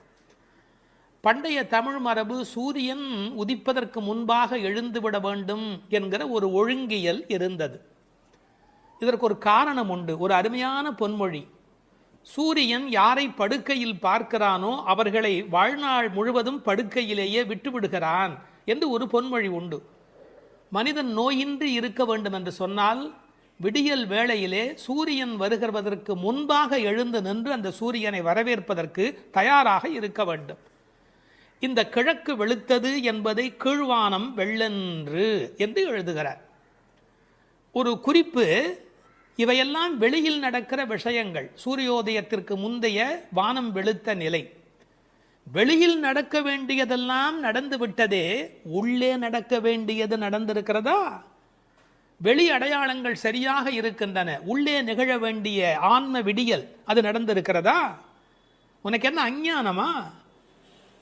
பண்டைய தமிழ் மரபு சூரியன் உதிப்பதற்கு முன்பாக எழுந்துவிட வேண்டும் என்கிற ஒரு ஒழுங்கியல் இருந்தது. இதற்கு ஒரு காரணம் உண்டு, ஒரு அருமையான பொன்மொழி. சூரியன் யாரை படுக்கையில் பார்க்கிறானோ அவர்களை வாழ்நாள் முழுவதும் படுக்கையிலேயே விட்டுவிடுகிறான் என்று ஒரு பொன்மொழி உண்டு. மனிதன் நோயின்றி இருக்க வேண்டும் என்று சொன்னால் விடியல் வேளையிலே சூரியன் வருகிறதற்கு முன்பாக எழுந்து நின்று அந்த சூரியனை வரவேற்பதற்கு தயாராக இருக்க வேண்டும். இந்த கிழக்கு வெளுத்தது என்பதை கீழ்வானம் வெள்ளென்று என்று எழுதுகிறார். ஒரு குறிப்பு, இவையெல்லாம் வெளியில் நடக்கிற விஷயங்கள். சூரியோதயத்திற்கு முந்தைய வானம் வெளுத்த நிலை. வெளியில் நடக்க வேண்டியதெல்லாம் நடந்து விட்டதே, உள்ளே நடக்க வேண்டியது நடந்திருக்கிறதா? வெளி அடையாளங்கள் சரியாக இருக்கின்றன, உள்ளே நிகழ வேண்டிய ஆன்ம விடியல் அது நடந்திருக்கிறதா? உனக்கு என்ன அஞ்ஞானமா?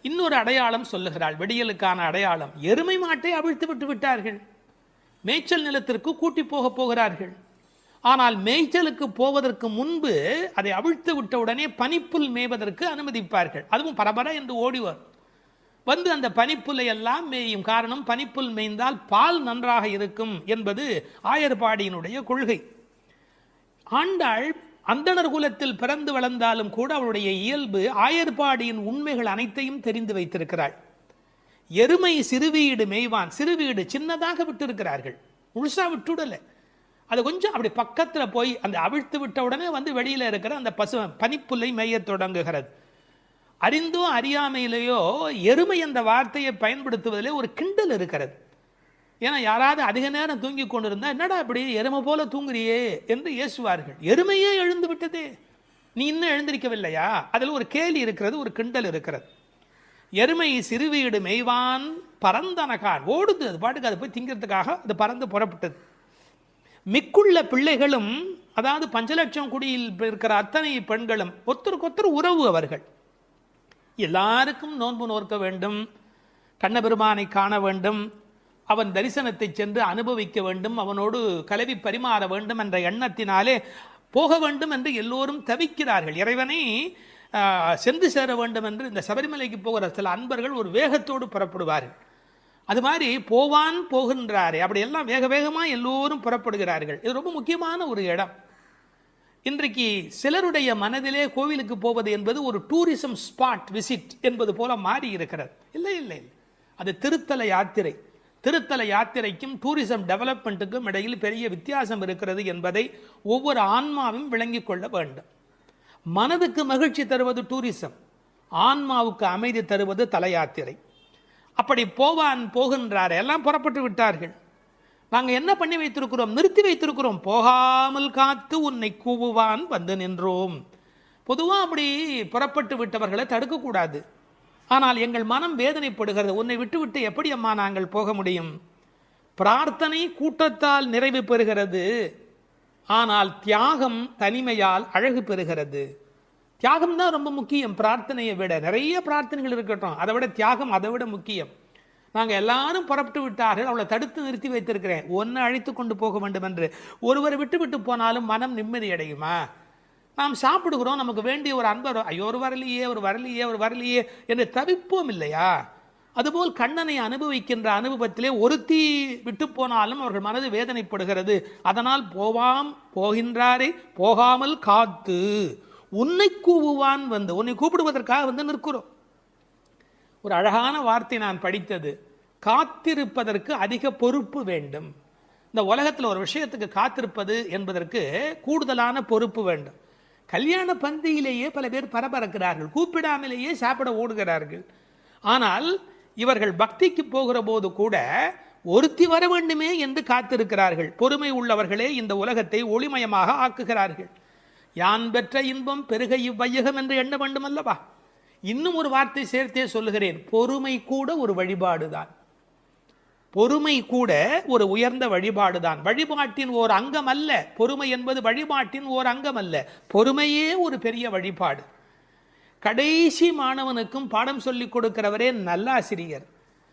இன்னொரு அடையாளம் சொல்லுகிறாள், விடியலுக்கான அடையாளம். எருமை மாட்டை அவிழ்த்து விட்டு விட்டார்கள், மேய்ச்சல் நிலத்திற்கு கூட்டி போகிறார்கள். ஆனால் மேய்ச்சலுக்கு போவதற்கு முன்பு அதை அவிழ்த்து விட்ட உடனே பனிப்புல் மேய்வதற்கு அனுமதிப்பார்கள். அதுவும் பரபர என்று ஓடிவர் வந்து அந்த பனிப்புல்லை எல்லாம் மேயும். காரணம், பனிப்புல் மேய்ந்தால் பால் நன்றாக இருக்கும் என்பது ஆயர்பாடியினுடைய கொள்கை. ஆண்டாள் அந்தணர் குலத்தில் பிறந்து வளர்ந்தாலும் கூட அவளுடைய இயல்பு ஆயர்பாடியின் உண்மைகள் அனைத்தையும் தெரிந்து வைத்திருக்கிறாள். எருமை சிறுவீடு மேய்வான், சிறுவீடு சின்னதாக விட்டிருக்கிறார்கள், முழுசா விட்டுடலை. அது கொஞ்சம் அப்படி பக்கத்தில் போய் அந்த அவிழ்த்து விட்ட உடனே வந்து வெளியில் இருக்கிற அந்த பனிப்புல்லை மேய தொடங்குகிறது. அறிந்தோ அறியாமையிலேயோ எருமை என்ற வார்த்தையை பயன்படுத்துவதிலே ஒரு கிண்டல் இருக்கிறது. ஏன்னா யாராவது அதிக நேரம் தூங்கி கொண்டிருந்தா என்னடா இப்படி எருமை போல தூங்குறியே என்று ஏசுவார்கள். எருமையே எழுந்து விட்டதே, நீ இன்னும் எழுந்திருக்கவில்லையா? அதில் ஒரு கேலி இருக்கிறது, ஒரு கிண்டல் இருக்கிறது. எருமை சிறுவீடு மேய்வான் பரந்தனகான், ஓடுது, அது பாட்டுக்கு அது போய் திங்கிறதுக்காக அது பறந்து புறப்பட்டது. மிக்குள்ள பிள்ளைகளும், அதாவது 5 லட்சம் குடியில் இருக்கிற அத்தனை பெண்களும் ஒருத்தருக்கொத்தர் உறவு. அவர்கள் எல்லாருக்கும் நோன்பு நோக்க வேண்டும், கண்ணபெருமானை காண வேண்டும், அவன் தரிசனத்தை சென்று அனுபவிக்க வேண்டும், அவனோடு கலவி பரிமாற வேண்டும் என்ற எண்ணத்தினாலே போக வேண்டும் என்று எல்லோரும் தவிக்கிறார்கள். இறைவனை சென்று சேர வேண்டும் என்று இந்த சபரிமலைக்கு போகிற சில அன்பர்கள் ஒரு வேகத்தோடு புறப்படுவார்கள். அது மாதிரி போவான் போகின்றாரே, அப்படியெல்லாம் வேக வேகமாக எல்லோரும் புறப்படுகிறார்கள். இது ரொம்ப முக்கியமான ஒரு இடம். இன்றைக்கு சிலருடைய மனதிலே கோவிலுக்கு போவது என்பது ஒரு டூரிசம் ஸ்பாட் விசிட் என்பது போல மாறி இருக்கிறது. இல்லை இல்லை, அது திருத்தல யாத்திரை. திருத்தல யாத்திரைக்கும் டூரிசம் டெவலப்மெண்ட்டுக்கும் இடையில் பெரிய வித்தியாசம் இருக்கிறது என்பதை ஒவ்வொரு ஆன்மாவும் விளங்கிக் கொள்ள வேண்டும். மனதுக்கு மகிழ்ச்சி தருவது டூரிசம், ஆன்மாவுக்கு அமைதி தருவது தல யாத்திரை. அப்படி போவான் போகின்றார், எல்லாம் புறப்பட்டு விட்டார்கள். நாங்கள் என்ன பண்ணி வைத்திருக்கிறோம்? நிறுத்தி வைத்திருக்கிறோம். போகாமல் காத்து உன்னை கூவுவான் வந்து நின்றோம். பொதுவாக அப்படி புறப்பட்டு விட்டவர்களை தடுக்கக்கூடாது. ஆனால் எங்கள் மனம் வேதனைப்படுகிறது. உன்னை விட்டுவிட்டு எப்படி அம்மா நாங்கள் போக முடியும்? பிரார்த்தனை கூட்டத்தால் நிறைவு பெறுகிறது, ஆனால் தியாகம் தனிமையால் அழகு பெறுகிறது. தியாகம் தான் ரொம்ப முக்கியம். பிரார்த்தனையை விட நிறைய பிரார்த்தனைகள் இருக்கட்டும், அதை விட தியாகம் அதை விட முக்கியம். நாங்கள் எல்லாரும் புறப்பட்டு விட்டார்கள், அவளை தடுத்து நிறுத்தி வைத்திருக்கிறேன், ஒன்று அழைத்து கொண்டு போக வேண்டும் என்று. ஒருவரை விட்டு விட்டு போனாலும் மனம் நிம்மதி அடையுமா? நாம் சாப்பிடுகிறோம், நமக்கு வேண்டிய ஒரு அன்பர், ஐயோ ஒரு வரலையே ஒரு வரலையே ஒரு வரலையே என்று தவிப்போம் இல்லையா? அதுபோல் கண்ணனை அனுபவிக்கின்ற அனுபவத்திலே ஒருத்தி விட்டு போனாலும் அவர்கள் மனது வேதனைப்படுகிறது. அதனால் போகின்றாரே போகாமல் காத்து உன்னை கூவுவான் வந்து, உன்னை கூப்பிடுவதற்காக வந்து நிற்கிறோம். ஒரு அழகான வார்த்தை நான் படித்தது, காத்திருப்பதற்கு அதிக பொறுப்பு வேண்டும். இந்த உலகத்தில் ஒரு விஷயத்துக்கு காத்திருப்பது என்பதற்கு கூடுதலான பொறுப்பு வேண்டும். கல்யாண பந்தியிலேயே பல பேர் பரபரக்கிறார்கள், கூப்பிடாமலேயே சாப்பிட ஓடுகிறார்கள். ஆனால் இவர்கள் பக்திக்கு போகிற போது கூட ஒருத்தி வர வேண்டுமே என்று காத்திருக்கிறார்கள். பொறுமை உள்ளவர்களே இந்த உலகத்தை ஒளிமயமாக ஆக்குகிறார்கள். யான் பெற்ற இன்பம் பெருக இவ்வையகம் என்று எண்ண வேண்டும் அல்லவா? இன்னும் ஒரு வார்த்தை சேர்த்தே சொல்லுகிறேன், பொறுமை கூட ஒரு வழிபாடுதான். பொறுமை கூட ஒரு உயர்ந்த வழிபாடுதான். வழிபாட்டின் ஓர் அங்கம் அல்ல பொறுமை என்பது, வழிபாட்டின் ஓர் அங்கம் அல்ல, பொறுமையே ஒரு பெரிய வழிபாடு. கடைசி மாணவனுக்கும் பாடம் சொல்லிக் கொடுக்கிறவரே நல்ல ஆசிரியர்.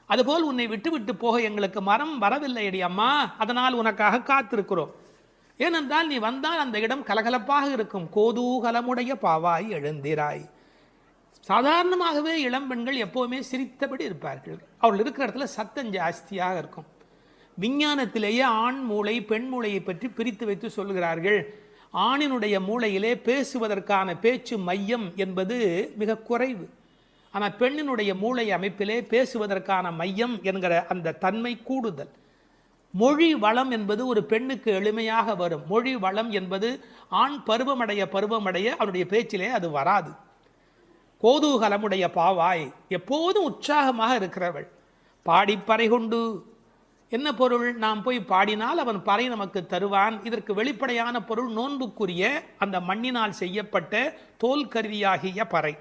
அதுபோல் உன்னை விட்டு விட்டு போக எங்களுக்கு மரம் வரவில்லை அடி அம்மா, அதனால் உனக்காக காத்திருக்கிறோம். ஏனென்றால் நீ வந்தால் அந்த இடம் கலகலப்பாக இருக்கும். கோதூகலமுடைய பாவாய் எழுந்திராய். சாதாரணமாகவே இளம்பெண்கள் எப்போவுமே சிரித்தபடி இருப்பார்கள். அவர்கள் இருக்கிற இடத்துல சத்தம் ஜாஸ்தியாக இருக்கும். விஞ்ஞானத்திலேயே ஆண் மூளை பெண் மூளையை பற்றி பிரித்து வைத்து சொல்கிறார்கள். ஆணினுடைய மூளையிலே பேசுவதற்கான பேச்சு மையம் என்பது மிக குறைவு. ஆனால் பெண்ணினுடைய மூளை அமைப்பிலே பேசுவதற்கான மையம் என்கிற அந்த தன்மை கூடுதல். மொழி வளம் என்பது ஒரு பெண்ணுக்கு எளிமையாக வரும். மொழி வளம் என்பது ஆண் பருவமடைய அவருடைய பேச்சிலே அது வராது. கோதூகலமுடைய பாவாய், எப்போதும் உற்சாகமாக இருக்கிறவள். பாடிப்பறை கொண்டு, என்ன பொருள்? நாம் போய் பாடினால் அவன் பறை நமக்கு தருவான். இதற்கு வெளிப்படையான பொருள் நோன்புக்குரிய அந்த மண்ணினால் செய்யப்பட்ட தோல் கருவியாகிய பறை.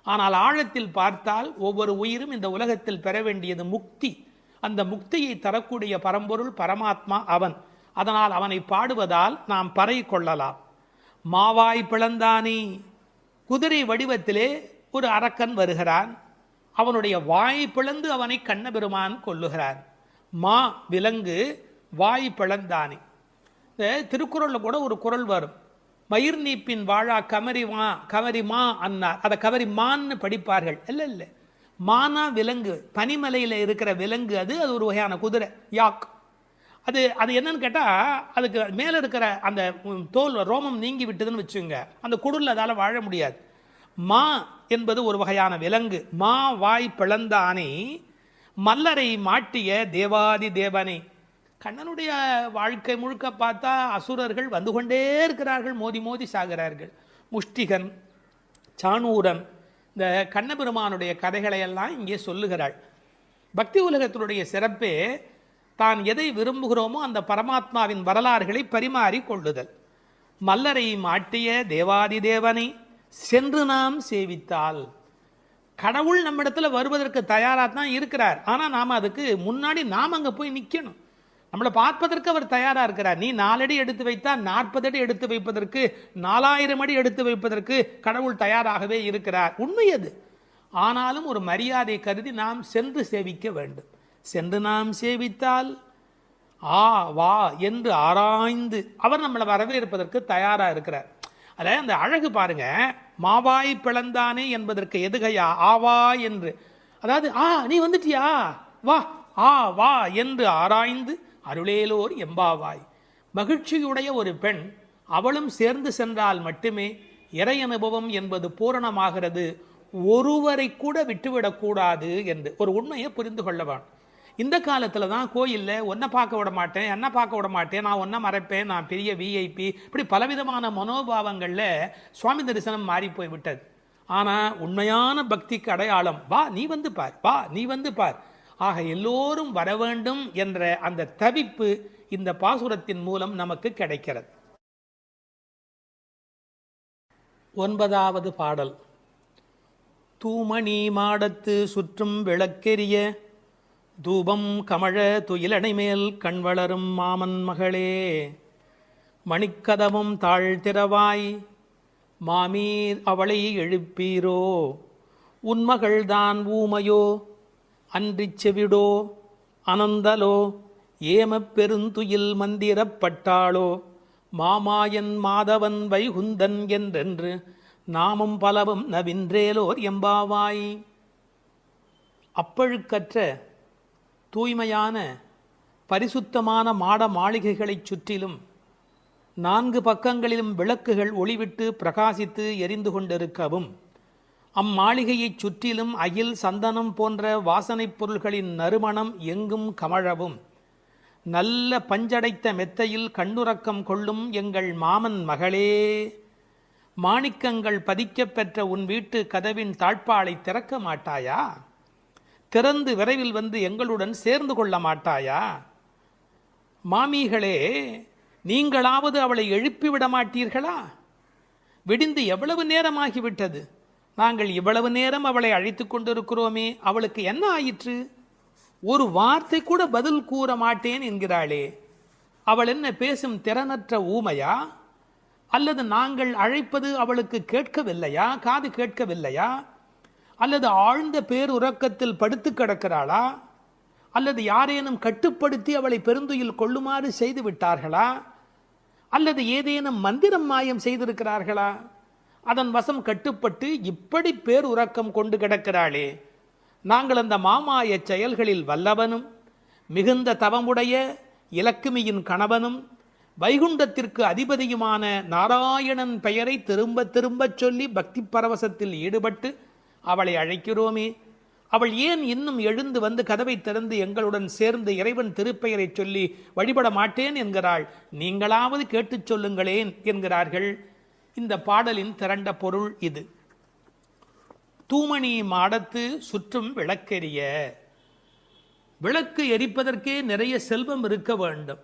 ஆனால் ஆழத்தில் பார்த்தால் ஒவ்வொரு உயிரும் இந்த உலகத்தில் பெற வேண்டியது முக்தி. அந்த முக்தியை தரக்கூடிய பரம்பொருள் பரமாத்மா அவன். அதனால் அவனை பாடுவதால் நாம் பறை கொள்ளலாம். மாவாய் பிளந்தானே, குதிரை வடிவத்திலே ஒரு அரக்கன் வருகிறான். அவனுடைய வாய் பிளந்து அவனை கண்ணபெருமான் கொல்லுகிறான். மா விலங்கு, வாய் பிளந்தானே. இந்த திருக்குறளில் கூட ஒரு குறள் வரும், மயிர் நீப்பின் வாழா கவரி மா அன்னார். அதை கவரி மான்னு படிப்பார்கள். இல்லை, மானா விலங்கு, பனிமலையில் இருக்கிற விலங்கு. அது ஒரு வகையான குதிரை, யாக். அது என்னன்னு கேட்டால், அதுக்கு மேலே இருக்கிற அந்த தோல் ரோமம் நீங்கி விட்டதுன்னு வச்சுங்க, அந்த குடலில் அதால் வாழ முடியாது. மா என்பது ஒரு வகையான விலங்கு. மா வாய் பிளந்தானே, மல்லரை மாட்டிய தேவாதி தேவனே. கண்ணனுடைய வாழ்க்கை முழுக்க பார்த்தா அசுரர்கள் வந்து கொண்டே இருக்கிறார்கள், மோதி மோதி சாகிறார்கள். முஷ்டிகன், சாணூரன், இந்த கண்ணபெருமானுடைய கதைகளையெல்லாம் இங்கே சொல்லுகிறாள். பக்தி உலகத்தினுடைய சிறப்பே தான் எதை விரும்புகிறோமோ அந்த பரமாத்மாவின் வரலாறுகளை பரிமாறி கொள்ளுதல். மல்லரை மாட்டிய தேவாதி தேவனை சென்று நாம் சேவித்தால், கடவுள் நம்மிடத்துல வருவதற்கு தயாராக தான் இருக்கிறார். ஆனால் நாம் அதுக்கு முன்னாடி நாம் அங்கே போய் நிற்கணும். நம்மளை பார்ப்பதற்கு அவர் தயாராக இருக்கிறார். நீ 4 அடி எடுத்து வைத்தால் 40 அடி எடுத்து வைப்பதற்கு, 4000 அடி எடுத்து வைப்பதற்கு கடவுள் தயாராகவே இருக்கிறார். உண்மை அது. ஆனாலும் ஒரு மரியாதை கருதி நாம் சென்று சேவிக்க வேண்டும். சென்று நாம் சேவித்தால் வா என்று ஆராய்ந்து அவர் நம்மளை வரவேற்பதற்கு தயாராக இருக்கிறார். அதாவது அந்த அழகு பாருங்க, மாவாய் பிளந்தானே என்பதற்கு எதுகையா ஆவா என்று. அதாவது நீ வந்துட்டியா, வா வா என்று ஆராய்ந்து அருளேலோர் எம்பாவாய். மகிழ்ச்சியுடைய ஒரு பெண், அவளும் சேர்ந்து சென்றால் மட்டுமே இறை அனுபவம் என்பது பூரணமாகிறது. ஒருவரை கூட விட்டுவிடக்கூடாது என்று ஒரு உண்மையை புரிந்து கொள்ளவான். இந்த காலத்தில் தான் கோயிலில் ஒன்றை பார்க்க விட மாட்டேன், என்ன பார்க்க விட மாட்டேன், நான் ஒன்றை மறைப்பேன், நான் பெரிய விஐபி, இப்படி பலவிதமான மனோபாவங்களில் சுவாமி தரிசனம் மாறி போய் விட்டது. ஆனால் உண்மையான பக்திக்கு அடையாளம் வா நீ வந்து பார், வா நீ வந்து பார். ஆக எல்லோரும் வர வேண்டும் என்ற அந்த தவிப்பு இந்த பாசுரத்தின் மூலம் நமக்கு கிடைக்கிறது. 9வது பாடல். தூமணி மாடத்து சுற்றும் விளக்கெரிய தூபம் கமழ துயிலணை மேல் கண் வளரும் மாமன் மகளே, மணிக்கதவும் தாழ்த்திரவாய் மாமீர் அவளை எழுப்பீரோ, உன்மகள்தான் ஊமையோ அன்றிச் செவிடோ அனந்தலோ, ஏமப் பெருந்துயில் மந்திரப்பட்டாளோ, மாமாயன் மாதவன் வைகுந்தன் என்றென்று நாமும் பலவும் நவின்றேலோர் எம்பாவாய். அப்பழுக்கற்ற தூய்மையான பரிசுத்தமான மாட மாளிகைகளைச் சுற்றிலும் 4 பக்கங்களிலும் விளக்குகள் ஒளிவிட்டு பிரகாசித்து எரிந்து கொண்டிருக்கவும், அம்மாளிகையைச் சுற்றிலும் அகில் சந்தனம் போன்ற வாசனைப் பொருள்களின் நறுமணம் எங்கும் கமழவும், நல்ல பஞ்சடைத்த மெத்தையில் கண்ணுறக்கம் கொள்ளும் எங்கள் மாமன் மகளே, மாணிக்கங்கள் பதிக்கப் பெற்ற உன் வீட்டு கதவின் தாழ்ப்பாளை திறக்க மாட்டாயா? திறந்து விரைவில் வந்து எங்களுடன் சேர்ந்து கொள்ள மாட்டாயா? மாமிகளே, நீங்களாவது அவளை எழுப்பிவிட மாட்டீர்களா? விடிந்து எவ்வளவு நேரமாகிவிட்டது. நாங்கள் இவ்வளவு நேரம் அவளை அழைத்து கொண்டிருக்கிறோமே, அவளுக்கு என்ன ஆயிற்று? ஒரு வார்த்தை கூட பதில் கூற மாட்டேன் என்கிறாளே. அவள் என்ன பேசும் திறனற்ற ஊமையா? அல்லது நாங்கள் அழைப்பது அவளுக்கு கேட்கவில்லையா? காது கேட்கவில்லையா? அல்லது ஆழ்ந்த பேருறக்கத்தில் படுத்து கிடக்கிறாளா? அல்லது யாரேனும் கட்டுப்படுத்தி அவளை பெருந்துயில் கொள்ளுமாறு செய்து விட்டார்களா? அல்லது ஏதேனும் மந்திரம் மாயம் செய்திருக்கிறார்களா? அதன் வசம் கட்டுப்பட்டு இப்படி பேருறக்கம் கொண்டு கிடக்கிறாளே. நாங்கள் அந்த மாமாய செயல்களில் வல்லவனும் மிகுந்த தவமுடைய இலக்குமியின் கணவனும் வைகுண்டத்திற்கு அதிபதியுமான நாராயணன் பெயரை திரும்ப திரும்பச் சொல்லி பக்தி பரவசத்தில் ஈடுபட்டு அவளை அழைக்கிறோமே, அவள் ஏன் இன்னும் எழுந்து வந்து கதவை திறந்து எங்களுடன் சேர்ந்து இறைவன் திருப்பெயரை சொல்லி வழிபட மாட்டேன் என்கிறாள்? நீங்களாவது கேட்டுச் சொல்லுங்களேன் என்கிறார்கள். இந்த பாடலின் திரண்ட பொருள் இது. தூமணி மாடத்து சுற்றும் விளக்கெரிய. விளக்கு எரிப்பதற்கே நிறைய செல்வம் இருக்க வேண்டும்.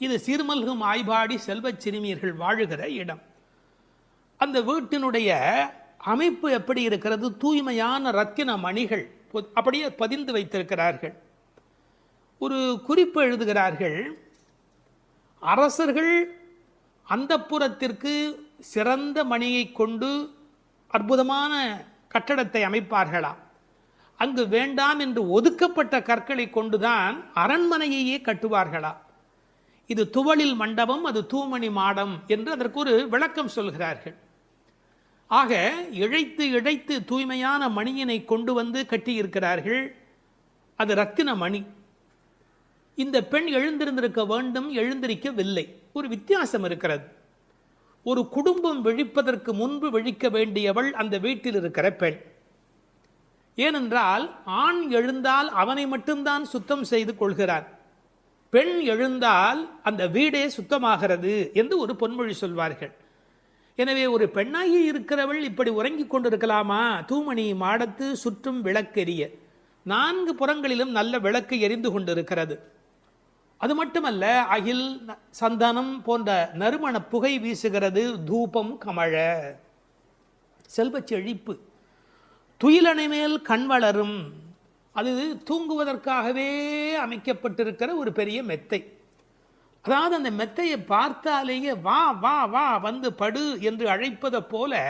இது சீர்மல்கும் ஆய்பாடி செல்வச் சிறுமியர்கள் வாழுகிற இடம். அந்த வீட்டினுடைய அமைப்பு எப்படி இருக்கிறது? தூய்மையான ரத்தின மணிகள் அப்படியே பதிந்து வைத்திருக்கிறார்கள். ஒரு குறிப்பு எழுதுகிறார்கள், அரசர்கள் அந்தப்புறத்திற்கு சிறந்த மணியை கொண்டு அற்புதமான கட்டடத்தை அமைப்பார்களாம். அங்கு வேண்டாம் என்று ஒதுக்கப்பட்ட கற்களை கொண்டுதான் அரண்மனையையே கட்டுவார்களாம். இது துவளில் மண்டபம், அது தூமணி மாடம் என்று அதற்கு ஒரு விளக்கம் சொல்கிறார்கள். ஆக இழைத்து இழைத்து தூய்மையான மணியினை கொண்டு வந்து கட்டியிருக்கிறார்கள். அது ரத்தின மணி. இந்த பெண் எழுந்திருந்திருக்க வேண்டும், எழுந்திருக்கவில்லை. ஒரு வித்தியாசம் இருக்கிறது. ஒரு குடும்பம் விழிப்பதற்கு முன்பு விழிக்க வேண்டியவள் அந்த வீட்டில் இருக்கிற பெண். ஏனென்றால் ஆண் எழுந்தால் அவனை மட்டும்தான் சுத்தம் செய்து கொள்கிறார். பெண் எழுந்தால் அந்த வீடே சுத்தமாகிறது என்று ஒரு பொன்மொழி சொல்வார்கள். எனவே ஒரு பெண்ணாகி இருக்கிறவள் இப்படி உறங்கிக் கொண்டிருக்கலாமா? தூமணி மாடத்து சுற்றும் விளக்கெரிய. 4 புறங்களிலும் நல்ல விளக்கு எரிந்து கொண்டிருக்கிறது. அது மட்டுமல்ல, அகில் சந்தனம் போன்ற நறுமண புகை வீசுகிறது. தூபம் கமழ, செல்வச் செழிப்பு. துயிலணை மேல் கண் வளரும். அது தூங்குவதற்காகவே அமைக்கப்பட்டிருக்கிற ஒரு பெரிய மெத்தை. அதாவது அந்த மெத்தையை பார்த்தாலேயே வா வா வா வந்து படு என்று அழைப்பதை போல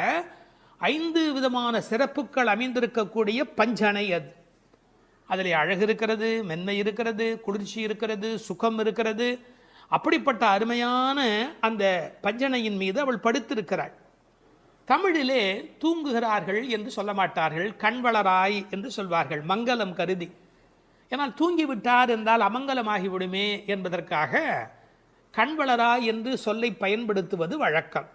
5 விதமான சிறப்புகள் அமைந்திருக்கக்கூடிய பஞ்சனை அது. அதில் அழகு இருக்கிறது, மென்மை இருக்கிறது, குளிர்ச்சி இருக்கிறது, சுகம் இருக்கிறது. அப்படிப்பட்ட அருமையான அந்த பஞ்சனையின் மீது அவள் படுத்திருக்கிறாள். தமிழிலே தூங்குகிறார்கள் என்று சொல்ல மாட்டார்கள், கண்வளராய் என்று சொல்வார்கள், மங்களம் கருதி. ஏன்னால் தூங்கிவிட்டார் என்றால் அமங்கலமாகிவிடுமே என்பதற்காக கண்வளராய் என்று சொல்லை பயன்படுத்துவது வழக்கம்.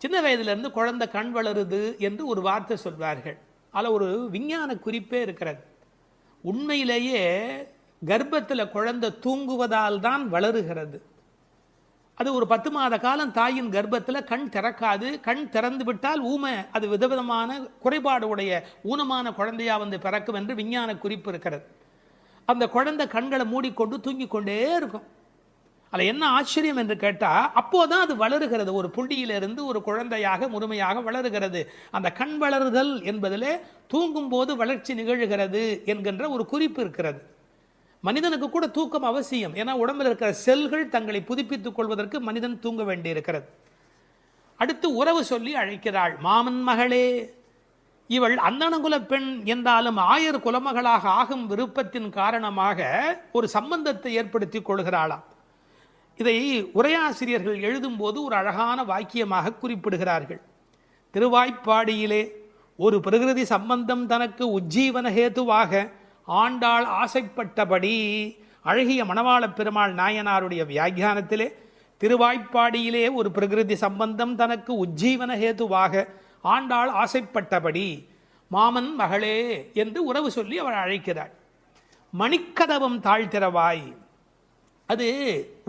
சின்ன வயதிலிருந்து குழந்தை கண் வளருது என்று ஒரு வார்த்தை சொல்வார்கள். அதில் ஒரு விஞ்ஞான குறிப்பே இருக்கிறது. உண்மையிலேயே கர்ப்பத்தில் குழந்தை தூங்குவதால் தான் வளருகிறது. அது ஒரு 10 மாத காலம் தாயின் கர்ப்பத்தில் கண் திறக்காது. கண் திறந்து விட்டால் ஊமை, அது விதவிதமான குறைபாடு உடைய ஊனமான குழந்தையாக வந்து பிறக்கும் என்று விஞ்ஞான குறிப்பு இருக்கிறது. அந்த குழந்தை கண்களை மூடிக்கொண்டு தூங்கிக் கொண்டே இருக்கும். அதில் என்ன ஆச்சரியம் என்று கேட்டால், அப்போதான் அது வளருகிறது. ஒரு புள்ளியிலிருந்து ஒரு குழந்தையாக முழுமையாக வளருகிறது. அந்த கண் வளருதல் என்பதிலே தூங்கும் போது வளர்ச்சி நிகழ்கிறது என்கின்ற ஒரு குறிப்பு இருக்கிறது. மனிதனுக்கு கூட தூக்கம் அவசியம். ஏன்னா உடம்பில் இருக்கிற செல்கள் தங்களை புதுப்பித்துக் கொள்வதற்கு மனிதன் தூங்க வேண்டி இருக்கிறது. அடுத்து உறவு சொல்லி அழைக்கிறாள். மாமன் மகளே. இவள் அந்தணகுல பெண் என்றாலும் ஆயர் குலமகளாக ஆகும் விருப்பத்தின் காரணமாக ஒரு சம்பந்தத்தை ஏற்படுத்தி கொள்கிறாளாம். இதை உரையாசிரியர்கள் எழுதும்போது ஒரு அழகான வாக்கியமாக குறிப்பிடுகிறார்கள். திருவாய்ப்பாடியிலே ஒரு பிரகிருதி சம்பந்தம் தனக்கு உஜ்ஜீவன ஹேதுவாக ஆண்டாள் ஆசைப்பட்டபடி, அழகிய மணவாளப் பெருமாள் நாயனாருடைய வியாக்கியானத்திலே திருவாய்ப்பாடியிலே ஒரு பிரகிருதி சம்பந்தம் தனக்கு உஜ்ஜீவன ஹேதுவாக ஆண்டாள் ஆசைப்பட்டபடி மாமன் மகளே என்று உறவு சொல்லி அவள் அழைக்கிறாள். மணிக்கதவம் தாழ்த்திரவாய். அது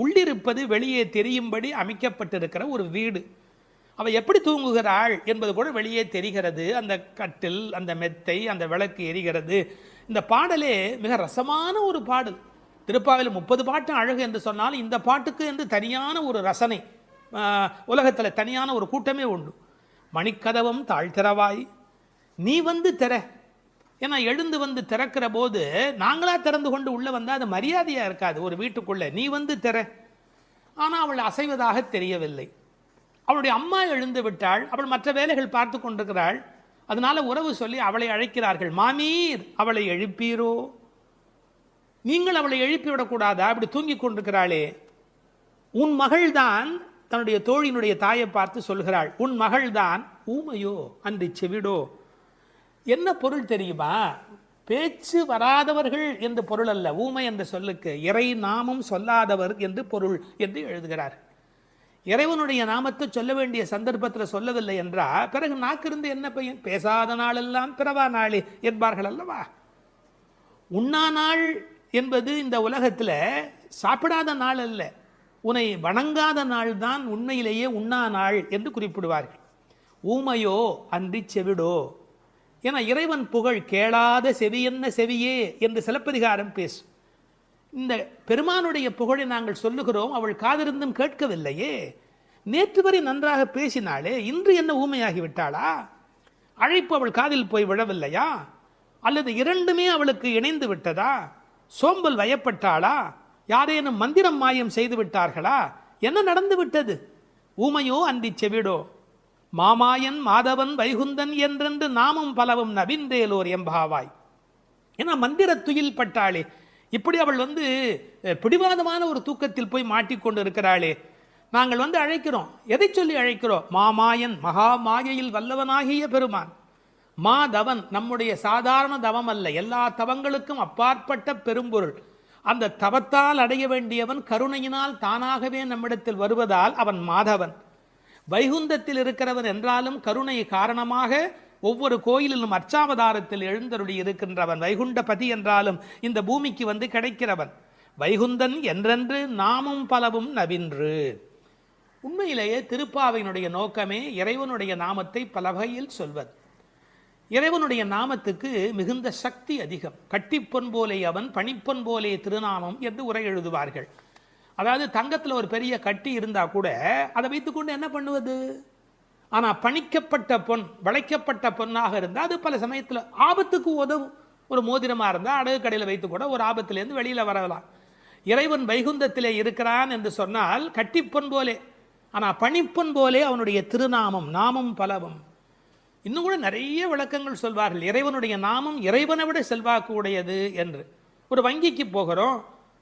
உள்ளிருப்பது வெளியே தெரியும்படி அமைக்கப்பட்டிருக்கிற ஒரு வீடு. அவள் எப்படி தூங்குகிறாள் என்பது கூட வெளியே தெரிகிறது. அந்த கட்டில், அந்த மெத்தை, அந்த விளக்கு எரிகிறது. இந்த பாடலே மிக ரசமான ஒரு பாடல். திருப்பாவையில் 30 பாட்டு அழகு என்று சொன்னால், இந்த பாட்டுக்கு என்று தனியான ஒரு ரசனை உலகத்தில் தனியான ஒரு கூட்டமே உண்டு. மணிக்கதவம் தாழ்த்திரவாய், நீ வந்து திற. ஏன்னா எழுந்து வந்து திறக்கிற போது நாங்களா திறந்து கொண்டு உள்ள வந்தால் அது மரியாதையாக இருக்காது ஒரு வீட்டுக்குள்ளே. நீ வந்து திற. ஆனால் அவள் அசைவதாக தெரியவில்லை. அவளுடைய அம்மா எழுந்து விட்டாள். அவள் மற்ற வேலைகள் பார்த்து கொண்டிருக்கிறாள். அதனால உறவு சொல்லி அவளை அழைக்கிறார்கள். மாமீர், அவளை எழுப்பீரோ? நீங்கள் அவளை எழுப்பிவிடக்கூடாதா? அப்படி தூங்கி கொண்டிருக்கிறாளே. உன் மகள்தான் தன்னுடைய தோழியினுடைய தாயை பார்த்து சொல்கிறாள், உன் மகள்தான் ஊமையோ அன்றி செவிடோ. என்ன பொருள் தெரியுமா? பேச்சு வராதவர்கள் என்று பொருள் அல்ல. ஊமை என்ற சொல்லுக்கு இறை நாமம் சொல்லாதவர் என்று பொருள் என்று எழுதுகிறார். இறைவனுடைய நாமத்தை சொல்ல வேண்டிய சந்தர்ப்பத்தில் சொல்லவில்லை என்றால் பிறகு நாக்கிருந்து என்ன பையன்? பேசாத நாளெல்லாம் பிறவா நாளே என்பார்கள் அல்லவா. உண்ணா நாள் என்பது இந்த உலகத்தில் சாப்பிடாத நாள் அல்ல, உன்னை வணங்காத நாள் தான் உண்மையிலேயே உண்ணா நாள் என்று குறிப்பிடுவார்கள். ஊமையோ அன்றி செவிடோ. ஏன்னா இறைவன் புகழ் கேளாத செவியென்ன செவியே என்று சிலப்பதிகாரம் பேசும். இந்த பெருமானுடைய புகழை நாங்கள் சொல்லுகிறோம், அவள் காதிருந்தும் கேட்கவில்லையே. நேற்று வரை நன்றாக பேசினாளே, இன்று என்ன ஊமையாகிவிட்டாளா? அழைப்பு அவள் காதில் போய் விழவில்லையா? அல்லது இரண்டுமே அவளுக்கு இணைந்து விட்டதா? சோம்பல் வயப்பட்டாளா? யாரேனும் மந்திரம் மாயம் செய்து விட்டார்களா? என்ன நடந்து விட்டது? ஊமையோ அன்றி செவிடோ. மாமாயன் மாதவன் வைகுந்தன் என்றென்று நாமும் பலவும் நவின்றேலோர் எம்பாவாய். ஏன்னா மந்திர துயில் பட்டாளே. இப்படி அவள் பிடிவாதமான ஒரு தூக்கத்தில் போய் மாட்டிக்கொண்டு இருக்கிறாளே. நாங்கள் அழைக்கிறோம். எதை சொல்லி அழைக்கிறோம்? மாமாயன், மகா மாயையில் வல்லவனாகிய பெருமான். மாதவன் நம்முடைய சாதாரண தவம் அல்ல, எல்லா தவங்களுக்கும் அப்பாற்பட்ட பெரும்பொருள். அந்த தவத்தால் அடைய வேண்டியவன் கருணையினால் தானாகவே நம்மிடத்தில் வருவதால் அவன் மாதவன். வைகுந்தத்தில் இருக்கிறவன் என்றாலும் கருணை காரணமாக ஒவ்வொரு கோயிலிலும் அர்ச்சாவதாரத்தில் எழுந்தருளி இருக்கின்றவன். வைகுண்டபதி என்றாலும் இந்த பூமிக்கு கிடைக்கிறவன். வைகுந்தன் என்றென்று நாமும் பலவும் நவின்று. உண்மையிலேயே திருப்பாவையினுடைய நோக்கமே இறைவனுடைய நாமத்தை பல வகையில் சொல்வது. இறைவனுடைய நாமத்துக்கு மிகுந்த சக்தி அதிகம். கட்டிப்பொன் போலே அவன், பணிப்பொன் போலே திருநாமம் என்று உரை எழுதுவார்கள். அதாவது தங்கத்தில் ஒரு பெரிய கட்டி இருந்தால் கூட அதை வைத்துக்கொண்டு என்ன பண்ணுவது? ஆனால் பணிக்கப்பட்ட பொன், வளைக்கப்பட்ட பொன்னாக இருந்தால் அது பல சமயத்தில் ஆபத்துக்கு உதவும். ஒரு மோதிரமாக இருந்தால் அடகு கடையில் வைத்து கூட ஒரு ஆபத்திலேருந்து வெளியில் வரலாம். இறைவன் வைகுந்தத்திலே இருக்கிறான் என்று சொன்னால் கட்டிப்பொன் போலே, ஆனால் பணிப்பொன் போலே அவனுடைய திருநாமம், நாமம் பலவும். இன்னும் கூட நிறைய விளக்கங்கள் சொல்வார்கள். இறைவனுடைய நாமம் இறைவனை விட செல்வாக்கு உடையது என்று. ஒரு வங்கிக்கு போகிறோம்,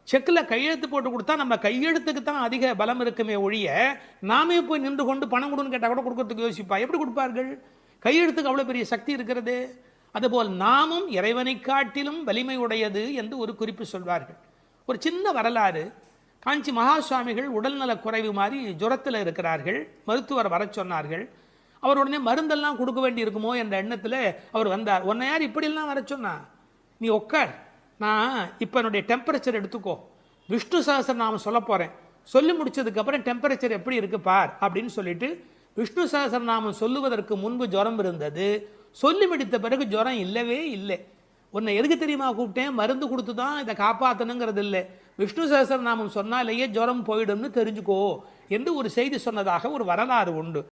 செக்கில் கையெழுத்து போட்டு கொடுத்தா நம்ம கையெழுத்துக்கு தான் அதிக பலம் இருக்குமே ஒழிய நாமே போய் நின்று கொண்டு பணம் கொடுன்னு கேட்டால் கூட கொடுக்கறதுக்கு யோசிப்பா. எப்படி கொடுப்பார்கள்? கையெழுத்துக்கு அவ்வளோ பெரிய சக்தி இருக்கிறது. அதுபோல் நாமும் இறைவனை காட்டிலும் வலிமை உடையது என்று ஒரு குறிப்பு சொல்வார்கள். ஒரு சின்ன வரலாறு. காஞ்சி மகா சுவாமிகள் உடல்நல குறைவு மாதிரி ஜுரத்தில் இருக்கிறார்கள். மருத்துவர் வர சொன்னார்கள். அவர் உடனே மருந்தெல்லாம் கொடுக்க வேண்டி இருக்குமோ என்ற எண்ணத்தில் அவர் வந்தார். உன்னை யார் இப்படிலாம் வர சொன்னா? நீ உட்கார், நான் இப்போ என்னுடைய டெம்பரேச்சர் எடுத்துக்கோ, விஷ்ணு சஹஸ்ரநாமம் சொல்ல போகிறேன், சொல்லி முடிச்சதுக்கப்புறம் டெம்பரேச்சர் எப்படி இருக்கு பார் அப்படின்னு சொல்லிட்டு விஷ்ணு சஹஸ்ரநாமம் சொல்லுவதற்கு முன்பு ஜுரம் இருந்தது. சொல்லி முடித்த பிறகு ஜுரம் இல்லவே இல்லை. உன்னை எதுக்கு தெரியுமா கூப்பிட்டேன், மருந்து கொடுத்து தான் இதை காப்பாற்றணுங்கிறது இல்லை, விஷ்ணு சஹஸ்ரநாமம் சொன்னாலேயே ஜுரம் போயிடும்னு தெரிஞ்சுக்கோ என்று ஒரு செய்தி சொன்னதாக ஒரு வரலாறு உண்டு.